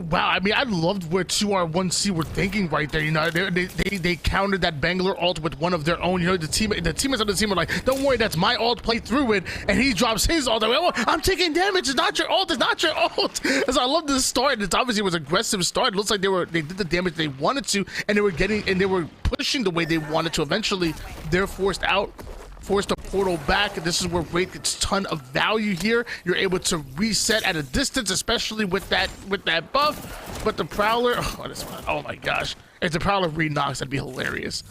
Wow, I mean, I loved where 2R1C were thinking right there. You know, they countered that Bangalore ult with one of their own. You know, the teammates on the team were like, don't worry, that's my ult, play through it. And he drops his ult. Like, oh, I'm taking damage. It's not your ult. It's not your ult. So I love this start. It obviously was an aggressive start. It looks like they did the damage they wanted to, and they were pushing the way they wanted to. Eventually, they're forced the portal back. This is where Wraith gets a ton of value here. You're able to reset at a distance, especially with that buff. But the Prowler, oh my gosh. If the Prowler re-knocks, that'd be hilarious.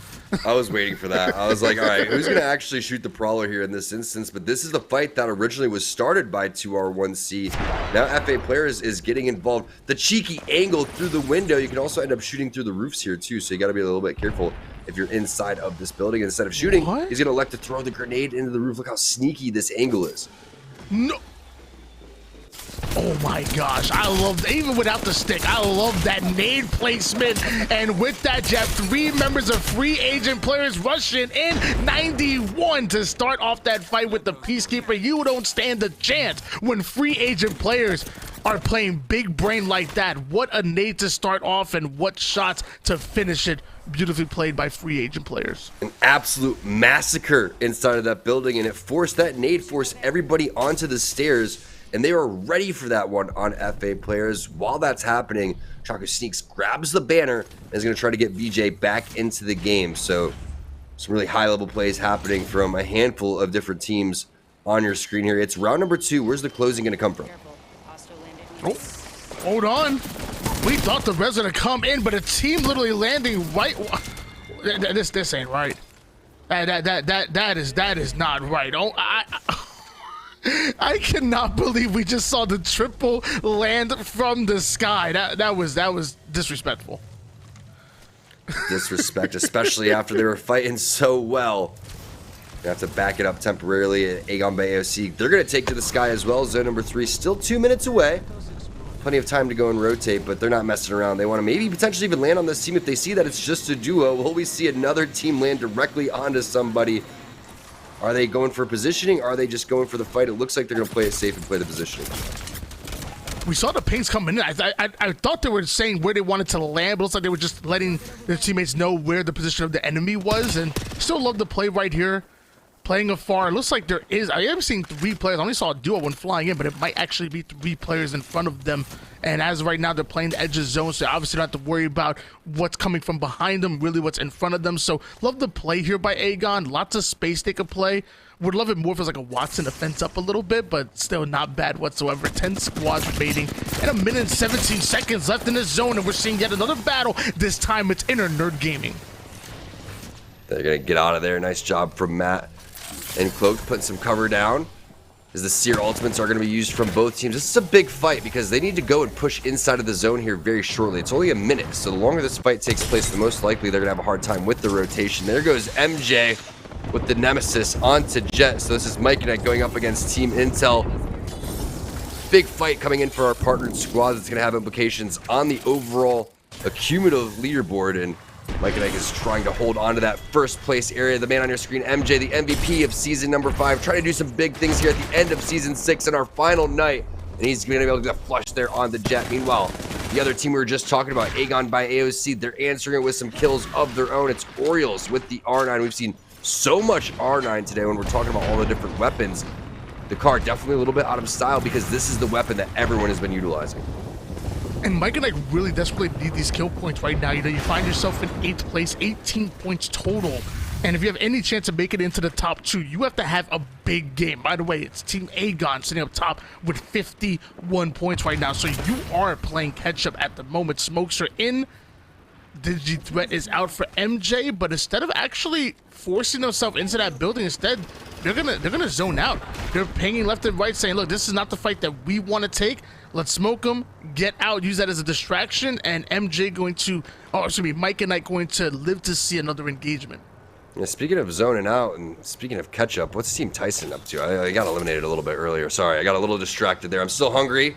I was waiting for that. I was like, all right, who's going to actually shoot the Prowler here in this instance? But this is the fight that originally was started by 2R1C. Now FA Players is getting involved. The cheeky angle through the window. You can also end up shooting through the roofs here too, so you got to be a little bit careful if you're inside of this building. Instead of shooting, he's going to elect to throw the grenade into the roof. Look how sneaky this angle is. No. Oh Oh my gosh, I love, even without the stick, I love that nade placement. And with that, you have 3 members of free agent players rushing in 91 to start off that fight with the Peacekeeper. You don't stand a chance when free agent players are playing big brain like that. What a nade to start off and what shots to finish it. Beautifully played by free agent players. An absolute massacre inside of that building, and it forced that nade, forced everybody onto the stairs, and they were ready for that one on FA players. While that's happening, Choco Sneaks grabs the banner and is going to try to get VJ back into the game. So some really high-level plays happening from a handful of different teams on your screen here. It's round number 2. Where's the closing going to come from? Oh, hold on. We thought the res would come in, but a team literally landing right. This ain't right. That is not right. Oh, I cannot believe we just saw the triple land from the sky. That was disrespectful. Disrespect, especially after they were fighting so well. You have to back it up temporarily. Aegon by AOC. They're going to take to the sky as well. Zone number 3 still 2 minutes away. Plenty of time to go and rotate, but they're not messing around. They want to maybe potentially even land on this team if they see that it's just a duo. Will we see another team land directly onto somebody? Are they going for positioning? Are they just going for the fight? It looks like they're going to play it safe and play the positioning. We saw the pings coming in. I thought they were saying where they wanted to land, but it looks like they were just letting their teammates know where the position of the enemy was, and still love the play right here. Playing afar, it looks like there is. I am seeing 3 players. I only saw a duo when flying in, but it might actually be 3 players in front of them. And as of right now, they're playing the edge of zone, so obviously don't have to worry about what's coming from behind them, really what's in front of them. So love the play here by Aegon. Lots of space they could play. Would love it more if it was like a Watson defense up a little bit, but still not bad whatsoever. 10 squads remaining and 1 minute and 17 seconds left in this zone, and we're seeing yet another battle. This time it's Inner Nerd Gaming. They're going to get out of there. Nice job from Matt and Cloaked, putting some cover down as the Seer ultimates are going to be used from both teams. This is a big fight because they need to go and push inside of the zone here very shortly. It's only a minute, so the longer this fight takes place, the most likely they're going to have a hard time with the rotation. There goes MJ with the Nemesis onto Jet. So this is Mike and I going up against Team Intel. Big fight coming in for our partnered squad that's going to have implications on the overall accumulative leaderboard, and Mike and Ike is trying to hold on to that first place area. The man on your screen, MJ, the MVP of season number 5, trying to do some big things here at the end of season 6 in our final night. And he's going to be able to get a flush there on the Jet. Meanwhile, the other team we were just talking about, Aegon by AOC, they're answering it with some kills of their own. It's Orioles with the R9. We've seen so much R9 today when we're talking about all the different weapons. The car definitely a little bit out of style because this is the weapon that everyone has been utilizing. And Mike and I really desperately need these kill points right now. You know, you find yourself in 8th place, 18 points total. And if you have any chance of making it into the top 2, you have to have a big game. By the way, it's Team Aegon sitting up top with 51 points right now. So you are playing catch up at the moment. Smokes are in. Digi threat is out for MJ, but instead of actually forcing themselves into that building, instead they're gonna zone out. They're pinging left and right, saying, "Look, this is not the fight that we want to take. Let's smoke them, get out, use that as a distraction." And MJ going to, oh, excuse me, Mike and I going to live to see another engagement. Yeah, speaking of zoning out and speaking of catch up, what's Team Tyson up to? I got eliminated a little bit earlier. Sorry, I got a little distracted there. I'm still hungry.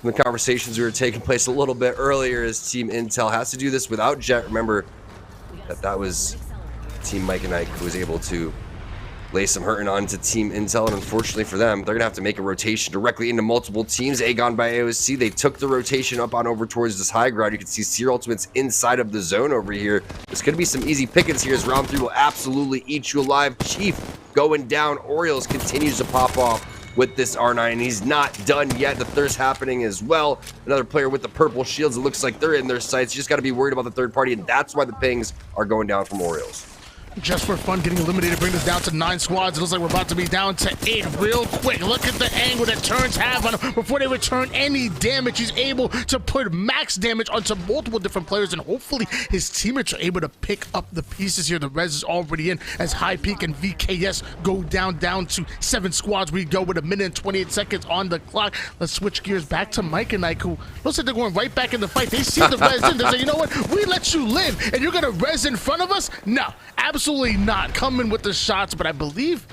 The conversations we were taking place a little bit earlier as Team Intel has to do this without Jet. Remember that was Team Mike and Ike who was able to lay some hurting onto Team Intel, and unfortunately for them, they're gonna have to make a rotation directly into multiple teams. Aegon by AOC, they took the rotation up on over towards this high ground. You can see Seer Ultimates inside of the zone over here. There's gonna be some easy pickings here as round 3 will absolutely eat you alive. Chief going down. Orioles continues to pop off with this R9. He's not done yet. The thirst happening as well. Another player with the purple shields. It looks like they're in their sights. You just got to be worried about the third party, and that's why the pings are going down from Orioles. Just for fun, getting eliminated, bring us down to 9 squads. It looks like we're about to be down to 8 real quick. Look at the angle that turns have on him before they return any damage. He's able to put max damage onto multiple different players, and hopefully his teammates are able to pick up the pieces here. The res is already in as High Peak and VKS go down to 7 squads. We go with 1 minute and 28 seconds on the clock. Let's switch gears back to Mike and Ike, who looks like they're going right back in the fight. They see the res in. They say, you know what? We let you live, and you're going to res in front of us? No, absolutely not. Coming with the shots, but I believe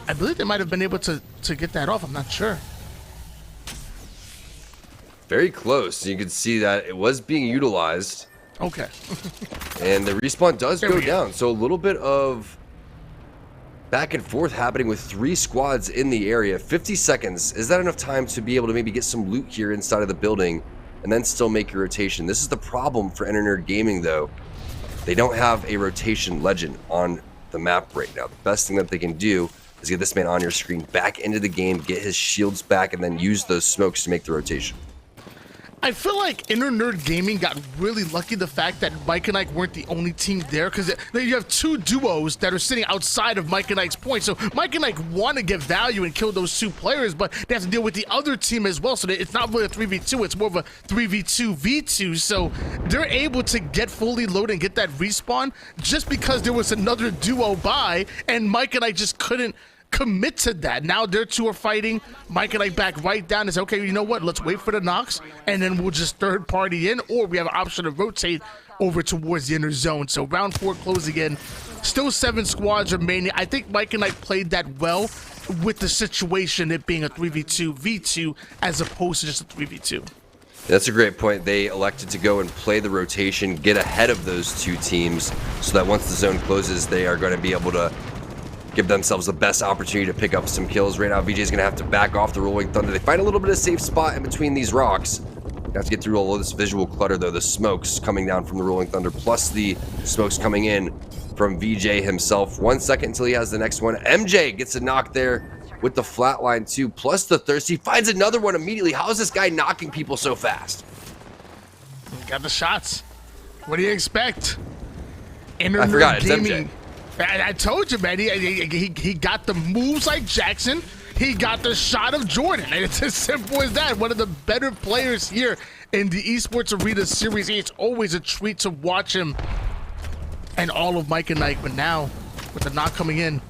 they might have been able to get that off. I'm not sure. Very close. You can see that it was being utilized. Okay. And the respawn does There go we go. down. So a little bit of back and forth happening with 3 squads in the area. 50 seconds. Is that enough time to be able to maybe get some loot here inside of the building and then still make your rotation? This is the problem for Nerd Gaming, though. They don't have a rotation legend on the map right now. The best thing that they can do is get this man on your screen back into the game, get his shields back, and then use those smokes to make the rotation. I feel like Nerd Gaming got really lucky the fact that Mike and Ike weren't the only team there, because you have 2 duos that are sitting outside of Mike and Ike's point. So Mike and Ike want to get value and kill those 2 players, but they have to deal with the other team as well. So it's not really a 3v2, it's more of a 3v2v2. So they're able to get fully loaded and get that respawn just because there was another duo by, and Mike and Ike just couldn't commit to that. Now their 2 are fighting. Mike and I back right down and say, okay, you know what? Let's wait for the knocks, and then we'll just third party in, or we have an option to rotate over towards the inner zone. So round 4 closing in. Still 7 squads remaining. I think Mike and I played that well with the situation, it being a 3v2v2 as opposed to just a 3v2. That's a great point. They elected to go and play the rotation, get ahead of those 2 teams, so that once the zone closes, they are going to be able to give themselves the best opportunity to pick up some kills. Right now, VJ is going to have to back off the Rolling Thunder. They find a little bit of safe spot in between these rocks. They have to get through all of this visual clutter, though. The smokes coming down from the Rolling Thunder, plus the smokes coming in from VJ himself. 1 second until he has the next one. MJ gets a knock there with the flatline, too, plus the thirst. He finds another one immediately. How is this guy knocking people so fast? Got the shots. What do you expect? I forgot, it's Gaming. MJ. I told you, man. He got the moves like Jackson. He got the shot of Jordan. And it's as simple as that. One of the better players here in the Esports Arena Series E. It's always a treat to watch him and all of Mike and Ike. But now, with the knock coming in,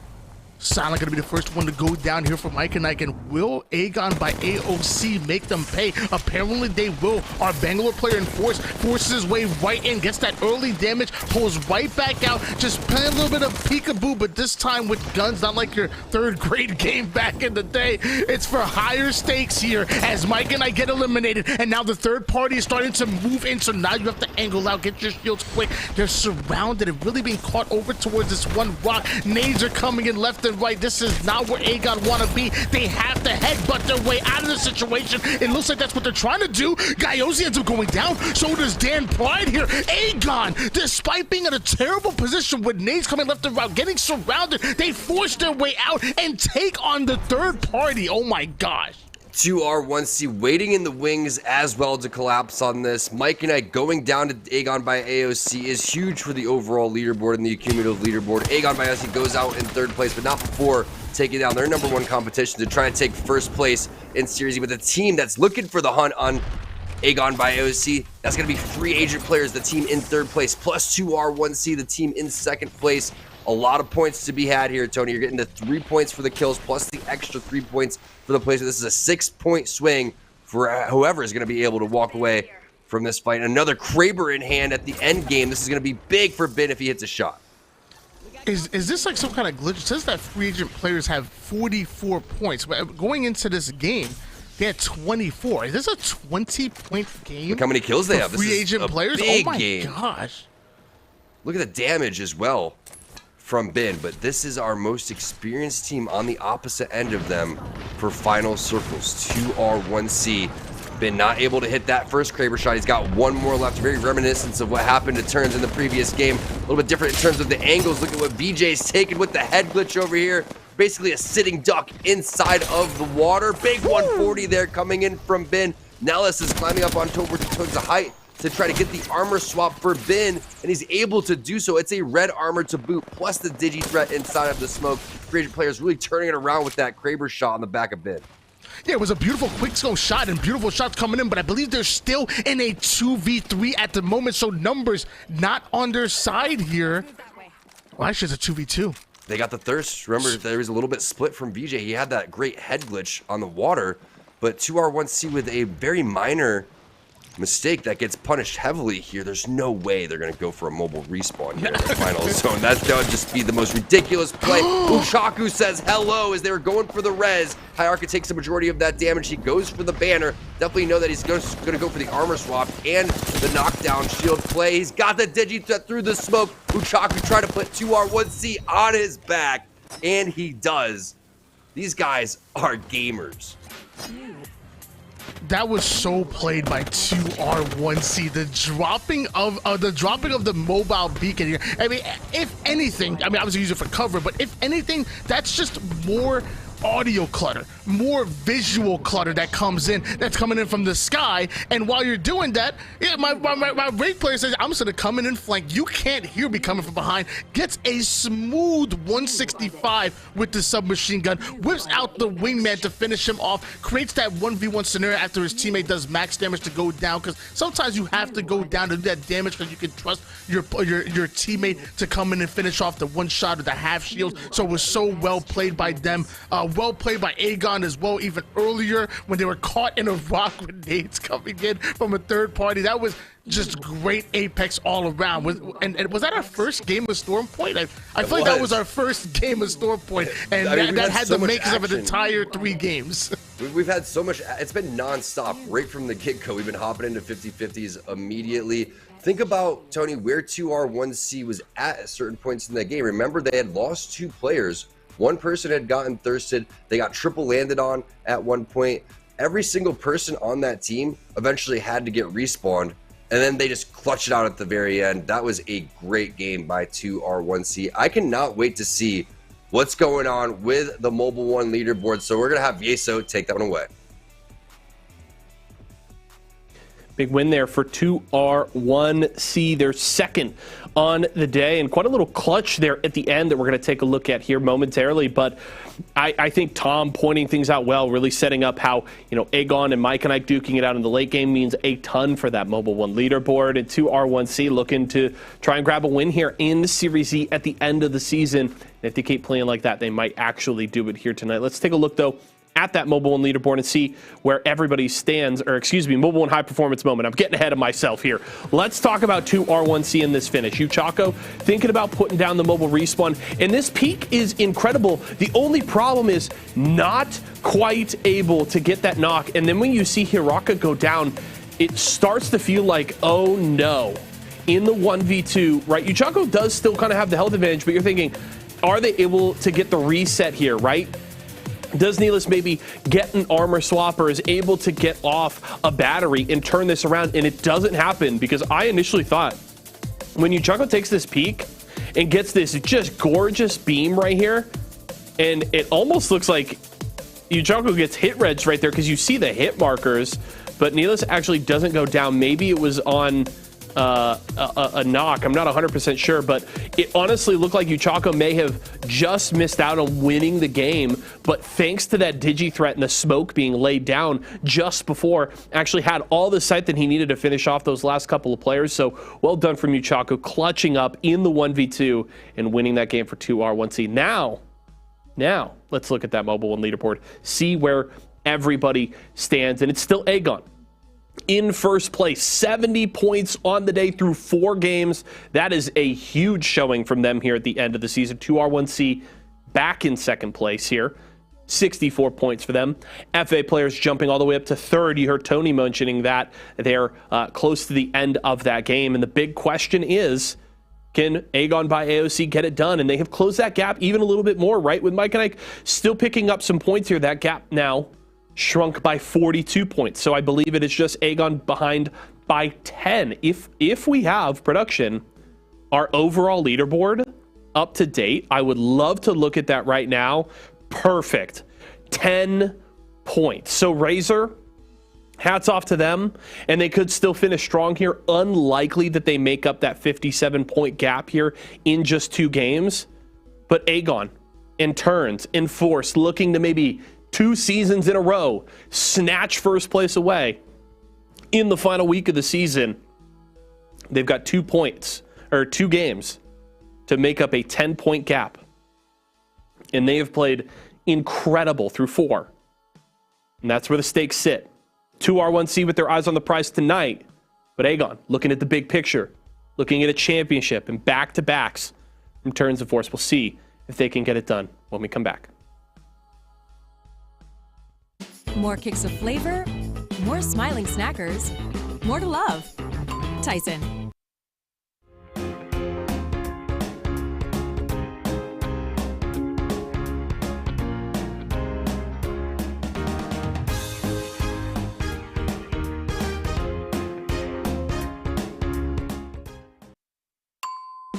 Silent going to be the first one to go down here for Mike and Ike. And will Aegon by AOC make them pay? Apparently they will. Our Bangalore player in Force forces his way right in, gets that early damage, pulls right back out, just playing a little bit of peekaboo, but this time with guns, not like your 3rd grade game back in the day. It's for higher stakes here as Mike and I get eliminated, and now the third party is starting to move in, so now you have to angle out, get your shields quick. They're surrounded and really being caught over towards this one rock. Nades are coming in left and right. This is not where Aegon want to be. They have to headbutt their way out of the situation. It looks like that's what they're trying to do. Gaiosi ends up going down. So does Dan Pride here. Aegon, despite being in a terrible position with nades coming left and right, getting surrounded, they force their way out and take on the third party. Oh my gosh. 2R1C waiting in the wings as well to collapse on this. Mike and I going down to Aegon by AOC is huge for the overall leaderboard and the cumulative leaderboard. Aegon by AOC goes out in 3rd place, but not before taking down their #1 competition to try to take 1st place in Series E with a team that's looking for the hunt on Aegon by AOC. That's going to be free agent players, the team in 3rd place, plus 2R1C, the team in 2nd place. A lot of points to be had here, Tony. You're getting the 3 points for the kills, plus the extra 3 points for the placement. This is a 6-point swing for whoever is going to be able to walk away from this fight. Another Kraber in hand at the end game. This is going to be big for Ben if he hits a shot. Is this like some kind of glitch? It says that free agent players have 44 points. But going into this game, they had 24. Is this a 20-point game? Look how many kills they have. Free This is agent a players? big Oh my game. gosh. Look at the damage as well from Ben, but this is our most experienced team on the opposite end of them for final circles. 2R1C. Ben not able to hit that first Kraber shot. He's got 1 more left. Very reminiscent of what happened to Turns in the previous game. A little bit different in terms of the angles. Look at what VJ's taken with the head glitch over here. Basically a sitting duck inside of the water. Big 140 there coming in from Ben. Nellis is climbing up on towards the height to try to get the armor swap for Ben, and he's able to do so. It's a red armor to boot, plus the digi threat inside of the smoke. Free agent players really turning it around with that Kraber shot on the back of Ben. Yeah, it was a beautiful quick scope shot and beautiful shots coming in, but I believe they're still in a 2v3 at the moment, so numbers not on their side here. Well, actually, it's a 2v2. They got the thirst. Remember, there was a little bit split from VJ. He had that great head glitch on the water, but 2R1C with a very minor mistake that gets punished heavily here. There's no way they're going to go for a mobile respawn here in the final zone. That would just be the most ridiculous play. Uchaku says hello as they were going for the res. Hayarka takes the majority of that damage. He goes for the banner. Definitely know that he's going to go for the armor swap and the knockdown shield play. He's got the digi threat through the smoke. Uchaku trying to put 2R1C on his back, and he does. These guys are gamers. That was so played by 2R1C. The dropping of the mobile beacon here. I mean, if anything, I mean, I was using it for cover, but if anything, that's just more audio clutter, more visual clutter that comes in, that's coming in from the sky. And while you're doing that, yeah, my raid player says, I'm just gonna come in and flank. You can't hear me coming from behind. Gets a smooth 165 with the submachine gun, whips out the wingman to finish him off, creates that 1v1 scenario after his teammate does max damage to go down, because sometimes you have to go down to do that damage because you can trust your teammate to come in and finish off the one shot with the half shield. So it was so well played by them. Well played by Aegon as well, even earlier when they were caught in a rock with nades coming in from a third party. That was just great Apex all around. And was that our first game of Stormpoint? I feel like that was our first game of Stormpoint, and I mean, that had the makings of an entire 3 games. We've had so much, it's been non-stop right from the get-go. We've been hopping into 50-50s immediately. Think about, Tony, where 2R1C was at certain points in that game. Remember, they had lost 2 players. One person had gotten thirsted. They got triple landed on at one point. Every single person on that team eventually had to get respawned, and then they just clutched it out at the very end. That was a great game by 2R1C. I cannot wait to see what's going on with the Mobile One leaderboard. So we're going to have Yeso take that one away. Big win there for 2R1C. They're second on the day, and quite a little clutch there at the end that we're going to take a look at here momentarily. But I think Tom pointing things out well, really setting up how, you know, Aegon and Mike and Ike duking it out in the late game means a ton for that Mobile One leaderboard. And 2R1C looking to try and grab a win here in Series Z at the end of the season. And if they keep playing like that, they might actually do it here tonight. Let's take a look, though, at that Mobile One leaderboard and see where everybody stands, or excuse me, Mobile One high performance moment. I'm getting ahead of myself here. Let's talk about 2R1C in this finish. Uchaku thinking about putting down the mobile respawn, and this peak is incredible. The only problem is not quite able to get that knock, and then when you see Hiraka go down, it starts to feel like, oh no, in the 1v2, right? Uchaku does still kind of have the health advantage, but you're thinking, are they able to get the reset here, right? Does Neelis maybe get an armor swap or is able to get off a battery and turn this around? And it doesn't happen, because I initially thought when Uchaku takes this peek and gets this just gorgeous beam right here, and it almost looks like Uchaku gets hit reds right there because you see the hit markers, but Neelis actually doesn't go down. Maybe it was on a knock. I'm not 100% sure, but it honestly looked like Uchaku may have just missed out on winning the game, but thanks to that digi threat and the smoke being laid down just before, actually had all the sight that he needed to finish off those last couple of players. So well done from Uchaku, clutching up in the 1v2 and winning that game for 2R1C. Now let's look at that Mobile One leaderboard, see where everybody stands, and it's still Aegon in first place, 70 points on the day through 4 games. That is a huge showing from them here at the end of the season. 2R1C back in second place here, 64 points for them. FA players jumping all the way up to third. You heard Tony mentioning that they're close to the end of that game. And the big question is, can Aegon by AOC get it done? And they have closed that gap even a little bit more, right? With Mike and Ike still picking up some points here. That gap now shrunk by 42 points. So I believe it is just Aegon behind by 10. If we have production, our overall leaderboard up to date, I would love to look at that right now. Perfect. 10 points. So Razor, hats off to them, and they could still finish strong here. Unlikely that they make up that 57-point gap here in just 2 games. But Aegon and Turns and Force looking to maybe 2 seasons in a row snatch first place away in the final week of the season. They've got 2 games to make up a 10-point gap, and they have played incredible through 4, and that's where the stakes sit. Two R1C with their eyes on the prize tonight. But Aegon, looking at the big picture, looking at a championship and back-to-backs from Turns of Force. We'll see if they can get it done when we come back. More kicks of flavor, more smiling snackers, more to love. Tyson.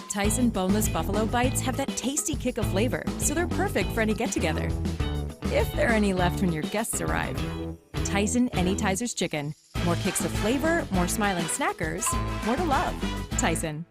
Tyson boneless buffalo bites have that tasty kick of flavor, so they're perfect for any get-together. If there are any left when your guests arrive. Tyson Anytizers Chicken. More kicks of flavor, more smiling snackers, more to love. Tyson.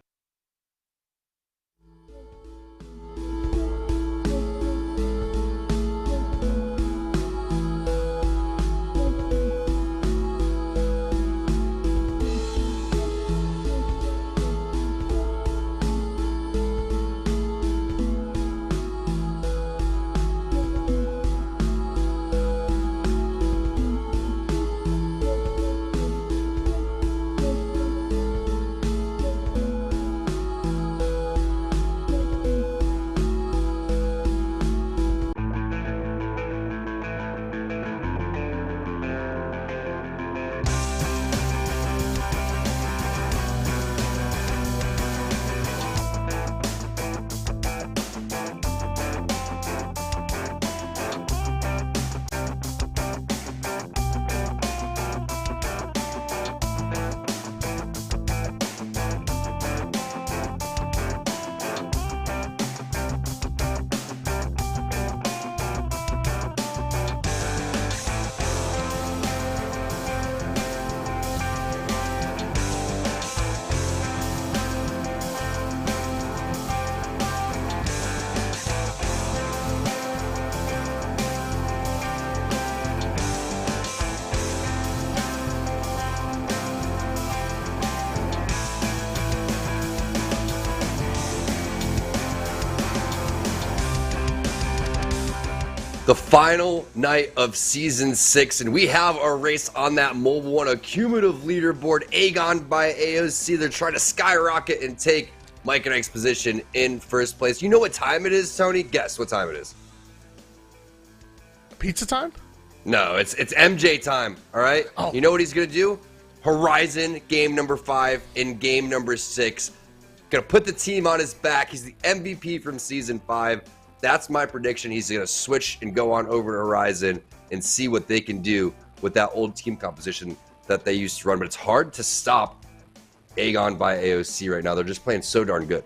The final night of Season 6, and we have a race on that Mobile One, a cumulative leaderboard. Aegon by AOC, they're trying to skyrocket and take Mike and Ike's position in first place. You know what time it is, Tony? Guess what time it is. Pizza time? No, it's MJ time, all right? Oh. You know what he's going to do? Horizon, game number 5, and game number 6. Going to put the team on his back. He's the MVP from Season 5. That's my prediction. He's going to switch and go on over to Horizon and see what they can do with that old team composition that they used to run. But it's hard to stop Aegon by AOC right now. They're just playing so darn good.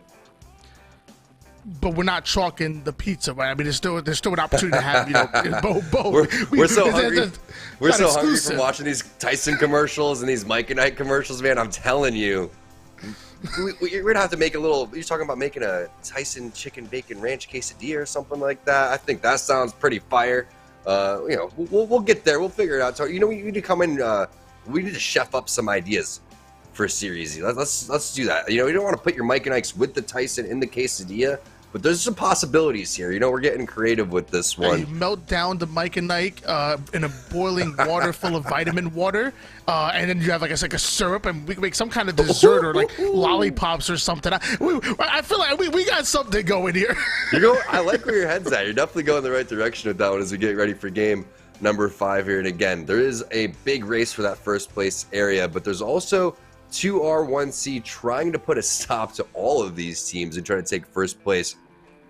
But we're not chalking the pizza, right? I mean, there's still an opportunity to have, both. We're so hungry. We're so hungry exclusive. from watching these Tyson commercials and these Mike and Ike commercials, man. I'm telling you. We're gonna have to make a little. You're talking about making a Tyson chicken bacon ranch quesadilla or something like that. I think that sounds pretty fire. We'll get there. We'll figure it out. So, we need to come in. We need to chef up some ideas for Series Z. Let's do that. You don't want to put your Mike and Ike's with the Tyson in the quesadilla, but there's some possibilities here. We're getting creative with this one. You melt down the Mike and Ike in a boiling water full of vitamin water, and then you have like a syrup, and we can make some kind of dessert or like lollipops or something. I feel like we got something going here. I like where your head's at. You're definitely going the right direction with that one as we get ready for game number 5 here. And again, there is a big race for that first place area, but there's also 2R1C trying to put a stop to all of these teams and trying to take first place.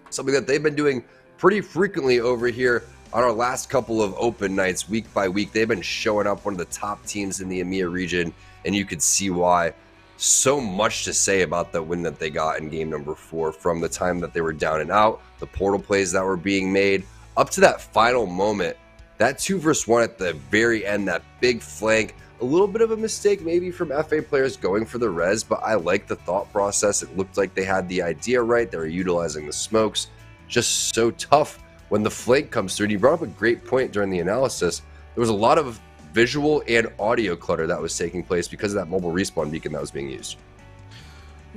Something that they've been doing pretty frequently over here on our last couple of open nights, week by week. They've been showing up one of the top teams in the EMEA region, and you could see why. So much to say about the win that they got in game number 4, from the time that they were down and out, the portal plays that were being made, up to that final moment. That 2v1 at the very end, that big flank, a little bit of a mistake maybe from FA players going for the res, but I like the thought process. It looked like they had the idea right. They were utilizing the smokes. Just so tough when the flank comes through. And you brought up a great point during the analysis. There was a lot of visual and audio clutter that was taking place because of that mobile respawn beacon that was being used.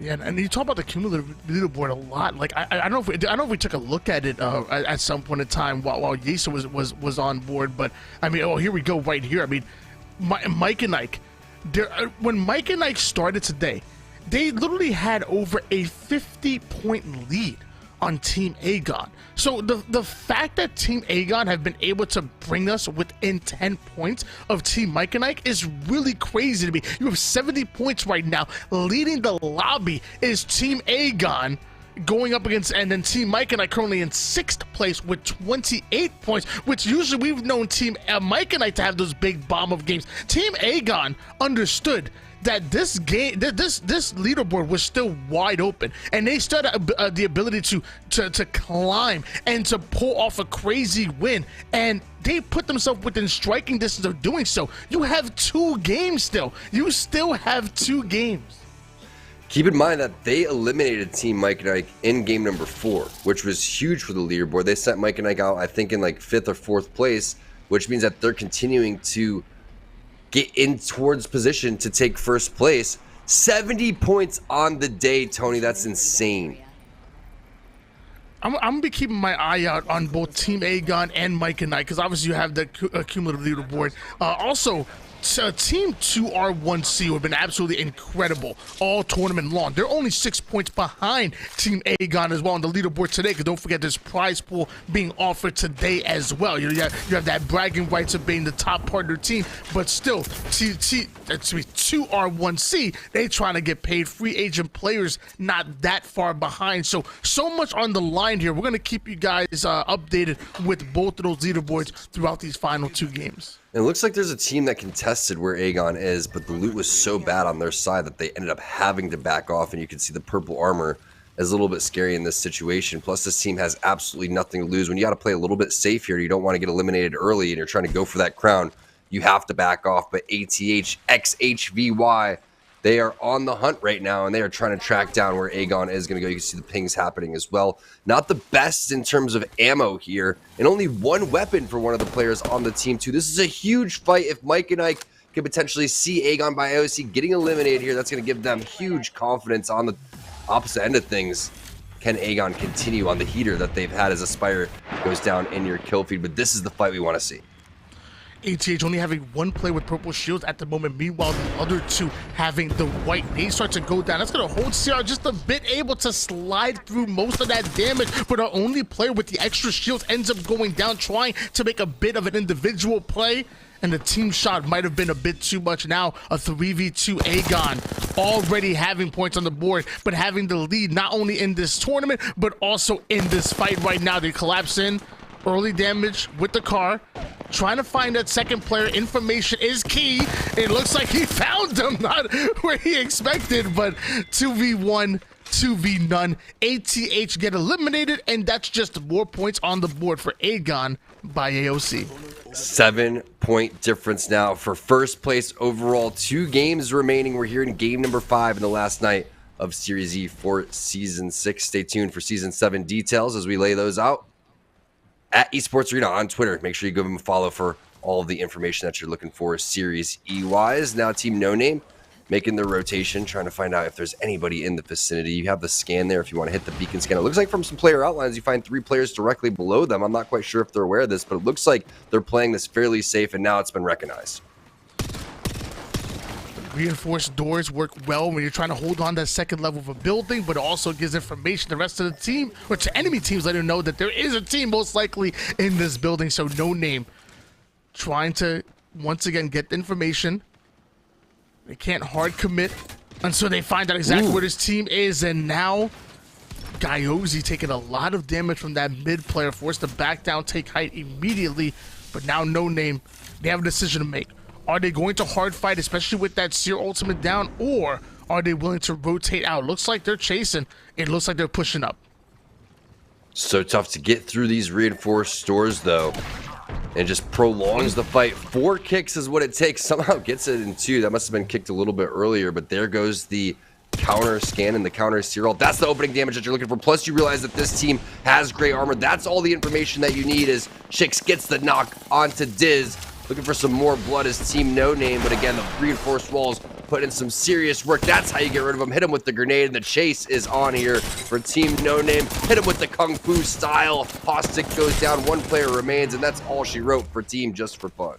Yeah, and you talk about the cumulative leaderboard a lot. Like I don't know if we took a look at it at some point in time while Yisa was on board, but I mean, here we go right here. I mean, Mike and Ike, when Mike and Ike started today, they literally had over a 50-point lead on Team Aegon. So the fact that Team Aegon have been able to bring us within 10 points of Team Mike and Ike is really crazy to me. You have 70 points right now. Leading the lobby is Team Aegon going up against, and then Team Mike and I currently in 6th place with 28 points, which usually we've known Team Mike and I to have those big bomb of games. Team Aegon understood that this game, this leaderboard was still wide open, and they still had the ability to climb and to pull off a crazy win, and they put themselves within striking distance of doing so. You have 2 games still. You still have 2 games. Keep in mind that they eliminated Team Mike and Ike in game number 4, which was huge for the leaderboard. They sent Mike and Ike out, I think, in like 5th or 4th place, which means that they're continuing to get in towards position to take 1st place. 70 points on the day, Tony. That's insane. I'm gonna be keeping my eye out on both Team Aegon and Mike and Ike, because obviously you have the cumulative leaderboard. Also, Team 2R1C have been absolutely incredible all tournament long. They're only 6 points behind Team Aegon as well on the leaderboard today, because don't forget there's prize pool being offered today as well. You have that bragging rights of being the top partner team, but still, 2R1C, they trying to get paid. Free agent players not that far behind. So much on the line here. We're going to keep you guys updated with both of those leaderboards throughout these final 2 games. It looks like there's a team that contested where Aegon is, but the loot was so bad on their side that they ended up having to back off, and you can see the purple armor is a little bit scary in this situation. Plus, this team has absolutely nothing to lose. When you got to play a little bit safe here, you don't want to get eliminated early, and you're trying to go for that crown, you have to back off. But ATH, XHVY, they are on the hunt right now, and they are trying to track down where Aegon is going to go. You can see the pings happening as well. Not the best in terms of ammo here, and only 1 weapon for one of the players on the team, too. This is a huge fight. If Mike and Ike could potentially see Aegon by AOC getting eliminated here, that's going to give them huge confidence on the opposite end of things. Can Aegon continue on the heater that they've had as Aspire goes down in your kill feed? But this is the fight we want to see. ATH only having 1 player with purple shields at the moment. Meanwhile, the other 2 having the white. They start to go down. That's going to hold CR just a bit, able to slide through most of that damage. But our only player with the extra shields ends up going down, trying to make a bit of an individual play. And the team shot might have been a bit too much. Now a 3v2 Aegon already having points on the board, but having the lead not only in this tournament, but also in this fight right now. They collapse in. Early damage with the car. Trying to find that second player. Information is key. It looks like he found him. Not where he expected, but 2v1, 2v none. ATH get eliminated, and that's just more points on the board for Aegon by AOC. 7-point difference now for 1st place overall. 2 games remaining. We're here in game number 5 in the last night of Series E for Season 6. Stay tuned for Season 7 details as we lay those out at Esports Arena on Twitter. Make sure you give them a follow for all of the information that you're looking for Series E-wise. Now Team No Name making their rotation, trying to find out if there's anybody in the vicinity. You have the scan there if you want to hit the beacon scan. It looks like from some player outlines, you find 3 players directly below them. I'm not quite sure if they're aware of this, but it looks like they're playing this fairly safe, and now it's been recognized. Reinforced doors work well when you're trying to hold on to that second level of a building, but it also gives information to the rest of the team, or to enemy teams, letting them know that there is a team most likely in this building. So No Name trying to once again get the information. They can't hard commit until they find out exactly where this team is, and now Gyozi taking a lot of damage from that mid player, forced to back down, take height immediately. But now No Name, they have a decision to make. Are they going to hard fight, especially with that Seer ultimate down, or are they willing to rotate out? Looks like they're chasing. It looks like they're pushing up. So tough to get through these reinforced doors, though. And just prolongs the fight. 4 kicks is what it takes. Somehow gets it in 2. That must have been kicked a little bit earlier, but there goes the counter scan and the counter serial. That's the opening damage that you're looking for. Plus, you realize that this team has gray armor. That's all the information that you need as Chix gets the knock onto Diz. Looking for some more blood as Team No Name, but again, the reinforced walls put in some serious work. That's how you get rid of them. Hit him with the grenade, and the chase is on here for Team No Name. Hit him with the Kung Fu style. Hostic goes down, 1 player remains, and that's all she wrote for Team Just for Fun.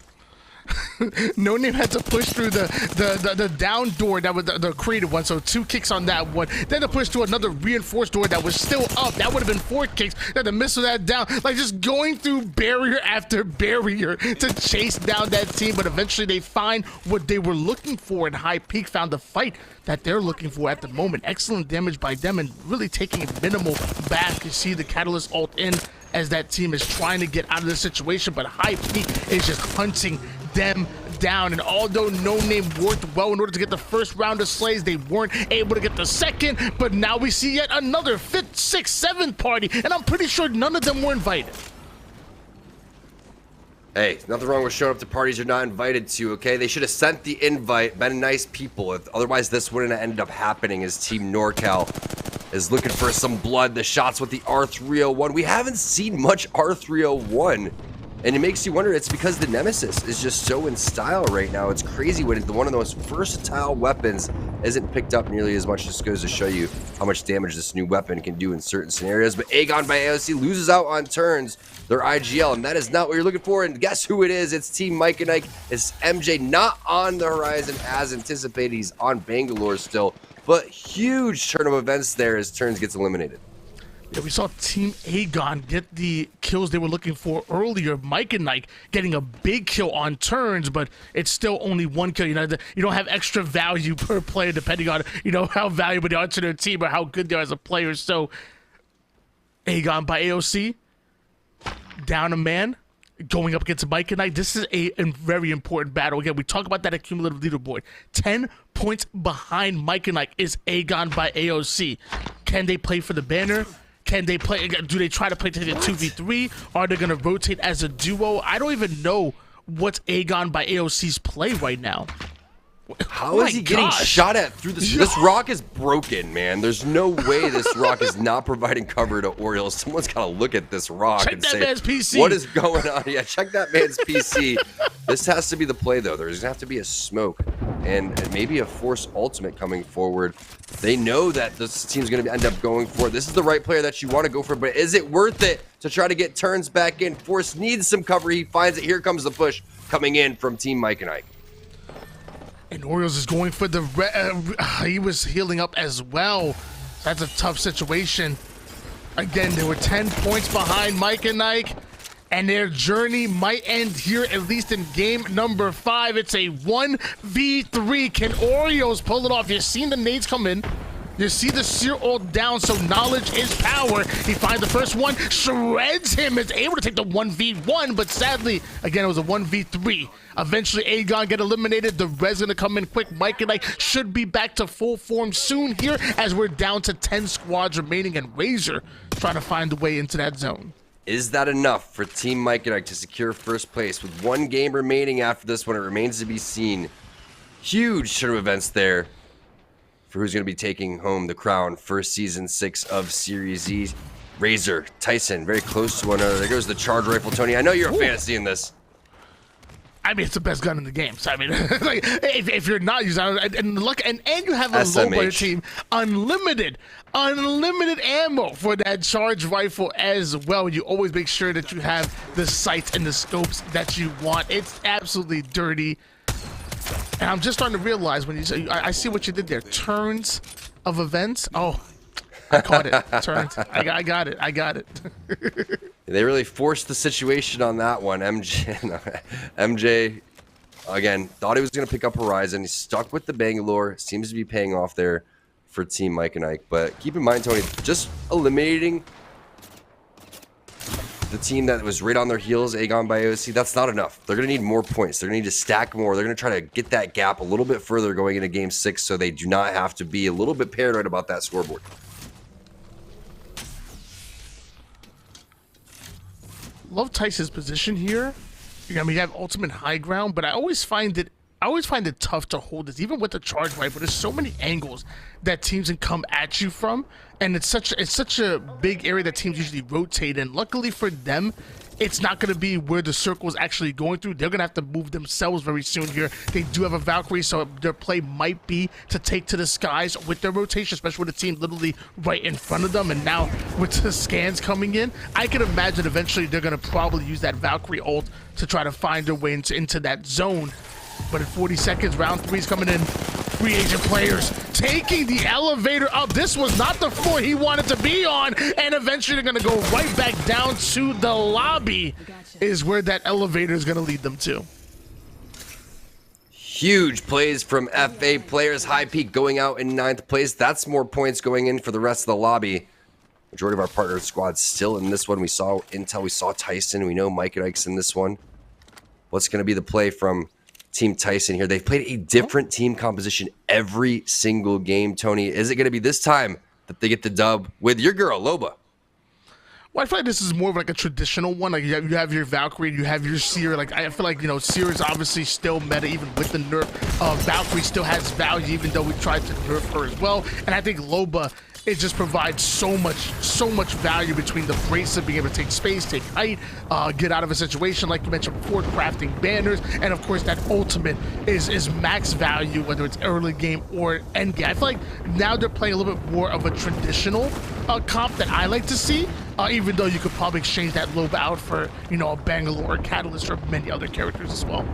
No Name had to push through the down door that was the creative one, so 2 kicks on that one. Then to push to another reinforced door that was still up. That would have been 4 kicks. Then to missile that down, like just going through barrier after barrier to chase down that team. But eventually they find what they were looking for, and High Peak found the fight that they're looking for at the moment. Excellent damage by them and really taking a minimal back. You see the Catalyst ult in as that team is trying to get out of the situation, but High Peak is just hunting them down. And although No Name worked well in order to get the first round of slays, they weren't able to get the second. But now we see yet another 5th, 6th, 7th party, and I'm pretty sure none of them were invited. Hey, nothing wrong with showing up to parties you're not invited to, okay? They should have sent the invite, been nice people. Otherwise, this wouldn't have ended up happening as Team NorCal is looking for some blood. The shots with the R301. We haven't seen much R301. And it makes you wonder, it's because the Nemesis is just so in style right now. It's crazy when one of the most versatile weapons isn't picked up nearly as much. Just goes to show you how much damage this new weapon can do in certain scenarios. But Aegon by AOC loses out on turns. Their IGL, and that is not what you're looking for. And guess who it is? It's Team Mike and Ike. It's MJ, not on the horizon as anticipated. He's on Bangalore still. But huge turn of events there as turns gets eliminated. Yeah, we saw Team Aegon get the kills they were looking for earlier. Mike and Nike getting a big kill on turns, but it's still only 1 kill. You know, you don't have extra value per player depending on, you know, how valuable they are to their team or how good they are as a player. So Aegon by AOC, down a man, going up against Mike and Nike. This is a very important battle. Again, we talk about that accumulative leaderboard. 10 points behind Mike and Nike is Aegon by AOC. Can they play for the banner? Can they play? Do they try to play to the 2v3? Are they going to rotate as a duo? I don't even know what's Aegon by AOC's play right now. How is he getting shot at through this? This rock is broken, man. There's no way this rock is not providing cover to Orioles. Someone's got to look at this rock and say, man's PC. What is going on? Yeah, check that man's PC. This has to be the play, though. There's going to have to be a smoke and maybe a Force ultimate coming forward. They know that this team's going to end up going for it. This is the right player that you want to go for, but is it worth it to try to get turns back in? Force needs some cover. He finds it. Here comes the push coming in from Team Mike and Ike. And Orioles is going for the he was healing up as well. That's a tough situation. Again, they were 10 points behind Mike and Ike, and their journey might end here, at least in game number 5. It's a 1v3. Can Orioles pull it off? You've seen the nades come in. You see the Seer ult down, so knowledge is power. He finds the first one, shreds him, is able to take the 1v1, but sadly, again, it was a 1v3. Eventually, Aegon get eliminated. The Red's gonna come in quick. Mike and Ike should be back to full form soon here as we're down to 10 squads remaining, and Razor trying to find the way into that zone. Is that enough for Team Mike and Ike to secure first place? With 1 game remaining after this one, it remains to be seen. Huge turn of events there for who's going to be taking home the crown for Season 6 of Series Z. Razor, Tyson, very close to one another. There goes the charge rifle. Tony, I know you're a fan of seeing this. I mean, it's the best gun in the game. So I mean, like, if you're not using it, and you have a low budget team, unlimited ammo for that charge rifle as well. You always make sure that you have the sights and the scopes that you want. It's absolutely dirty. And I'm just starting to realize when you say, I see what you did there. Turns of events. Oh, I caught it. Turns. I got it. They really forced the situation on that one. MJ, again, thought he was going to pick up Horizon. He's stuck with the Bangalore. Seems to be paying off there for Team Mike and Ike. But keep in mind, Tony, just eliminating the team that was right on their heels, Aegon by AOC, that's not enough. They're going to need more points. They're going to need to stack more. They're going to try to get that gap a little bit further going into Game 6 so they do not have to be a little bit paranoid about that scoreboard. Love Tyson's position here. I mean, you have ultimate high ground, but I always find it tough to hold this, even with the charge rifle. There's so many angles that teams can come at you from, and it's such a big area that teams usually rotate in. Luckily for them, it's not going to be where the circle is actually going through. They're going to have to move themselves very soon here. They do have a Valkyrie, so their play might be to take to the skies with their rotation, especially with the team literally right in front of them. And now with the scans coming in, I can imagine eventually they're going to probably use that Valkyrie ult to try to find their way into that zone. But in 40 seconds, round 3 is coming in. Free agent players taking the elevator up. This was not the floor he wanted to be on, and eventually they're going to go right back down to the lobby is where that elevator is going to lead them to. Huge plays from FA players. High Peak going out in 9th place. That's more points going in for the rest of the lobby. Majority of our partner squads still in this one. We saw Intel, we saw Tyson. We know Mike and Ike's in this one. What's going to be the play from Team Tyson here? They've played a different team composition every single game, Tony. Is it going to be this time that they get the dub with your girl, Loba? Well, I feel like this is more of like a traditional one. Like you have your Valkyrie, you have your Seer. Like I feel like, you know, Seer is obviously still meta even with the nerf. Valkyrie still has value even though we tried to nerf her as well. And I think Loba, it just provides so much value between the brace of being able to take space, take height, get out of a situation like you mentioned before, crafting banners, and of course that ultimate is max value whether it's early game or end game. I feel like now they're playing a little bit more of a traditional comp that I like to see, even though you could probably exchange that Loba out for, you know, a Bangalore or Catalyst or many other characters as well.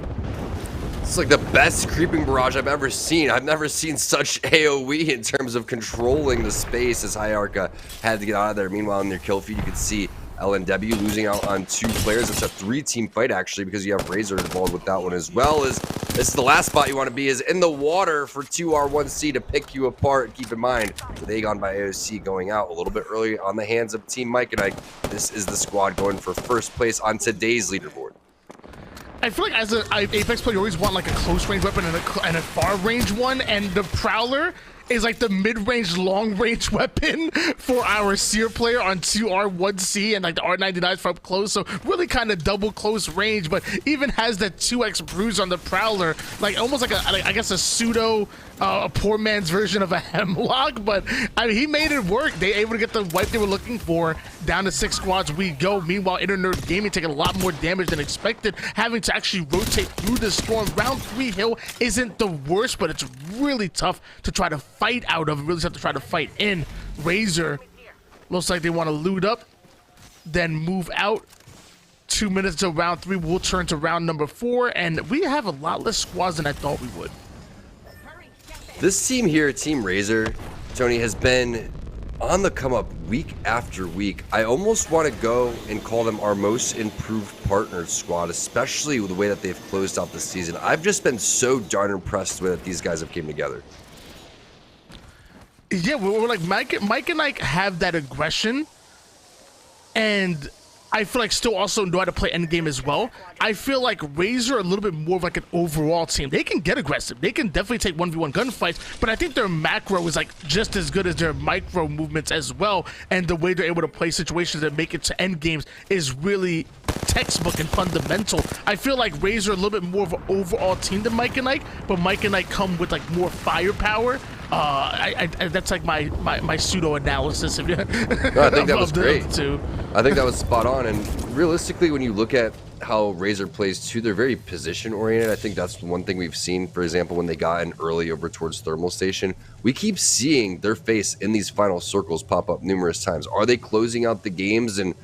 It's like the best creeping barrage I've ever seen. I've never seen such AoE in terms of controlling the space as Hyarka had to get out of there. Meanwhile, in their kill feed, you can see LNW losing out on 2 players. It's a 3-team fight, actually, because you have Razor involved with that one as well. As this is the last spot you want to be, is in the water for 2R1C to pick you apart. Keep in mind, with Aegon by AOC going out a little bit early on the hands of Team Mike and Ike, this is the squad going for first place on today's leaderboard. I feel like as an Apex player, you always want like a close range weapon and a far range one, and the Prowler is like the mid-range, long-range weapon for our Seer player on 2R1C, and like the R99 for up close, so really kind of double close range, but even has that 2x bruise on the Prowler, like almost like I guess a pseudo, a poor man's version of a Hemlock, but I mean, he made it work. They able to get the wipe they were looking for. Down to 6 squads we go. Meanwhile, Internerd Gaming taking a lot more damage than expected, having to actually rotate through the storm. Round 3 hill isn't the worst, but it's really tough to try to fight out of. Really have to try to fight in. Razor looks like they want to loot up, then move out. 2 minutes to round 3. We'll turn to round number 4, and we have a lot less squads than I thought we would. This team here, Team Razor, Tony, has been on the come up week after week. I almost want to go and call them our most improved partners squad, especially with the way that they've closed out the season. I've just been so darn impressed with that these guys have came together. Yeah, we're like Mike and Ike have that aggression, and I feel like still also know how to play endgame as well. I feel like Razor are a little bit more of like an overall team. They can get aggressive. They can definitely take 1v1 gunfights, but I think their macro is like just as good as their micro movements as well. And the way they're able to play situations and make it to end games is really textbook and fundamental. I feel like Razor are a little bit more of an overall team than Mike and Ike, but Mike and Ike come with like more firepower. That's like my pseudo analysis of, No, I think that was great. I think that was spot on. And realistically, when you look at how Razor plays too, they're very position oriented. I think that's one thing we've seen. For example, when they got in early over towards Thermal Station, we keep seeing their face in these final circles pop up numerous times. Are they closing out the games in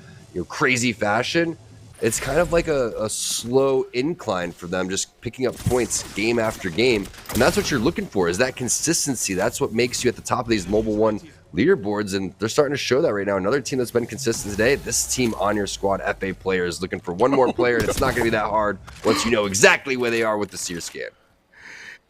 crazy fashion? It's kind of like a slow incline for them, just picking up points game after game. And that's what you're looking for, is that consistency. That's what makes you at the top of these Mobile One leaderboards, and they're starting to show that right now. Another team that's been consistent today, this team on your squad, FA players, looking for one more player, and it's not going to be that hard once you know exactly where they are with the Seer scan.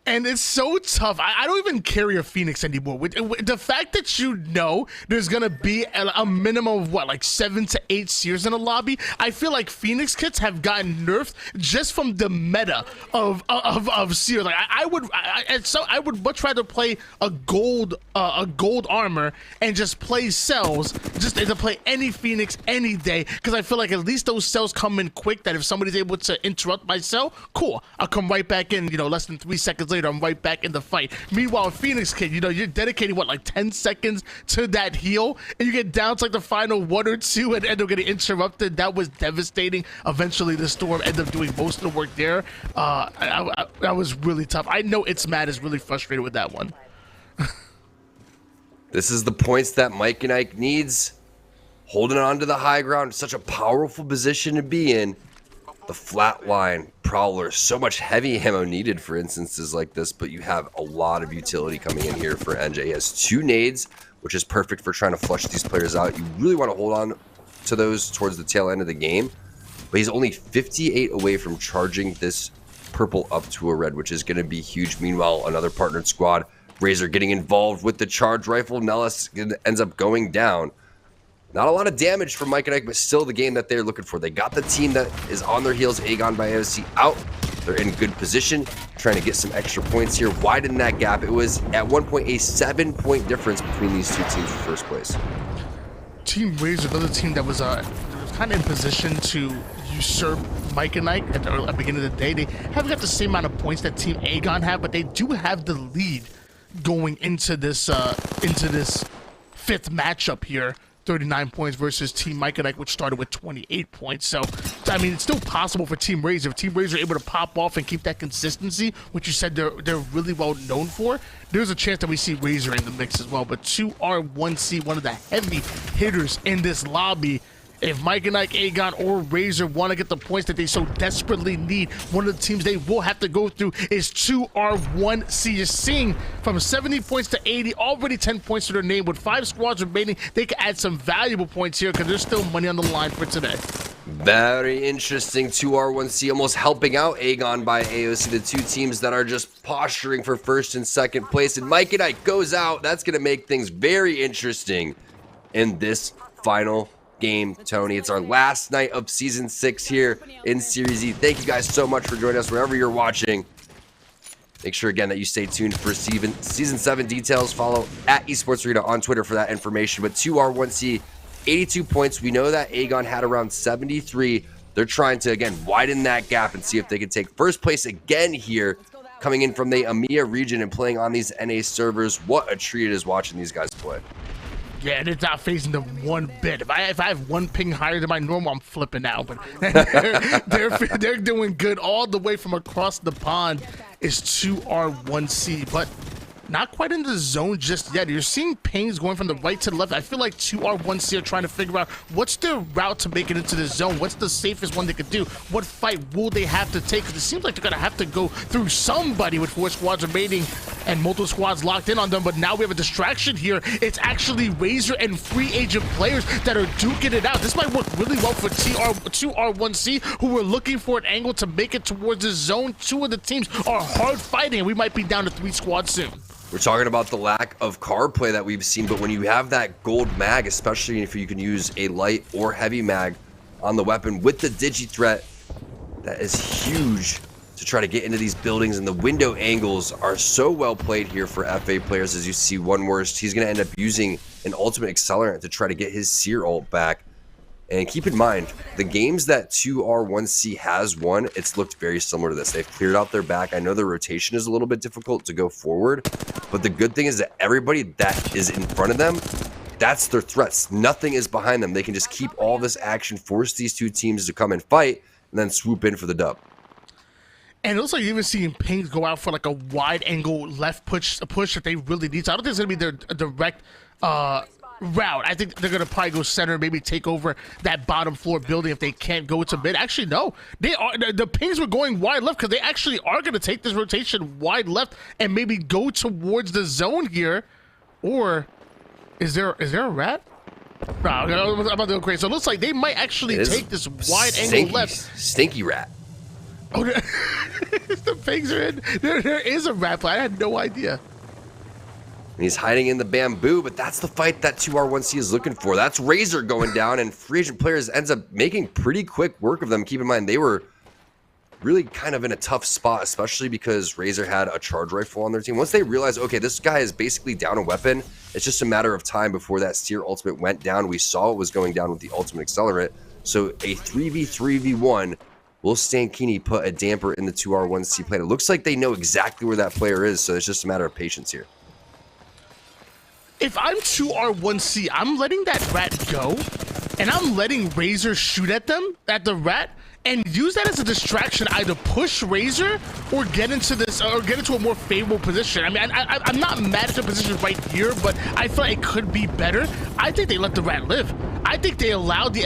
And it's so tough. I don't even carry a Phoenix anymore. With the fact that you know there's going to be a minimum of, what, like 7 to 8 Seers in a lobby, I feel like Phoenix kits have gotten nerfed just from the meta of Seer. Like, I would much rather play a gold armor and just play cells, just to play any Phoenix any day, because I feel like at least those cells come in quick, that if somebody's able to interrupt my cell, cool. I'll come right back in, less than 3 seconds later. later, I'm right back in the fight. Meanwhile, Phoenix Kid, you know, you're dedicating, what, like 10 seconds to that heal, and you get down to like the final 1 or 2 and end up getting interrupted. That was devastating. Eventually, the Storm ended up doing most of the work there. That was really tough. I know It's Mad is really frustrated with that one. This is the points that Mike and Ike needs. Holding on to the high ground, such a powerful position to be in. The flatline Prowler, so much heavy ammo needed for instances like this, but you have a lot of utility coming in here for NJ. He has 2 nades, which is perfect for trying to flush these players out. You really want to hold on to those towards the tail end of the game, but he's only 58 away from charging this purple up to a red, which is going to be huge. Meanwhile, another partnered squad, Razor getting involved with the charge rifle. Nellis ends up going down. Not a lot of damage from Mike and Ike, but still the game that they're looking for. They got the team that is on their heels, Aegon by AOC, out. They're in good position, trying to get some extra points here. Widen that gap. It was, at one point, a 7-point difference between these 2 teams for first place. Team Razor, another team that was kind of in position to usurp Mike and Ike at the beginning of the day. They haven't got the same amount of points that Team Aegon have, but they do have the lead going into this 5th matchup here. 39 points versus Team Mike and Ike, which started with 28 points. So, I mean, it's still possible for Team Razor. If Team Razor are able to pop off and keep that consistency, which you said they're really well known for, there's a chance that we see Razor in the mix as well. But 2R1C, one of the heavy hitters in this lobby. If Mike and Ike, Aegon, or Razor want to get the points that they so desperately need, one of the teams they will have to go through is 2R1C. You're seeing from 70 points to 80, already 10 points to their name. With 5 squads remaining, they can add some valuable points here because there's still money on the line for today. Very interesting. 2R1C almost helping out Aegon by AOC, the 2 teams that are just posturing for 1st and 2nd place. And Mike and Ike goes out. That's going to make things very interesting in this final game, Tony. It's our last night of Season 6 here in Series E. Thank you guys so much for joining us wherever you're watching. Make sure, again, that you stay tuned for Season 7 details. Follow at Esports Arena on Twitter for that information. But 2R1C, 82 points. We know that Aegon had around 73. They're trying to, again, widen that gap and see if they can take first place again here, coming in from the EMEA region and playing on these NA servers. What a treat it is watching these guys play. Yeah, and it's not facing them one bit. If I have 1 ping higher than my normal, I'm flipping out. But they're doing good all the way from across the pond. Is 2R1C, but not quite in the zone just yet. You're seeing pings going from the right to the left. I feel like 2R1C are trying to figure out what's their route to make it into the zone. What's the safest one they could do? What fight will they have to take? Because it seems like they're going to have to go through somebody with 4 squads remaining and multiple squads locked in on them. But now we have a distraction here. It's actually Razor and free agent players that are duking it out. This might work really well for 2R1C, who were looking for an angle to make it towards the zone. 2 of the teams are hard fighting, and we might be down to 3 squads soon. We're talking about the lack of card play that we've seen, but when you have that gold mag, especially if you can use a light or heavy mag on the weapon with the digi threat, that is huge to try to get into these buildings. And the window angles are so well played here for FA players. As you see, One Worst, he's going to end up using an ultimate accelerant to try to get his Seer ult back. And keep in mind, the games that 2R1C has won, it's looked very similar to this. They've cleared out their back. I know the rotation is a little bit difficult to go forward, but the good thing is that everybody that is in front of them, that's their threats. Nothing is behind them. They can just keep all this action, force these 2 teams to come and fight, and then swoop in for the dub. And it looks like you're even seeing pings go out for like a wide angle left push, a push that they really need. So I don't think it's going to be their direct route. I think they're gonna probably go center, maybe take over that bottom floor building if they can't go to mid. Actually, no, they are. The pings were going wide left because they actually are gonna take this rotation wide left and maybe go towards the zone here. Or is there a rat? No, I'm about to go crazy. So it looks like they might actually take this wide angle left. Stinky rat. Oh, the pings are in. There is a rat play. I had no idea. And he's hiding in the bamboo, but that's the fight that 2R1C is looking for. That's Razor going down, and free agent players ends up making pretty quick work of them. Keep in mind, they were really kind of in a tough spot, especially because Razor had a charge rifle on their team. Once they realized, okay, this guy is basically down a weapon, it's just a matter of time before that Seer ultimate went down. We saw it was going down with the ultimate accelerant. So a 3v3v1 will Stankini put a damper in the 2R1C plan? It looks like they know exactly where that player is, so it's just a matter of patience here. If I'm 2R1C, I'm letting that rat go, and I'm letting Razor shoot at the rat, and use that as a distraction, either push Razor or get into a more favorable position. I mean, I'm not mad at the position right here, but I feel like it could be better. I think they let the rat live. I think they allowed the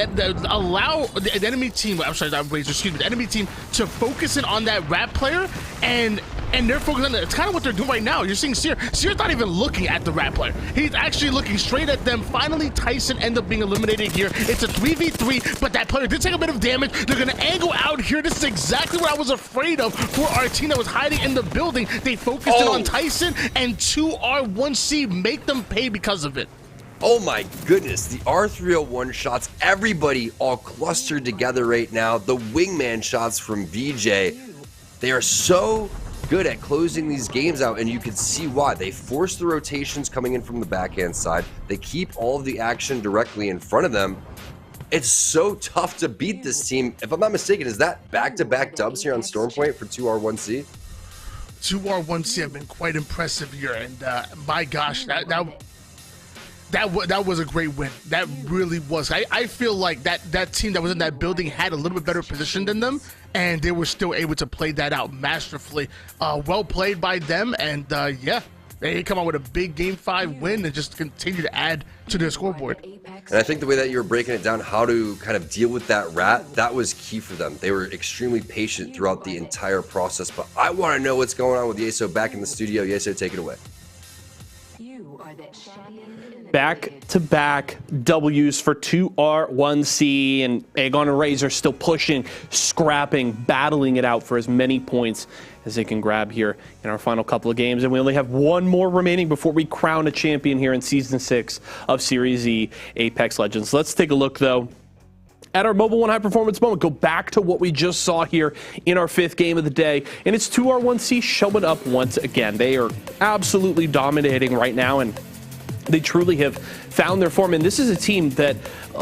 enemy team. I'm sorry, not Razor. Excuse me, the enemy team to focus in on that rat player, and they're focused on that. It's kind of what they're doing right now. You're seeing Seer. Seer's not even looking at the rat player. He's actually looking straight at them. Finally, Tyson ends up being eliminated here. It's a 3v3, but that player did take a bit of damage. They're going to angle out here. This is exactly what I was afraid of for our team that was hiding in the building. They focused in on Tyson, and 2R1C make them pay because of it. Oh my goodness, the R301 shots, everybody all clustered together right now. The wingman shots from VJ, they are so good at closing these games out, and you can see why. They force the rotations coming in from the backhand side. They keep all of the action directly in front of them. It's so tough to beat this team. If I'm not mistaken, is that back-to-back dubs here on Stormpoint for 2R1C? 2R1C have been quite impressive here, and my gosh, that was a great win. That really was. I feel like that team that was in that building had a little bit better position than them, and they were still able to play that out masterfully. Well played by them, and yeah, they come out with a big Game 5 win and just continue to add to their scoreboard. And I think the way that you were breaking it down, how to kind of deal with that rat, that was key for them. They were extremely patient throughout the entire process. But I want to know what's going on with Yeso back in the studio. Yeso, take it away. Back-to-back W's for 2R1C, and Aegon and Razor still pushing, scrapping, battling it out for as many points as they can grab here in our final couple of games. And we only have one more remaining before we crown a champion here in Season 6 of Series Z Apex Legends. Let's take a look, though, at our Mobile 1 High Performance moment. Go back to what we just saw here in our 5th game of the day, and it's 2R1C showing up once again. They are absolutely dominating right now, and they truly have found their form. And this is a team that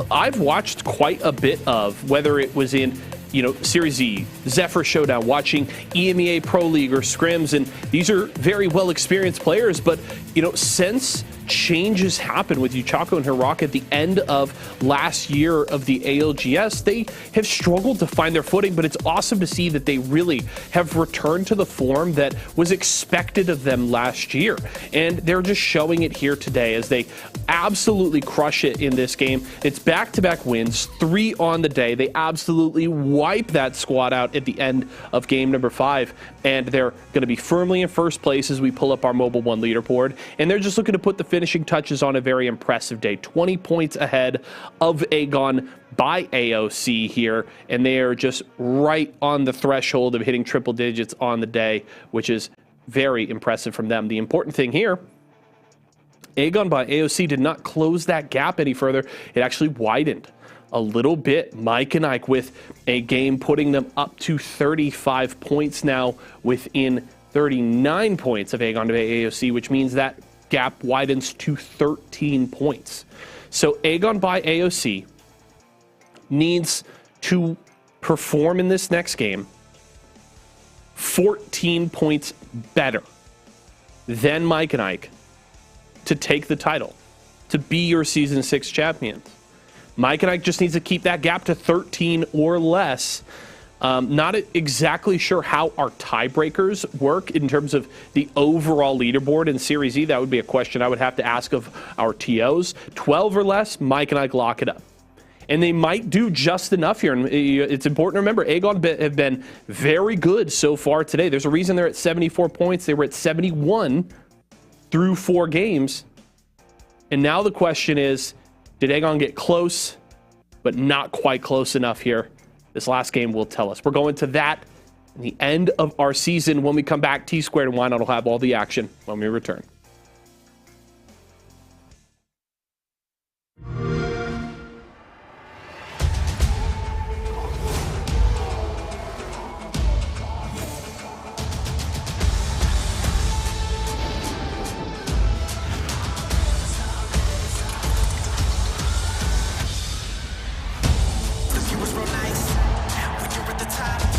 I've watched quite a bit of, whether it was in, Series Z, Zephyr Showdown, watching EMEA Pro League or Scrims, and these are very well experienced players, but since changes happened with Uchako and Hiraka at the end of last year of the ALGS, they have struggled to find their footing, but it's awesome to see that they really have returned to the form that was expected of them last year. And they're just showing it here today as they absolutely crush it in this game. It's back-to-back wins, 3 on the day. They absolutely wipe that squad out at the end of game number 5, and they're going to be firmly in first place as we pull up our Mobile 1 leaderboard. And they're just looking to put the finishing touches on a very impressive day. 20 points ahead of Aegon by AOC here, and they are just right on the threshold of hitting triple digits on the day, which is very impressive from them. The important thing here, Aegon by AOC did not close that gap any further. It actually widened a little bit. Mike and Ike with a game putting them up to 35 points now, within 39 points of Aegon by AOC, which means that gap widens to 13 points. So Aegon by AOC needs to perform in this next game 14 points better than Mike and Ike to take the title, to be your Season 6 champions. Mike and Ike just needs to keep that gap to 13 or less. Not exactly sure how our tiebreakers work in terms of the overall leaderboard in Series E. That would be a question I would have to ask of our TOs. 12 or less, Mike and Ike lock it up. And they might do just enough here. And it's important to remember, Aegon have been very good so far today. There's a reason they're at 74 points. They were at 71 through 4 games. And now the question is, did Aegon get close, but not quite close enough here? This last game will tell us. We're going to that in the end of our season. When we come back, T-Squared and Wynot will have all the action when we return. The view was real nice. When you're at the top,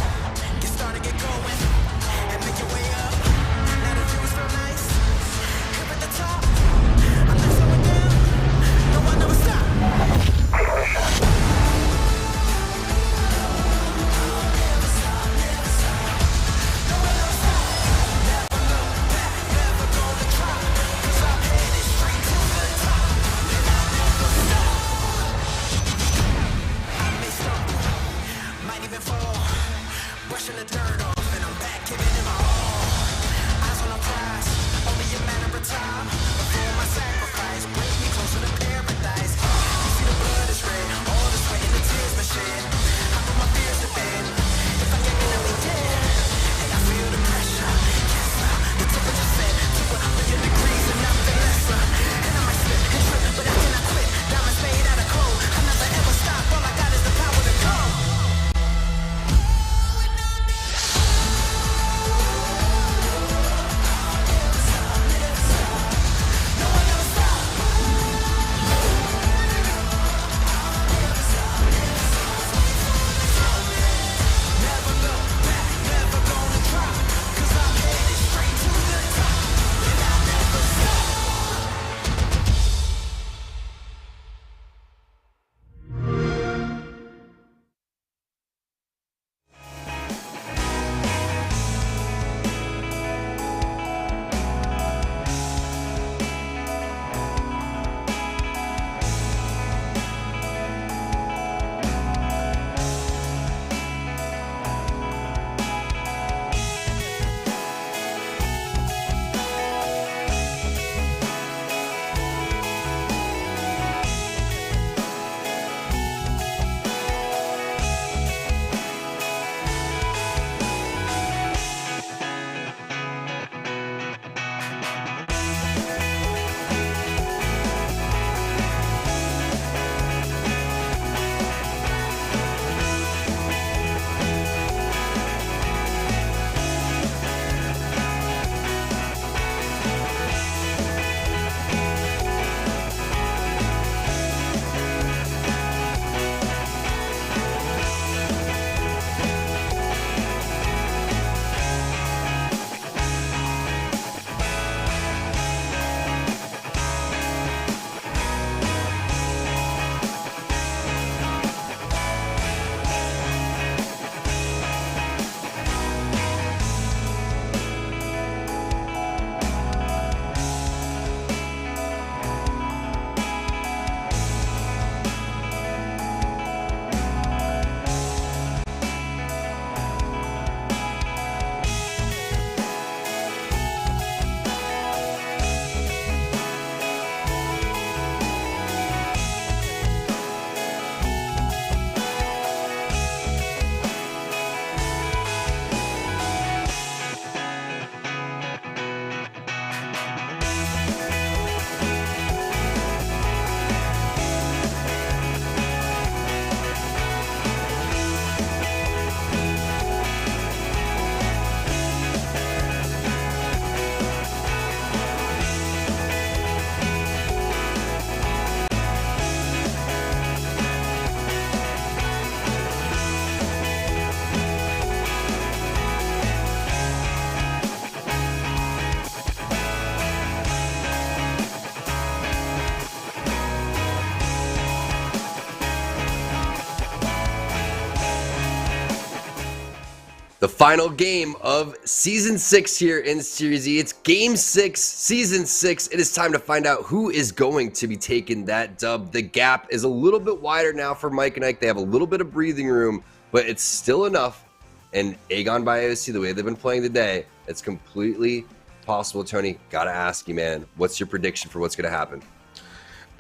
The final game of Season 6 here in Series E. It's Game 6, Season 6. It is time to find out who is going to be taking that dub. The gap is a little bit wider now for Mike and Ike. They have a little bit of breathing room, but it's still enough. And Aegon by AOC, the way they've been playing today, it's completely possible. Tony, gotta ask you, man, what's your prediction for what's going to happen?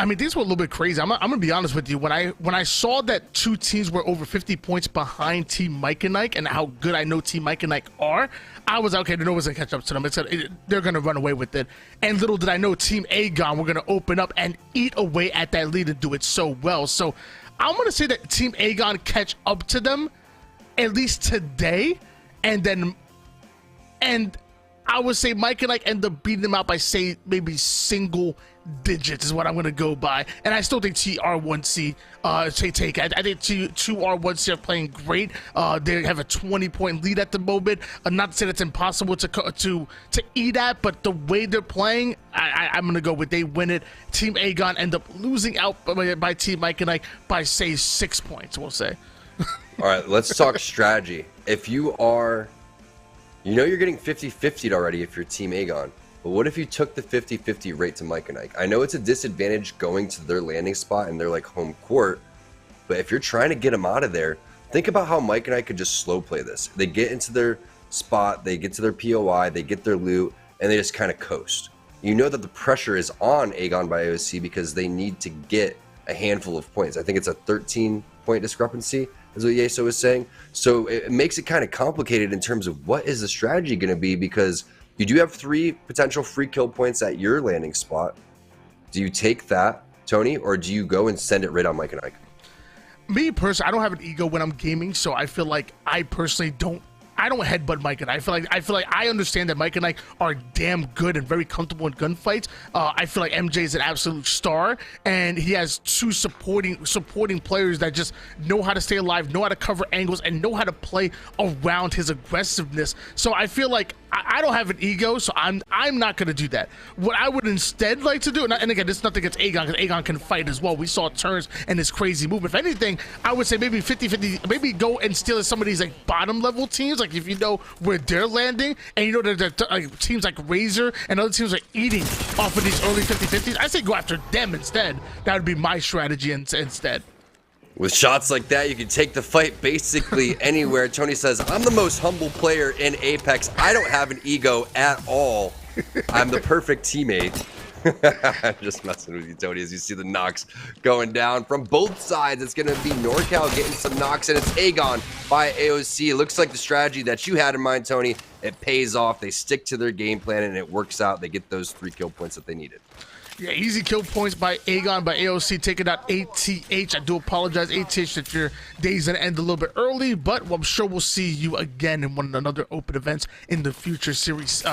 I mean, these were a little bit crazy. I'm gonna be honest with you. When I saw that two teams were over 50 points behind Team Mike and Ike, and how good I know Team Mike and Ike are, I was okay. No one's gonna catch up to them. They're gonna run away with it. And little did I know, Team Aegon were gonna open up and eat away at that lead and do it so well. So I'm gonna say that Team Aegon catch up to them at least today, and I would say Mike and Ike end up beating them out by, say, maybe single digits is what I'm going to go by. And I still think TR1C take. I think two R1C are playing great. They have a 20-point lead at the moment. Not to say that's impossible to eat at, but the way they're playing, I'm going to go with they win it. Team Aegon end up losing out by Team Mike and Ike by, say, 6 points, we'll say. All right, let's talk strategy. If you are... You know you're getting 50-50'd already if you're Team Aegon, but what if you took the 50-50 rate to Mike and Ike? I know it's a disadvantage going to their landing spot and their like home court, but if you're trying to get them out of there, Think about how Mike and I could just slow play this. They get into their spot, they get to their POI, they get their loot, and they just kind of coast. You know that the pressure is on Aegon by AOC because they need to get a handful of points. I think it's a 13-point discrepancy, is what Yeso was saying. So it makes it kind of complicated in terms of what is the strategy going to be, because you do have 3 potential free kill points at your landing spot. Do you take that, Tony, or do you go and send it right on Mike and Ike? Me personally, I don't have an ego when I'm gaming, so I feel like I personally don't headbutt Mike and I. I feel like I understand that Mike and I are damn good and very comfortable in gunfights. I feel like MJ is an absolute star, and he has 2 supporting players that just know how to stay alive, know how to cover angles, and know how to play around his aggressiveness. So I feel like I don't have an ego, so I'm not gonna do that. What I would instead like to do, and again, this is nothing against Aegon, because Aegon can fight as well. We saw turns and his crazy movement. If anything, I would say maybe 50-50, maybe go and steal some of these like bottom level teams, like if you know where they're landing, and you know that like, teams like Razor and other teams are eating off of these early 50-50s. I say go after them instead. That would be my strategy instead. With shots like that, you can take the fight basically anywhere. Tony says, I'm the most humble player in Apex. I don't have an ego at all. I'm the perfect teammate. I'm just messing with you, Tony, as you see the knocks going down from both sides. It's going to be NorCal getting some knocks, and it's Aegon by AOC. It looks like the strategy that you had in mind, Tony, it pays off. They stick to their game plan, and it works out. They get those 3 kill points that they needed. Yeah, easy kill points by Aegon, by AOC, taking out ATH. I do apologize, ATH, that your day's gonna end a little bit early, but I'm sure we'll see you again in another open events in the future series.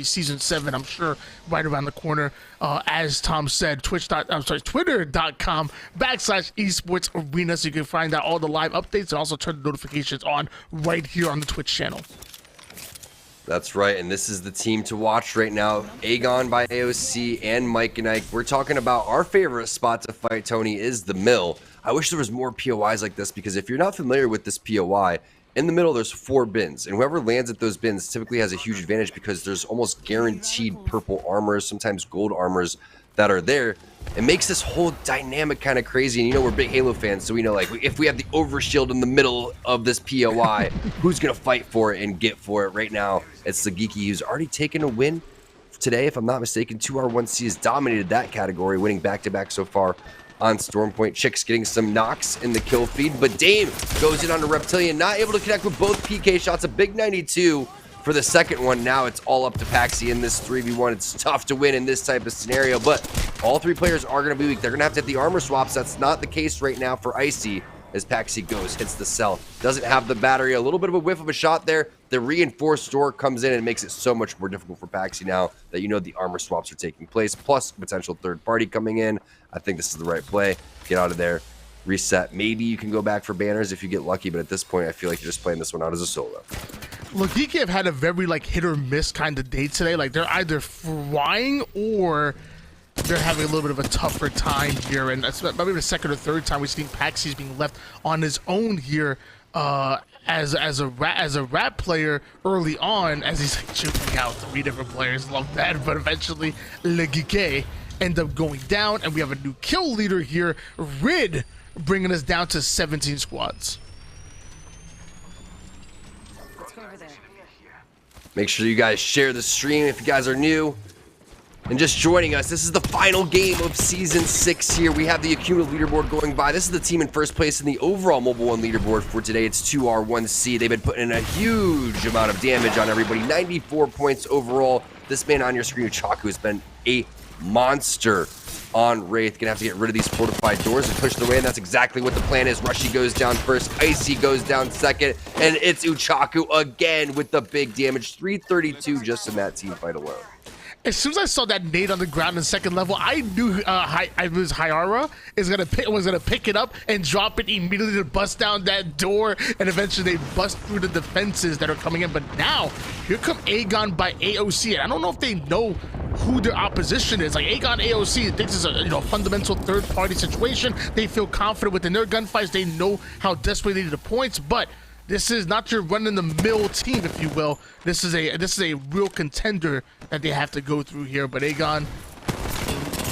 Season 7. I'm sure right around the corner. As Tom said, Twitter.com/esports arena, so you can find out all the live updates and also turn the notifications on right here on the Twitch channel. That's right, and this is the team to watch right now. Aegon by AOC and Mike and Ike. We're talking about our favorite spot to fight, Tony, is the mill. I wish there was more POIs like this, because if you're not familiar with this POI, in the middle there's 4 bins, and whoever lands at those bins typically has a huge advantage because there's almost guaranteed purple armors, sometimes gold armors that are there. It makes this whole dynamic kind of crazy, and you know we're big Halo fans, so we know like if we have the overshield in the middle of this POI, who's gonna fight for it and get for it? Right now, it's the Geeky, who's already taken a win today, if I'm not mistaken. 2R1C has dominated that category, winning back-to-back so far on Stormpoint. Chick's getting some knocks in the kill feed, but Dame goes in on a Reptilian, not able to connect with both PK shots. A big 92 for the second one. Now it's all up to Paxi in this 3v1. It's tough to win in this type of scenario, but all 3 players are going to be weak. They're going to have to hit the armor swaps. That's not the case right now for Icy, as Paxi goes, hits the cell. Doesn't have the battery. A little bit of a whiff of a shot there. The reinforced door comes in and makes it so much more difficult for Paxi now that you know the armor swaps are taking place, plus potential third party coming in. I think this is the right play. Get out of there. Reset. Maybe you can go back for banners if you get lucky, but at this point, I feel like you're just playing this one out as a solo. Look, Geeky have had a very like hit or miss kind of day today. Like they're either flying or they're having a little bit of a tougher time here, and that's maybe the second or third time we've seen Paxi's being left on his own here as a rat player early on, as he's like shooting out 3 different players. Love that, but eventually Le Geeky end up going down, and we have a new kill leader here, Rid, bringing us down to 17 squads. Make sure you guys share the stream if you guys are new and just joining us. This is the final game of Season 6 here. We have the accumulative leaderboard going by. This is the team in first place in the overall Mobile 1 leaderboard for today. It's 2R1C. They've been putting in a huge amount of damage on everybody. 94 points overall. This man on your screen, Uchaku, has been a monster on Wraith. Gonna have to get rid of these fortified doors and push their way, and that's exactly what the plan is. Rushy goes down first, Icy goes down second, and it's Uchaku again with the big damage. 332 just in that team fight alone. As soon as I saw that nade on the ground in second level, I knew Hyara was gonna pick it up and drop it immediately to bust down that door, and eventually they bust through the defenses that are coming in. But now here come Aegon by AOC, and I don't know if they know who their opposition is. Like Aegon AOC thinks it's a fundamental third party situation. They feel confident within their gunfights. They know how desperate they need the points, but this is not your run-in-the-mill team, if you will. This is a real contender that they have to go through here. But Aegon,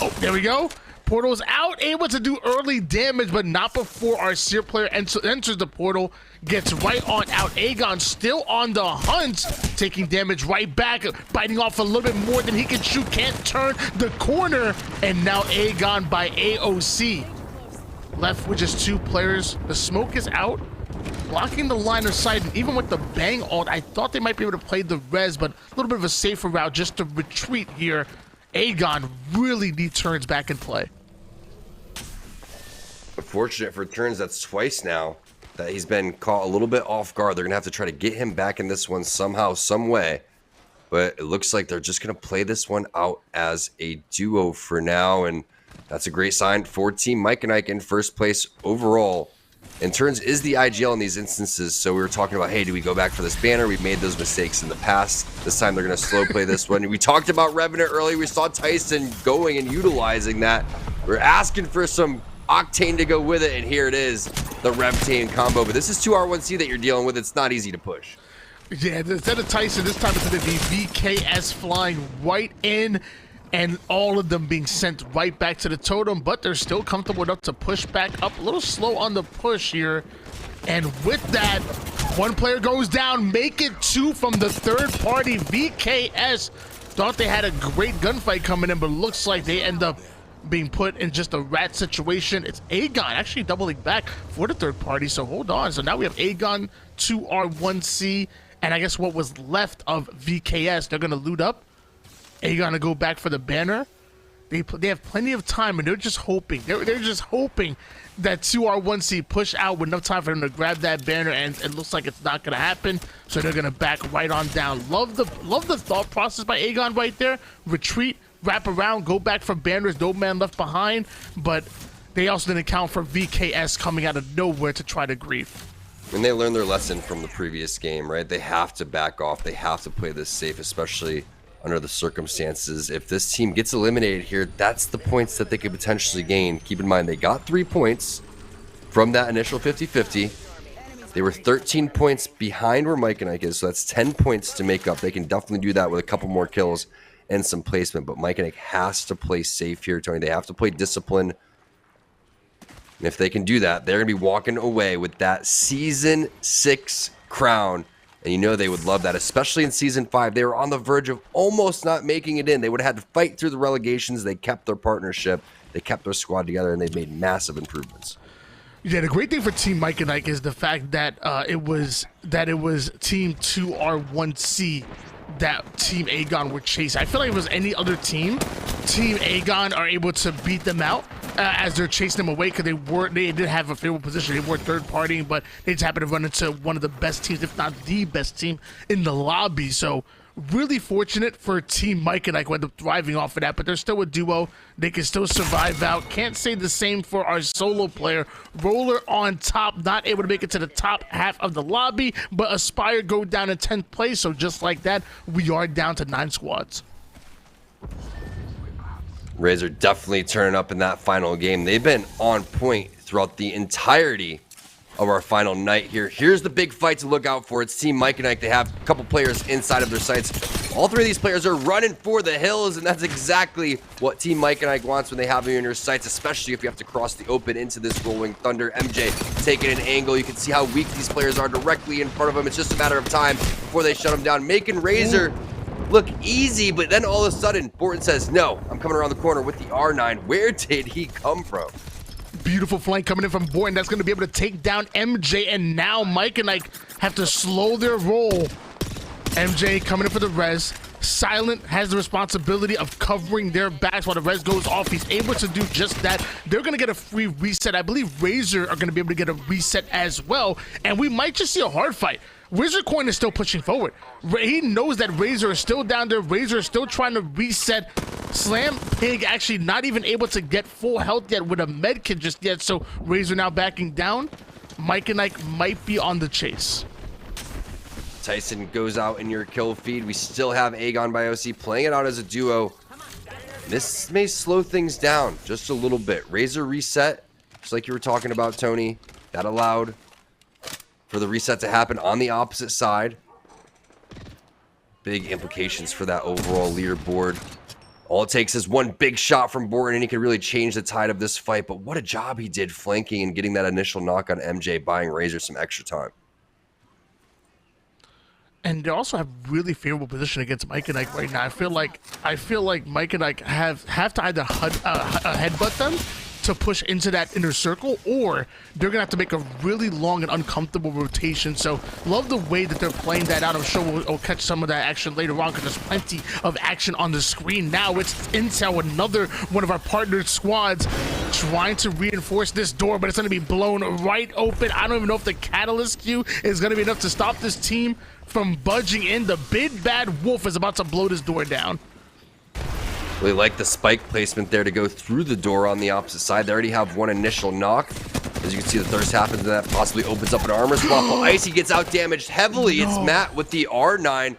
oh, there we go. Portal's out, able to do early damage, but not before our Seer player enters the portal, gets right on out. Aegon still on the hunt, taking damage right back, biting off a little bit more than he can shoot, can't turn the corner, and now Aegon by AOC. Left with just 2 players. The smoke is out, blocking the line of sight, and even with the bang ult, I thought they might be able to play the res, but a little bit of a safer route just to retreat here. Aegon really needs turns back in play. Unfortunate for turns, that's twice now that he's been caught a little bit off guard. They're going to have to try to get him back in this one somehow, some way. But it looks like they're just going to play this one out as a duo for now, and that's a great sign for Team Mike and Ike in first place overall. And turns is the IGL in these instances, so we were talking about, hey, do we go back for this banner? We've made those mistakes in the past. This time they're going to slow play this one. We talked about Revenant earlier. We saw Tyson going and utilizing that. We're asking for some Octane to go with it, and here it is, the Revtane combo. But this is 2R1C that you're dealing with. It's not easy to push. Yeah, instead of Tyson, this time it's going to be VKS flying right in, and all of them being sent right back to the totem, but they're still comfortable enough to push back up. A little slow on the push here. And with that, 1 player goes down, make it 2 from the third party. VKS thought they had a great gunfight coming in, but looks like they end up being put in just a rat situation. It's Aegon actually doubling back for the third party, so hold on. So now we have Aegon, 2R1C, and I guess what was left of VKS, they're going to loot up. Aegon to go back for the banner. They have plenty of time, and they're just hoping. They're just hoping that 2R1C push out with enough time for them to grab that banner, and it looks like it's not going to happen. So they're going to back right on down. Love the thought process by Aegon right there. Retreat, wrap around, go back for banners. No man left behind, but they also didn't account for VKS coming out of nowhere to try to grief. And they learned their lesson from the previous game, right? They have to back off. They have to play this safe, especially under the circumstances. If this team gets eliminated here, that's the points that they could potentially gain. Keep in mind, they got 3 points from that initial 50-50. They were 13 points behind where Mike and Ike is, so that's 10 points to make up. They can definitely do that with a couple more kills and some placement, but Mike and Ike has to play safe here, Tony. They have to play discipline. And if they can do that, they're going to be walking away with that Season 6 crown. And you know they would love that, especially in Season 5. They were on the verge of almost not making it in. They would have had to fight through the relegations. They kept their partnership. They kept their squad together, and they've made massive improvements. Yeah, the great thing for Team Mike and Ike is the fact that it was Team 2R1C that Team Aegon would chase. I feel like if it was any other team, Team Aegon are able to beat them out as they're chasing them away, because they did have a favorable position. They were third partying, but they just happened to run into one of the best teams, if not the best team in the lobby. So really fortunate for Team Mike and Ike who end up thriving off of that, but they're still a duo. They can still survive out. Can't say the same for our solo player. Roller on top, not able to make it to the top half of the lobby, but Aspire go down in 10th place. So just like that, we are down to 9 squads. Razor definitely turning up in that final game. They've been on point throughout the entirety of our final night here. Here's the big fight to look out for. It's Team Mike and Ike. They have a couple players inside of their sights. All 3 of these players are running for the hills, and that's exactly what Team Mike and Ike wants when they have you in your sights, especially if you have to cross the open into this rolling thunder. MJ taking an angle. You can see how weak these players are directly in front of them. It's just a matter of time before they shut them down, making Razor look easy, but then all of a sudden, Borton says, no, I'm coming around the corner with the R9. Where did he come from? Beautiful flank coming in from Borton. That's going to be able to take down MJ, and now Mike and Ike have to slow their roll. MJ coming in for the res. Silent has the responsibility of covering their backs while the res goes off. He's able to do just that. They're going to get a free reset. I believe Razor are going to be able to get a reset as well, and we might just see a hard fight. Wizard Coin is still pushing forward. He knows that Razor is still down there. Razor is still trying to reset. Slam Pig actually not even able to get full health yet with a med kit just yet. So Razor now backing down. Mike and Ike might be on the chase. Tyson goes out in your kill feed. We still have Aegon by OC playing it out as a duo. This may slow things down just a little bit. Razor reset, just like you were talking about, Tony. That allowed for the reset to happen on the opposite side. Big implications for that overall leaderboard. All it takes is one big shot from Borton, and he can really change the tide of this fight. But what a job he did flanking and getting that initial knock on MJ, buying Razor some extra time. And they also have really favorable position against Mike and Ike right now. I feel like Mike and Ike have to either headbutt them to push into that inner circle, or they're gonna have to make a really long and uncomfortable rotation. So love the way that they're playing that out. I'm sure we'll catch some of that action later on, because there's plenty of action on the screen. Now it's Intel, another one of our partnered squads, trying to reinforce this door, but it's gonna be blown right open. I don't even know if the catalyst queue is gonna be enough to stop this team from budging in. The big bad wolf is about to blow this door down. Really like the spike placement there to go through the door on the opposite side. They already have one initial knock. As you can see, the thirst happens, and that possibly opens up an armor swap. While Icy gets out damaged heavily. It's Matt with the R9.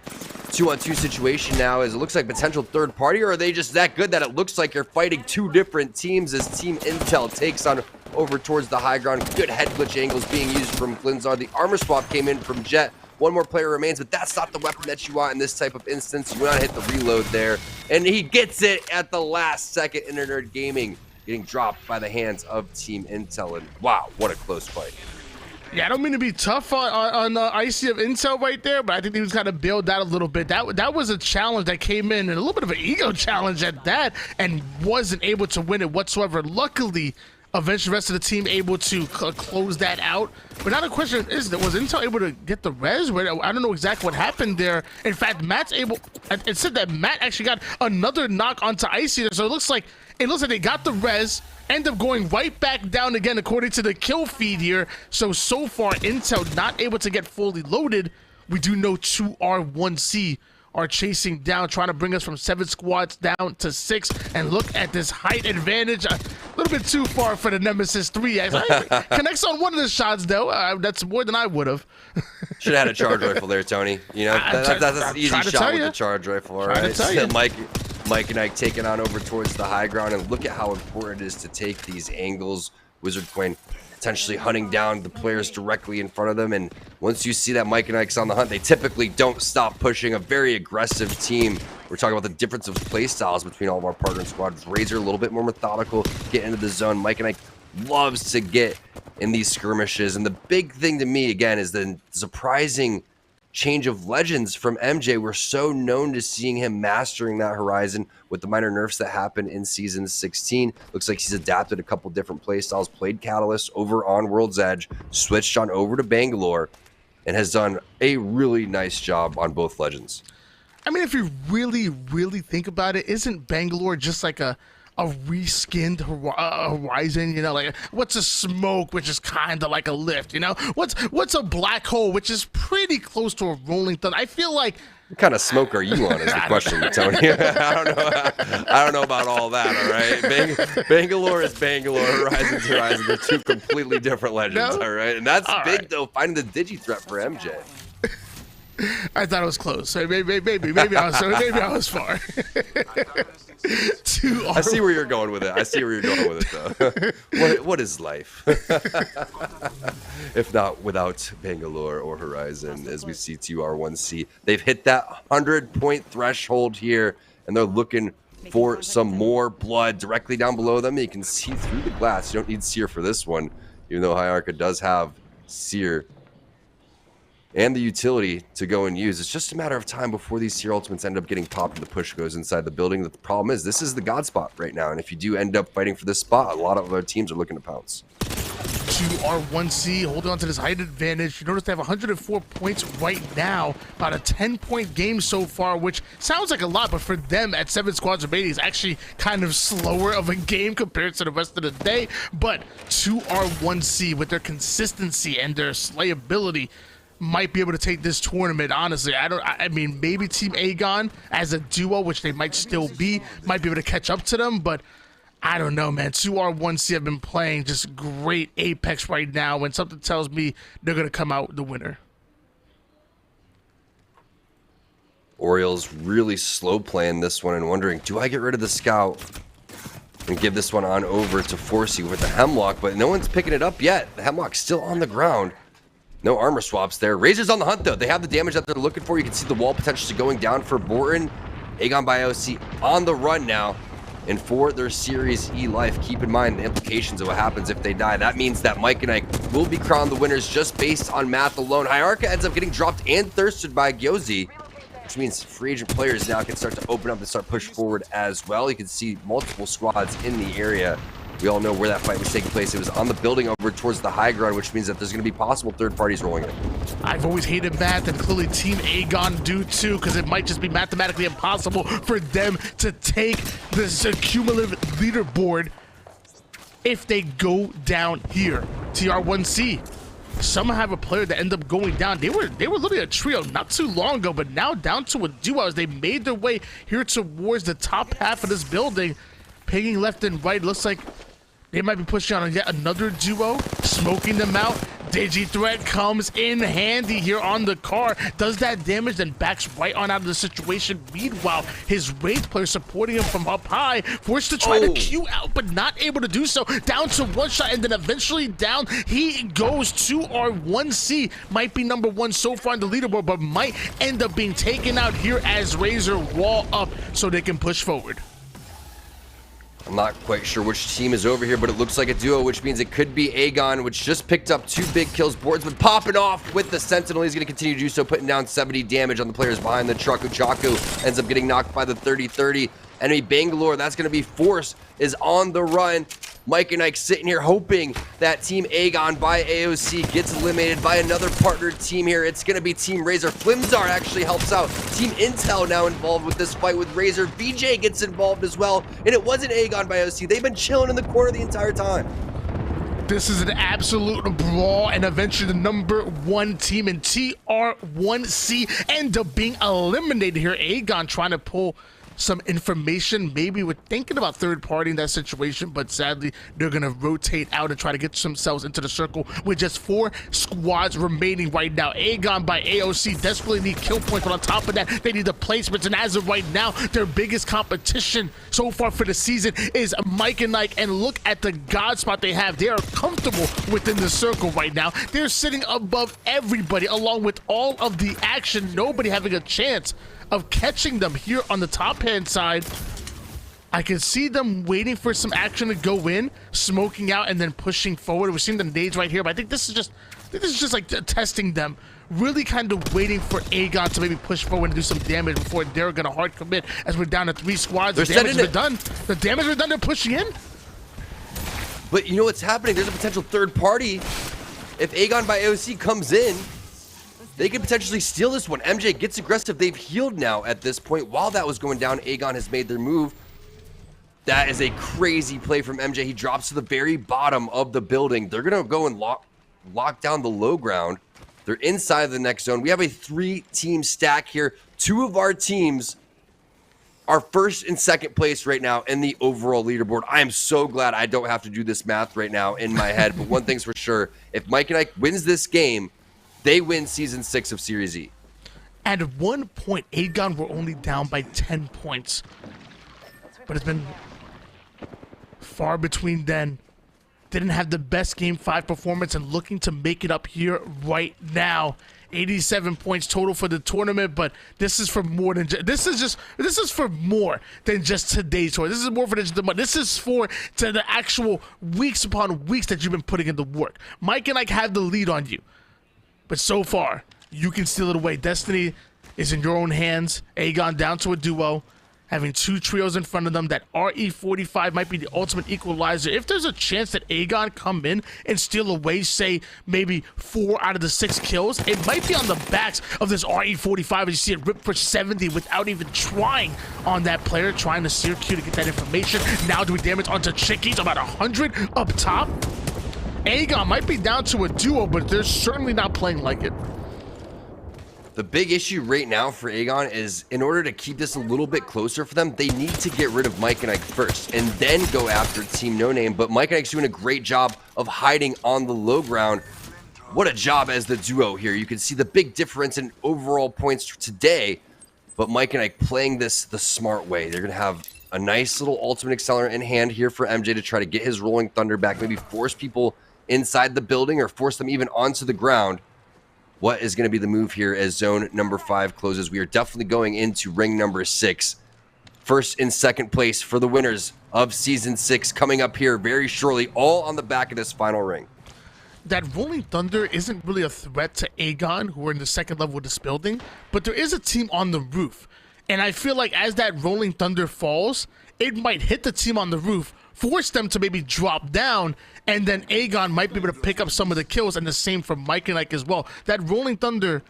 2-on-2 situation now, as it looks like potential third party, or are they just that good that it looks like you're fighting two different teams as Team Intel takes on over towards the high ground? Good head glitch angles being used from Glinzar. The armor swap came in from Jet. One more player remains, but that's not the weapon that you want in this type of instance. You want to hit the reload there, and he gets it at the last second. Internerd Gaming getting dropped by the hands of Team Intel, and wow, what a close fight. Yeah, I don't mean to be tough on Icy of Intel right there, but I think he was kind of bailed out a little bit. That was a challenge that came in, and a little bit of an ego challenge at that, and wasn't able to win it whatsoever. Luckily, eventually the rest of the team able to close that out. But now the question is, was Intel able to get the res? I don't know exactly what happened there. In fact, it said that Matt actually got another knock onto Icy, so it looks like they got the res, end up going right back down again according to the kill feed here. So far, Intel not able to get fully loaded. We do know 2R1C are chasing down, trying to bring us from 7 squads down to 6. And look at this height advantage. A little bit too far for the Nemesis 3X. Connects on one of the shots, though. That's more than I would have. Should have had a charge rifle there, Tony. You know, that's an easy shot with the charge rifle. All right, Mike and Ike taking on over towards the high ground, and look at how important it is to take these angles. Wizard Queen potentially hunting down the players directly in front of them, and once you see that Mike and Ike's on the hunt, they typically don't stop pushing. A very aggressive team. We're talking about the difference of play styles between all of our partner squads. Razor a little bit more methodical, get into the zone. Mike and Ike loves to get in these skirmishes, and the big thing to me again is the surprising change of legends from MJ. We're so known to seeing him mastering that horizon with the minor nerfs that happened in season 16. Looks like he's adapted a couple different play styles, played Catalyst over on World's Edge, switched on over to Bangalore, and has done a really nice job on both legends. I mean, if you really, really think about it, isn't Bangalore just like a reskinned horizon? You know, like what's a smoke, which is kind of like a lift? You know, what's a black hole, which is pretty close to a rolling thunder? I feel like. What kind of smoke are you on is the question, Tony. I don't know about all that, all right? Bangalore is Bangalore, Horizon's Horizon. They're two completely different legends, all right? And that's all big, right, though, finding the digi threat for MJ. I thought it was close. Maybe I was far. I see where you're going with it. Though. What is life? If not without Bangalore or Horizon, as we see 2R1C. They've hit that 100-point threshold here, and they're looking for some more blood directly down below them. You can see through the glass. You don't need Seer for this one, even though Hierarcha does have Seer and the utility to go and use. It's just a matter of time before these Seer ultimates end up getting popped and the push goes inside the building. The problem is this is the god spot right now, and if you do end up fighting for this spot, a lot of other teams are looking to pounce. 2R1C holding on to this height advantage. You notice they have 104 points right now, about a 10-point game so far, which sounds like a lot, but for them at 7 squads remaining is actually kind of slower of a game compared to the rest of the day. But 2R1C with their consistency and their slayability might be able to take this tournament. Honestly, I mean, maybe Team Aegon as a duo, which they might still be, might be able to catch up to them, but I don't know, man. 2R1C have been playing just great Apex right now, and something tells me they're going to come out the winner. Orioles really slow playing this one and wondering, do I get rid of the scout and give this one on over to Forsey with the Hemlock? But no one's picking it up yet. The Hemlock's still on the ground. No armor swaps there. Razor's on the hunt, though. They have the damage that they're looking for. You can see the wall potentially going down for Borton. Aegon by AOC on the run now. And for their Series E life, keep in mind the implications of what happens if they die. That means that Mike and Ike will be crowned the winners just based on math alone. Hierarcha ends up getting dropped and thirsted by Gyozi, which means free agent players now can start to open up and start push forward as well. You can see multiple squads in the area. We all know where that fight was taking place. It was on the building over towards the high ground, which means that there's going to be possible third parties rolling in. I've always hated math, and clearly Team Aegon do too, because it might just be mathematically impossible for them to take this cumulative leaderboard if they go down here. TR1C. Some have a player that end up going down. They were literally a trio not too long ago, but now down to a duo as they made their way here towards the top half of this building, pinging left and right. Looks like they might be pushing on yet another duo, smoking them out. Digi threat comes in handy here on the car, does that damage, then backs right on out of the situation. Meanwhile, his Wraith player supporting him from up high, forced to try to Q out, but not able to do so. Down to one shot, and then eventually down. He goes to our 1C. Might be number one so far in the leaderboard, but might end up being taken out here as Razor wall up so they can push forward. I'm not quite sure which team is over here, but it looks like a duo, which means it could be Aegon, which just picked up 2 big kills. Boardsman popping off with the Sentinel. He's going to continue to do so, putting down 70 damage on the players behind the truck. Uchaku ends up getting knocked by the 30-30. Enemy Bangalore, that's going to be Force, is on the run. Mike and Ike sitting here hoping that Team Aegon by AOC gets eliminated by another partnered team here. It's going to be Team Razor. Flimzar actually helps out. Team Intel now involved with this fight with Razor. BJ gets involved as well. And it wasn't Aegon by AOC. They've been chilling in the corner the entire time. This is an absolute brawl, and eventually the number one team in TR1C end up being eliminated here. Aegon trying to pull some information. Maybe we're thinking about third party in that situation, but sadly they're gonna rotate out and try to get themselves into the circle with just 4 squads remaining right now. Aegon by AOC desperately need kill points, but on top of that they need the placements, and as of right now their biggest competition so far for the season is Mike and Ike. And look at the god spot they have. They are comfortable within the circle right now. They're sitting above everybody along with all of the action. Nobody having a chance of catching them here on the top hand side. I can see them waiting for some action to go in, smoking out, and then pushing forward. We're seeing the nades right here, but I think this is just like testing them, really kind of waiting for Aegon to maybe push forward and do some damage before they're gonna hard commit. As we're down to 3 squads, the damage has been done. The damage is done. They're pushing in. But you know what's happening? There's a potential third party. If Aegon by AOC comes in, they could potentially steal this one. MJ gets aggressive. They've healed now at this point. While that was going down, Aegon has made their move. That is a crazy play from MJ. He drops to the very bottom of the building. They're going to go and lock down the low ground. They're inside the next zone. We have a 3-team stack here. 2 of our teams are first and second place right now in the overall leaderboard. I am so glad I don't have to do this math right now in my head. But one thing's for sure, if Mike and Ike wins this game, they win Season 6 of Series E. At one point, Aegon were only down by 10 points. But it's been far between then. Didn't have the best Game 5 performance and looking to make it up here right now. 87 points total for the tournament, but this is for more than this is for more than just today's tour. This is more for just the month. This is for the actual weeks upon weeks that you've been putting in the work. Mike and Ike have the lead on you. But so far, you can steal it away. Destiny is in your own hands. Aegon down to a duo, having 2 trios in front of them. That RE45 might be the ultimate equalizer. If there's a chance that Aegon come in and steal away, say, maybe 4 out of the 6 kills, it might be on the backs of this RE45 as you see it rip for 70 without even trying on that player, trying to steer Q to get that information. Now doing damage onto Chickies, about 100 up top. Aegon might be down to a duo, but they're certainly not playing like it. The big issue right now for Aegon is, in order to keep this a little bit closer for them, they need to get rid of Mike and Ike first and then go after Team No Name. But Mike and Ike's doing a great job of hiding on the low ground. What a job as the duo here. You can see the big difference in overall points today, but Mike and Ike playing this the smart way. They're going to have a nice little ultimate accelerant in hand here for MJ to try to get his Rolling Thunder back, maybe force people inside the building or force them even onto the ground. What is going to be the move here as zone number 5 closes? We are definitely going into ring number 6. first and second place for the winners of Season 6 coming up here very shortly, all on the back of this final ring. That Rolling Thunder isn't really a threat to Aegon, who are in the second level of this building, but there is a team on the roof. And I feel like as that Rolling Thunder falls, it might hit the team on the roof, force them to maybe drop down, and then Aegon might be able to pick up some of the kills, and the same for Mike and Ike as well. That Rolling Thunder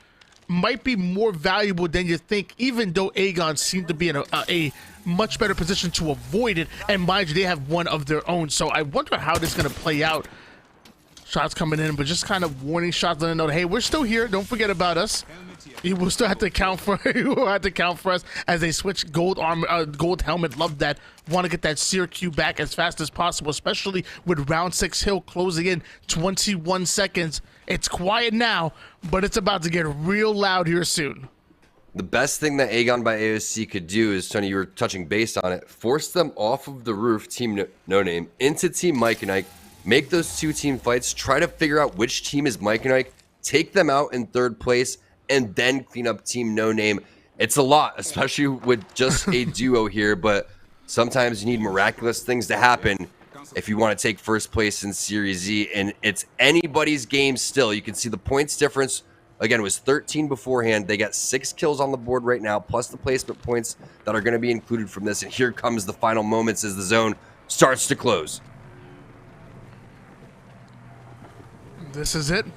might be more valuable than you think, even though Aegon seemed to be in a much better position to avoid it, and mind you, they have one of their own. So I wonder how this is going to play out. Shots coming in, but just kind of warning shots, letting them know, hey, we're still here. Don't forget about us. You will still have to count for. You will have to count for us as they switch gold armor, gold helmet. Love that. Want to get that Seer Q back as fast as possible, especially with round 6 hill closing in 21 seconds. It's quiet now, but it's about to get real loud here soon. The best thing that Aegon by AOC could do is, Tony, you were touching base on it, force them off of the roof, Team No Name, into Team Mike and Ike. Make those 2 team fights, try to figure out which team is Mike and Ike, take them out in 3rd place, and then clean up Team No Name. It's a lot, especially with just a duo here, but sometimes you need miraculous things to happen if you want to take 1st place in Series Z, and it's anybody's game still. You can see the points difference. Again, it was 13 beforehand. They got 6 kills on the board right now, plus the placement points that are going to be included from this, and here comes the final moments as the zone starts to close. This is it.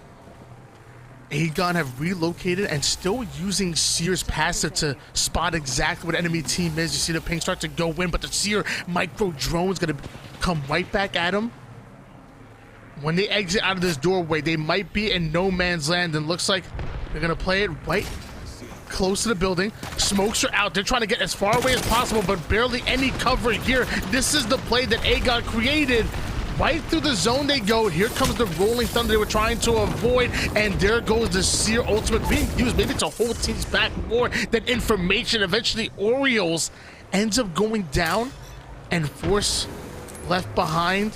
Aegon have relocated and still using Seer's passive to spot exactly what enemy team is. You see the ping start to go in, but the Seer micro drone's gonna come right back at him. When they exit out of this doorway, they might be in no man's land, and looks like they're gonna play it right close to the building. Smokes are out. They're trying to get as far away as possible, but barely any cover here. This is the play that Aegon created. Right through the zone they go. Here comes the Rolling Thunder they were trying to avoid, and there goes the Seer ultimate being used. Maybe it's a whole team's back more than information. Eventually, Orioles ends up going down, and Force left behind.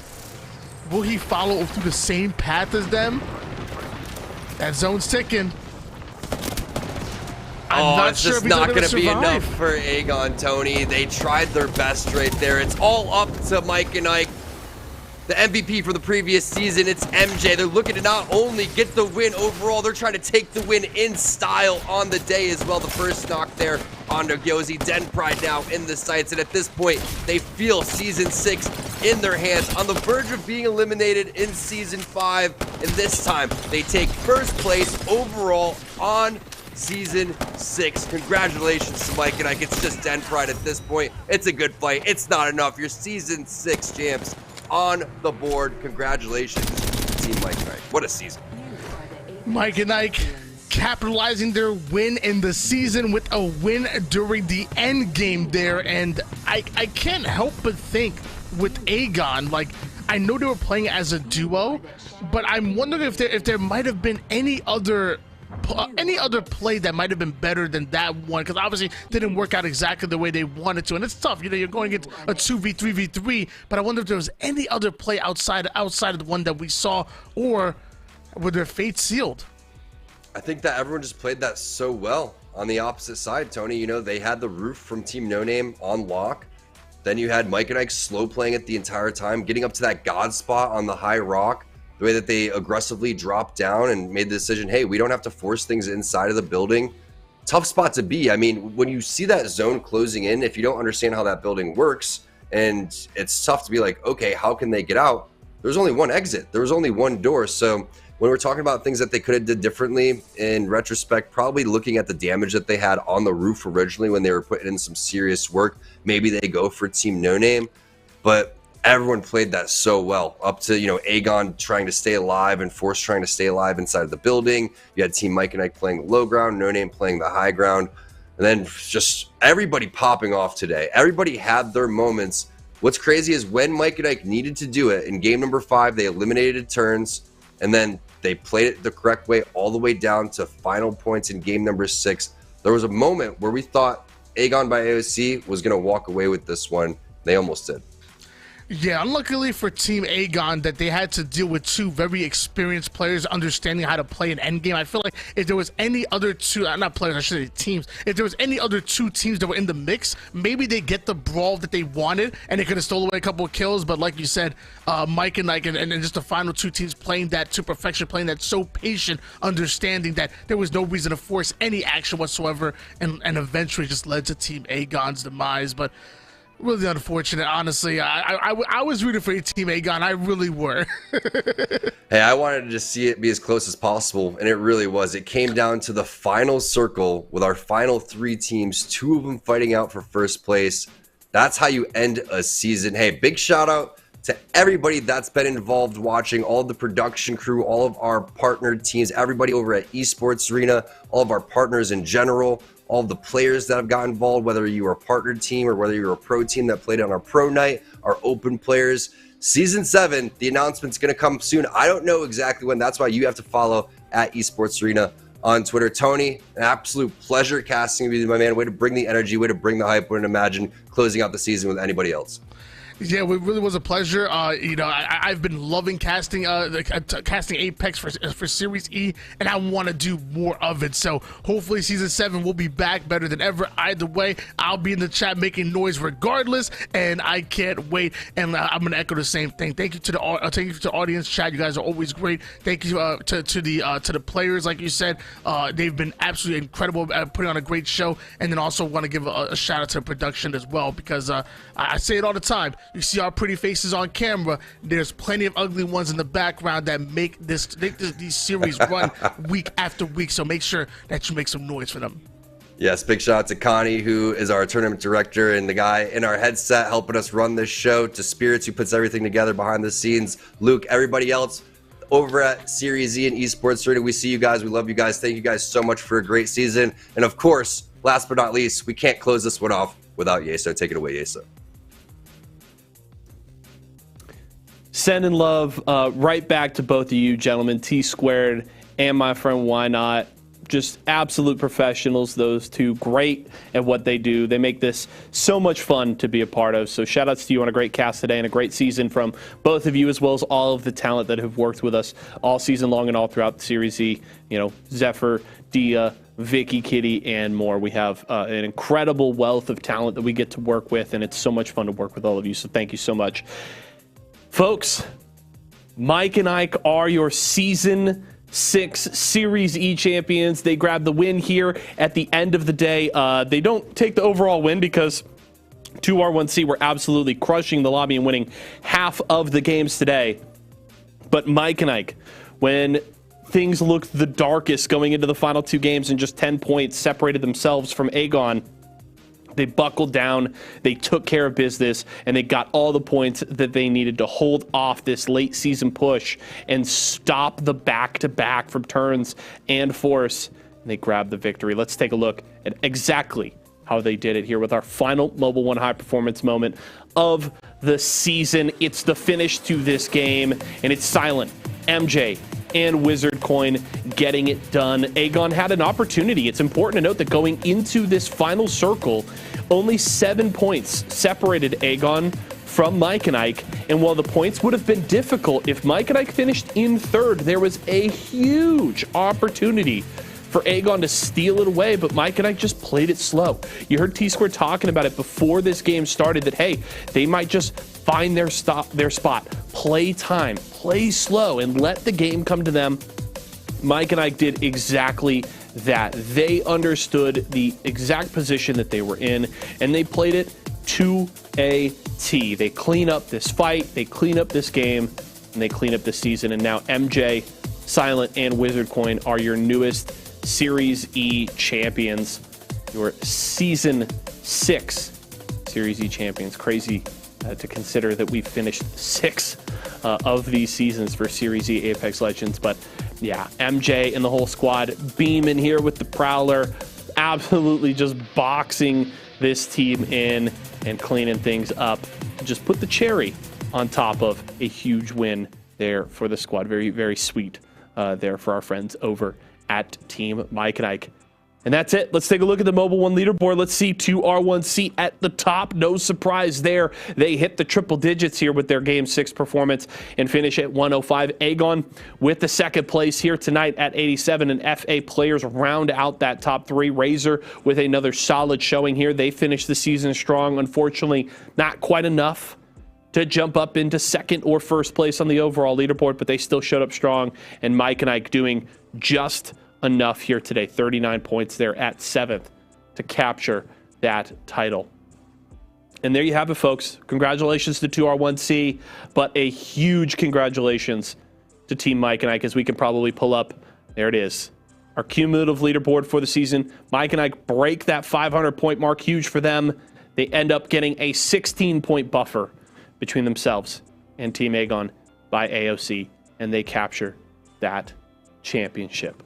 Will he follow through the same path as them? That zone's ticking. It's just not going to be enough for Aegon, Tony. They tried their best right there. It's all up to Mike and Ike. The MVP for the previous season, it's MJ. They're looking to not only get the win overall, they're trying to take the win in style on the day as well. The first knock there on Gyozi. Den Pride now in the sights, and at this point, they feel Season 6 in their hands, on the verge of being eliminated in Season 5, and this time, they take 1st place overall on Season 6. Congratulations to Mike and Ike. It's just Den Pride at this point. It's a good fight. It's not enough. You're Season 6 champs on the board. Congratulations, Team Mike and Ike. What a season. Mike and Ike capitalizing their win in the season with a win during the end game there. And I can't help but think with Aegon, like, I know they were playing as a duo, but I'm wondering if there might have been any other play that might have been better than that one, because obviously didn't work out exactly the way they wanted to, and it's tough, you're going into a 2v3v3, but I wonder if there was any other play outside of the one that we saw, or were their fates sealed? I think that everyone just played that so well. On the opposite side, Tony, they had the roof from Team No Name on lock. Then you had Mike and Ike slow playing it the entire time, getting up to that god spot on the high rock, the way that they aggressively dropped down and made the decision, hey, we don't have to force things inside of the building. Tough spot to be. I mean, when you see that zone closing in, if you don't understand how that building works, and it's tough to be like, okay, how can they get out? There's only one exit. There was only one door. So when we're talking about things that they could have did differently, in retrospect, probably looking at the damage that they had on the roof originally when they were putting in some serious work, maybe they go for Team No Name. But everyone played that so well, up to, Aegon trying to stay alive and Force trying to stay alive inside of the building. You had Team Mike and Ike playing the low ground, No Name playing the high ground, and then just everybody popping off today. Everybody had their moments. What's crazy is when Mike and Ike needed to do it, in game number 5, they eliminated turns, and then they played it the correct way all the way down to final points in game number 6. There was a moment where we thought Aegon by AOC was going to walk away with this one. They almost did. Yeah, unluckily for Team Aegon that they had to deal with two very experienced players understanding how to play an endgame. I feel like if there was any other two, not players, I should say teams, if there was any other two teams that were in the mix, maybe they get the brawl that they wanted and they could have stolen away a couple of kills. But like you said, Mike and Ike and just the final two teams playing that to perfection, playing that so patient, understanding that there was no reason to force any action whatsoever, and eventually just led to Team Aegon's demise. But really unfortunate, honestly. I was rooting for Team Aegon. I really were. Hey, I wanted to just see it be as close as possible, and it really was. It came down to the final circle with our final three teams, two of them fighting out for first place. That's how you end a season. Hey, big shout out to everybody that's been involved watching, all of the production crew, all of our partnered teams, everybody over at Esports Arena, all of our partners in general, all of the players that have got involved, whether you were a partnered team or whether you're a pro team that played on our pro night, our open players. Season 7, the announcement's going to come soon. I don't know exactly when. That's why you have to follow at Esports Arena on Twitter. Tony, an absolute pleasure casting with you, my man. Way to bring the energy, way to bring the hype. Wouldn't imagine closing out the season with anybody else. Yeah, it really was a pleasure. I've been loving casting casting Apex for Series E, and I want to do more of it. So hopefully Season 7 will be back better than ever. Either way, I'll be in the chat making noise regardless, and I can't wait. And I'm gonna echo the same thing. Thank you to the audience chat. You guys are always great. Thank you to the players, like you said. They've been absolutely incredible at putting on a great show. And then also want to give a shout out to the production as well, because I say it all the time. You see our pretty faces on camera. There's plenty of ugly ones in the background that make these series run week after week. So make sure that you make some noise for them. Yes, big shout out to Connie, who is our tournament director and the guy in our headset helping us run this show, to Spirits, who puts everything together behind the scenes, Luke, everybody else over at Series E and Esports Arena. We see you guys. We love you guys. Thank you guys so much for a great season. And of course, last but not least, we can't close this one off without Yeso. Take it away, Yeso. Sending love right back to both of you, gentlemen, T Squared and my friend Why Not. Just absolute professionals, those two. Great at what they do. They make this so much fun to be a part of. So shout outs to you on a great cast today and a great season from both of you, as well as all of the talent that have worked with us all season long and all throughout the Series E. You know, Zephyr, Dia, Vicky, Kitty, and more. We have an incredible wealth of talent that we get to work with, and it's so much fun to work with all of you. So thank you so much. Folks, Mike and Ike are your Season 6 Series E champions. They grab the win here at the end of the day. They don't take the overall win because 2R1C were absolutely crushing the lobby and winning half of the games today. But Mike and Ike, when things looked the darkest going into the final two games and just 10 points separated themselves from Aegon, they buckled down, they took care of business, and they got all the points that they needed to hold off this late season push and stop the back-to-back from turns and force. And they grabbed the victory. Let's take a look at exactly how they did it here with our final Mobile One high performance moment of the season. It's the finish to this game, and it's Silent, MJ, and Wizard Coin getting it done. Aegon had an opportunity. It's important to note that going into this final circle, only 7 points separated Aegon from Mike and Ike. And while the points would have been difficult, if Mike and Ike finished in third, there was a huge opportunity for Aegon to steal it away, but Mike and Ike just played it slow. You heard T-Square talking about it before this game started, that, hey, they might just find their spot, play time, play slow, and let the game come to them. Mike and Ike did exactly that. They understood the exact position that they were in, and they played it to a T. They clean up this fight, they clean up this game, and they clean up this season. And now MJ, Silent, and Wizard Coin are your newest Series E champions, your Season 6 Series E champions. Crazy to consider that we've finished 6 of these seasons for Series E Apex Legends. But yeah, MJ and the whole squad beaming here with the Prowler, absolutely just boxing this team in and cleaning things up. Just put the cherry on top of a huge win there for the squad. Very, very sweet there for our friends over at Team Mike and Ike. And that's it. Let's take a look at the Mobile One leaderboard. Let's see 2R1C at the top. No surprise there. They hit the triple digits here with their Game 6 performance and finish at 105. Aegon with the second place here tonight at 87. And FA players round out that top three. Razor with another solid showing here. They finished the season strong. Unfortunately, not quite enough to jump up into second or first place on the overall leaderboard, but they still showed up strong. And Mike and Ike doing just enough here today. 39 points there at 7th to capture that title. And there you have it, folks. Congratulations to 2R1C, but a huge congratulations to Team Mike and Ike, as we can probably pull up. There it is. Our cumulative leaderboard for the season. Mike and Ike break that 500-point mark. Huge for them. They end up getting a 16-point buffer between themselves and Team Aegon by AOC, and they capture that championship.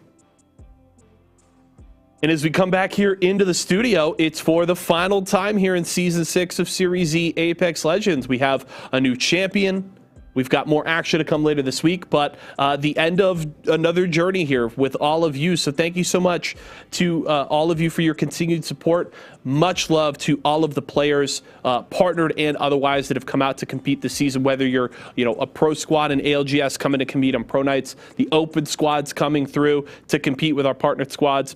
And as we come back here into the studio, it's for the final time here in Season 6 of Series Z Apex Legends. We have a new champion. We've got more action to come later this week, but the end of another journey here with all of you. So thank you so much to all of you for your continued support. Much love to all of the players, partnered and otherwise, that have come out to compete this season, whether you're a pro squad in ALGS coming to compete on Pro Nights, the open squads coming through to compete with our partnered squads.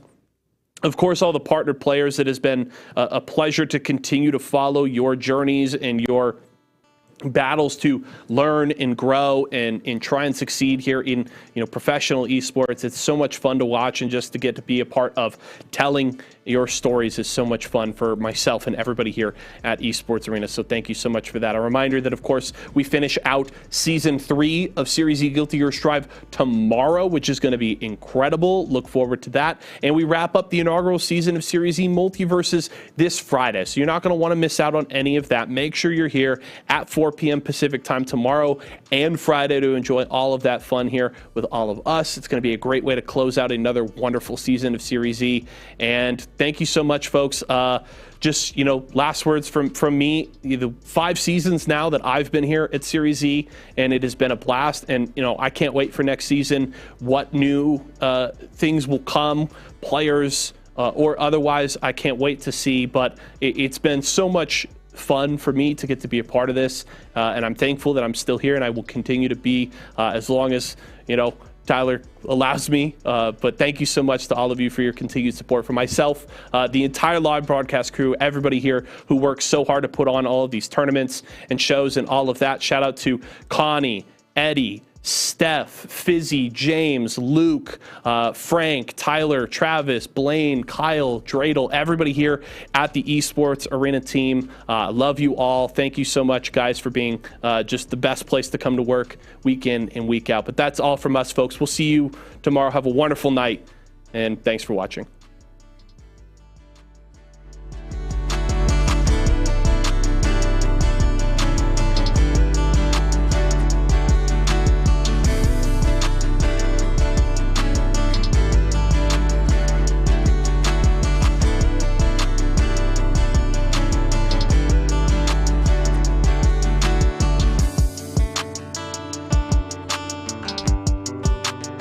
Of course, all the partnered players, it has been a pleasure to continue to follow your journeys and your battles to learn and grow and try and succeed here in professional esports. It's so much fun to watch, and just to get to be a part of telling your stories is so much fun for myself and everybody here at Esports Arena. So thank you so much for that. A reminder that, of course, we finish out Season 3 of Series Z Guilty Gear Strive tomorrow, which is going to be incredible. Look forward to that. And we wrap up the inaugural season of Series Z Multiverses this Friday. So you're not going to want to miss out on any of that. Make sure you're here at 4 p.m. Pacific time tomorrow and Friday to enjoy all of that fun here with all of us. It's going to be a great way to close out another wonderful season of Series Z. And thank you so much, folks. Just, last words from me. The 5 seasons now that I've been here at Series Z, and it has been a blast. And, I can't wait for next season, what new things will come, players or otherwise. I can't wait to see. But it's been so much fun for me to get to be a part of this, and I'm thankful that I'm still here, and I will continue to be as long as Tyler allows me. But thank you so much to all of you for your continued support. For myself, the entire live broadcast crew, everybody here who works so hard to put on all of these tournaments and shows and all of that. Shout out to Connie, Eddie, Steph, Fizzy, James, Luke, Frank, Tyler, Travis, Blaine, Kyle, Dreidel, everybody here at the Esports Arena team. Love you all. Thank you so much, guys, for being just the best place to come to work week in and week out. But that's all from us, folks. We'll see you tomorrow. Have a wonderful night, and thanks for watching.